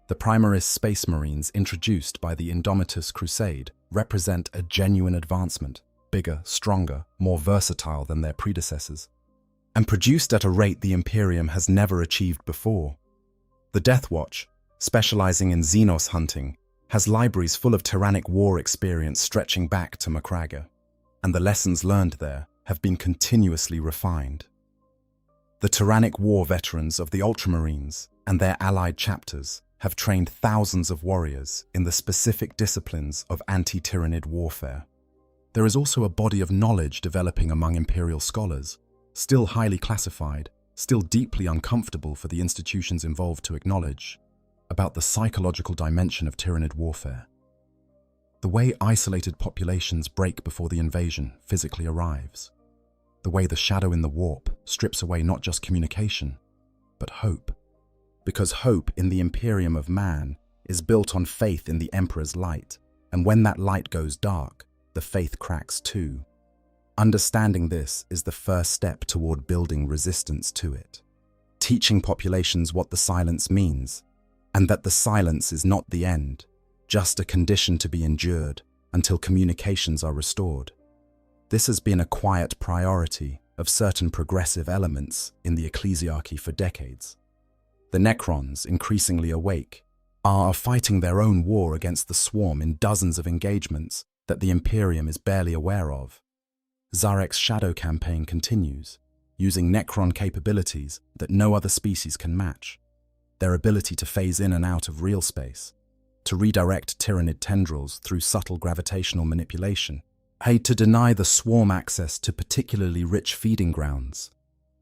[SPEAKER 2] The Primaris Space Marines introduced by the Indomitus Crusade represent a genuine advancement, bigger, stronger, more versatile than their predecessors, and produced at a rate the Imperium has never achieved before. The Death Watch, specializing in Xenos hunting, has libraries full of Tyrannic War experience stretching back to Macragge, and the lessons learned there have been continuously refined. The Tyrannic War veterans of the Ultramarines and their allied chapters have trained thousands of warriors in the specific disciplines of anti-Tyranid warfare. there is also a body of knowledge developing among Imperial scholars, still highly classified, still deeply uncomfortable for the institutions involved to acknowledge, about the psychological dimension of Tyranid warfare. The way isolated populations break before the invasion physically arrives. The way the shadow in the warp strips away not just communication, but hope. Because hope in the Imperium of man is built on faith in the Emperor's light, and when that light goes dark, the faith cracks too. Understanding this is the first step toward building resistance to it. Teaching populations what the silence means, and that the silence is not the end, just a condition to be endured until communications are restored. This has been a quiet priority of certain progressive elements in the ecclesiarchy for decades. The Necrons, increasingly awake, are fighting their own war against the swarm in dozens of engagements that the Imperium is barely aware of. Zarek's shadow campaign continues, using Necron capabilities that no other species can match. Their ability to phase in and out of real space, to redirect Tyranid tendrils through subtle gravitational manipulation, to deny the swarm access to particularly rich feeding grounds,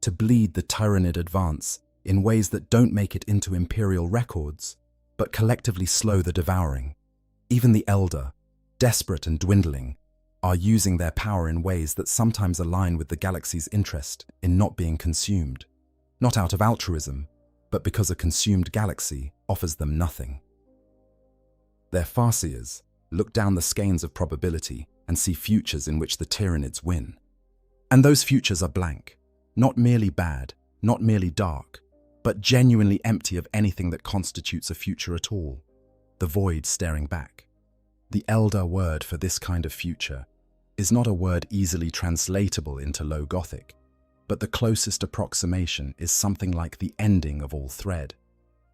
[SPEAKER 2] to bleed the Tyranid advance in ways that don't make it into Imperial records, but collectively slow the devouring. Even the Elder, desperate and dwindling, are using their power in ways that sometimes align with the galaxy's interest in not being consumed, not out of altruism, but because a consumed galaxy offers them nothing. Their Farseers look down the skeins of probability and see futures in which the Tyranids win. And those futures are blank, not merely bad, not merely dark, but genuinely empty of anything that constitutes a future at all. The void staring back. The Elder word for this kind of future is not a word easily translatable into Low Gothic, but the closest approximation is something like the ending of all thread,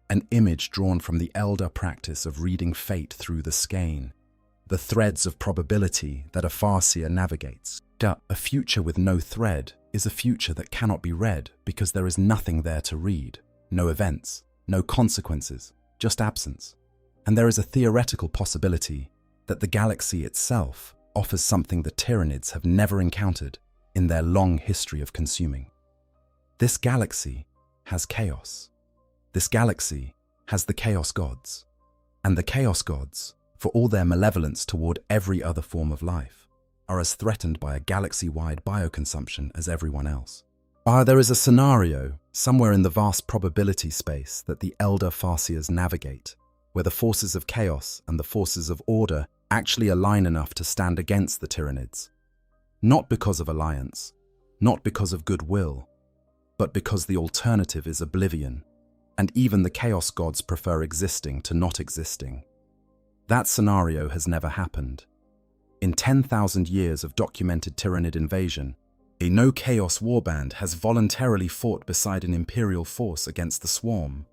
[SPEAKER 2] an image drawn from the Elder practice of reading fate through the skein, the threads of probability that a Farseer navigates. A future with no thread is a future that cannot be read because there is nothing there to read, no events, no consequences, just absence. And there is a theoretical possibility that the galaxy itself offers something the Tyranids have never encountered in their long history of consuming. This galaxy has chaos. This galaxy has the Chaos Gods. And the Chaos Gods, for all their malevolence toward every other form of life, are as threatened by a galaxy-wide bioconsumption as everyone else. There is a scenario somewhere in the vast probability space that the Elder Farseers navigate, where the forces of chaos and the forces of order actually align enough to stand against the Tyranids. Not because of alliance, not because of goodwill, but because the alternative is oblivion, and even the Chaos Gods prefer existing to not existing. That scenario has never happened. In 10,000 years of documented Tyranid invasion, a no-chaos warband has voluntarily fought beside an Imperial force against the swarm.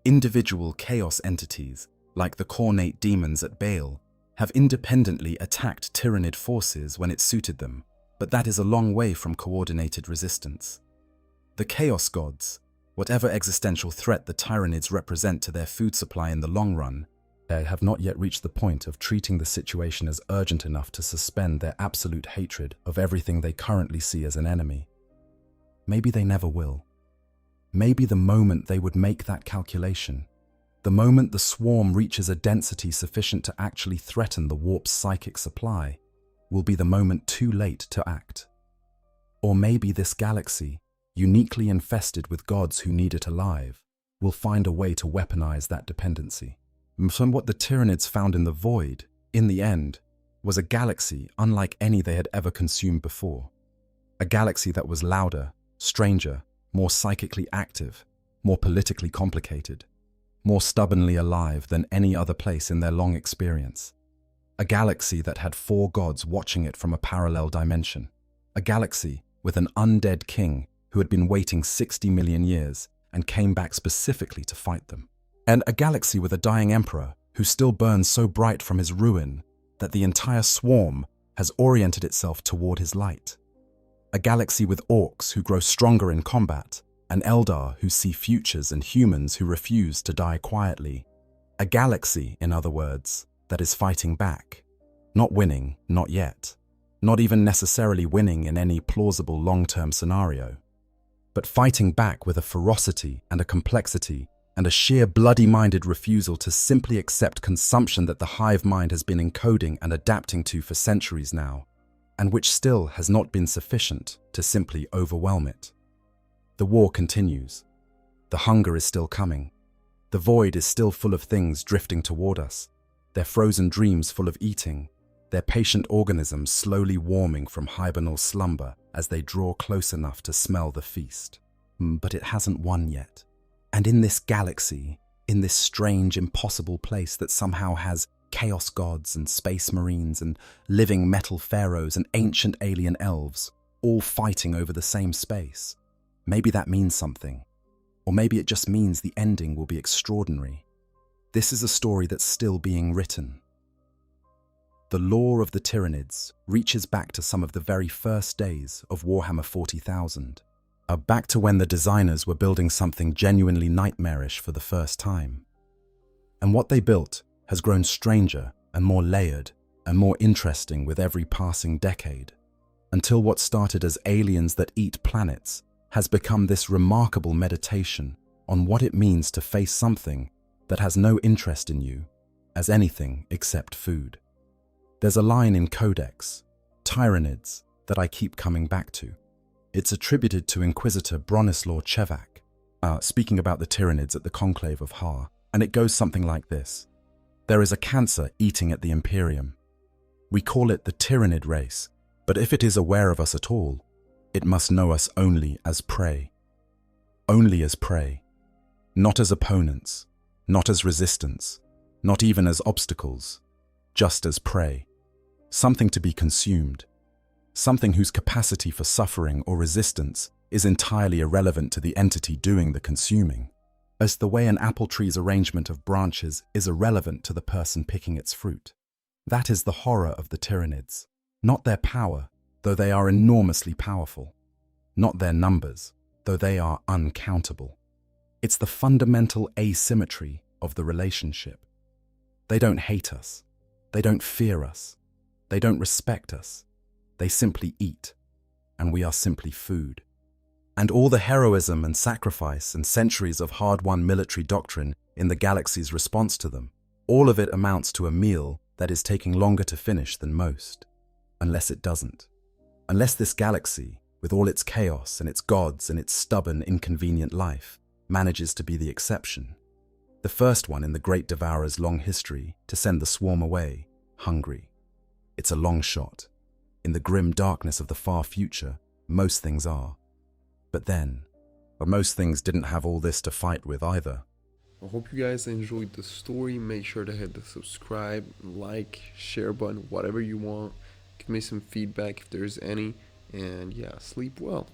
[SPEAKER 2] Individual chaos entities, like the Cornate demons at Baal, have independently attacked Tyranid forces when it suited them, but that is a long way from coordinated resistance. The Chaos Gods, whatever existential threat the Tyranids represent to their food supply in the long run, they have not yet reached the point of treating the situation as urgent enough to suspend their absolute hatred of everything they currently see as an enemy. Maybe they never will. Maybe the moment they would make that calculation, the moment the swarm reaches a density sufficient to actually threaten the warp's psychic supply, will be the moment too late to act. Or maybe this galaxy, uniquely infested with gods who need it alive, will find a way to weaponize that dependency. So what the Tyranids found in the void, in the end, was a galaxy unlike any they had ever consumed before. A galaxy that was louder, stranger, more psychically active, more politically complicated, more stubbornly alive than any other place in their long experience. A galaxy that had 4 gods watching it from a parallel dimension. A galaxy with an undead king who had been waiting 60 million years and came back specifically to fight them. And a galaxy with a dying emperor who still burns so bright from his ruin that the entire swarm has oriented itself toward his light. A galaxy with orcs who grow stronger in combat, an Eldar who see futures and humans who refuse to die quietly. A galaxy, in other words, that is fighting back. Not winning, not yet, not even necessarily winning in any plausible long-term scenario, but fighting back with a ferocity and a complexity and a sheer bloody-minded refusal to simply accept consumption that the hive mind has been encoding and adapting to for centuries now, and which still has not been sufficient to simply overwhelm it. The war continues. The hunger is still coming. The void is still full of things drifting toward us, their frozen dreams full of eating, their patient organisms slowly warming from hibernal slumber as they draw close enough to smell the feast. But it hasn't won yet. And in this galaxy, in this strange, impossible place that somehow has chaos gods and space marines and living metal pharaohs and ancient alien elves, all fighting over the same space, maybe that means something. Or maybe it just means the ending will be extraordinary. This is a story that's still being written. The lore of the Tyranids reaches back to some of the very first days of Warhammer 40,000. Back to when the designers were building something genuinely nightmarish for the first time. And what they built has grown stranger and more layered and more interesting with every passing decade, until what started as aliens that eat planets has become this remarkable meditation on what it means to face something that has no interest in you as anything except food. There's a line in Codex, Tyranids, that I keep coming back to. It's attributed to Inquisitor Bronislaw Chevak, speaking about the Tyranids at the Conclave of Har, and it goes something like this. There is a cancer eating at the Imperium. We call it the Tyranid race, but if it is aware of us at all, it must know us only as prey. Only as prey. Not as opponents, not as resistance, not even as obstacles, just as prey. Something to be consumed. Something whose capacity for suffering or resistance is entirely irrelevant to the entity doing the consuming, as the way an apple tree's arrangement of branches is irrelevant to the person picking its fruit. That is the horror of the Tyranids, not their power, though they are enormously powerful, not their numbers, though they are uncountable. It's the fundamental asymmetry of the relationship. They don't hate us, they don't fear us, they don't respect us. They simply eat, and we are simply food. And all the heroism and sacrifice and centuries of hard-won military doctrine in the galaxy's response to them, all of it amounts to a meal that is taking longer to finish than most. Unless it doesn't. Unless this galaxy, with all its chaos and its gods and its stubborn, inconvenient life, manages to be the exception. The first one in the Great Devourer's long history to send the swarm away, hungry. It's a long shot. In the grim darkness of the far future, most things are. But most things didn't have all this to fight with either.
[SPEAKER 1] I hope you guys enjoyed the story. Make sure to hit the subscribe, like, share button, whatever you want. Give me some feedback if there's any. And yeah, sleep well.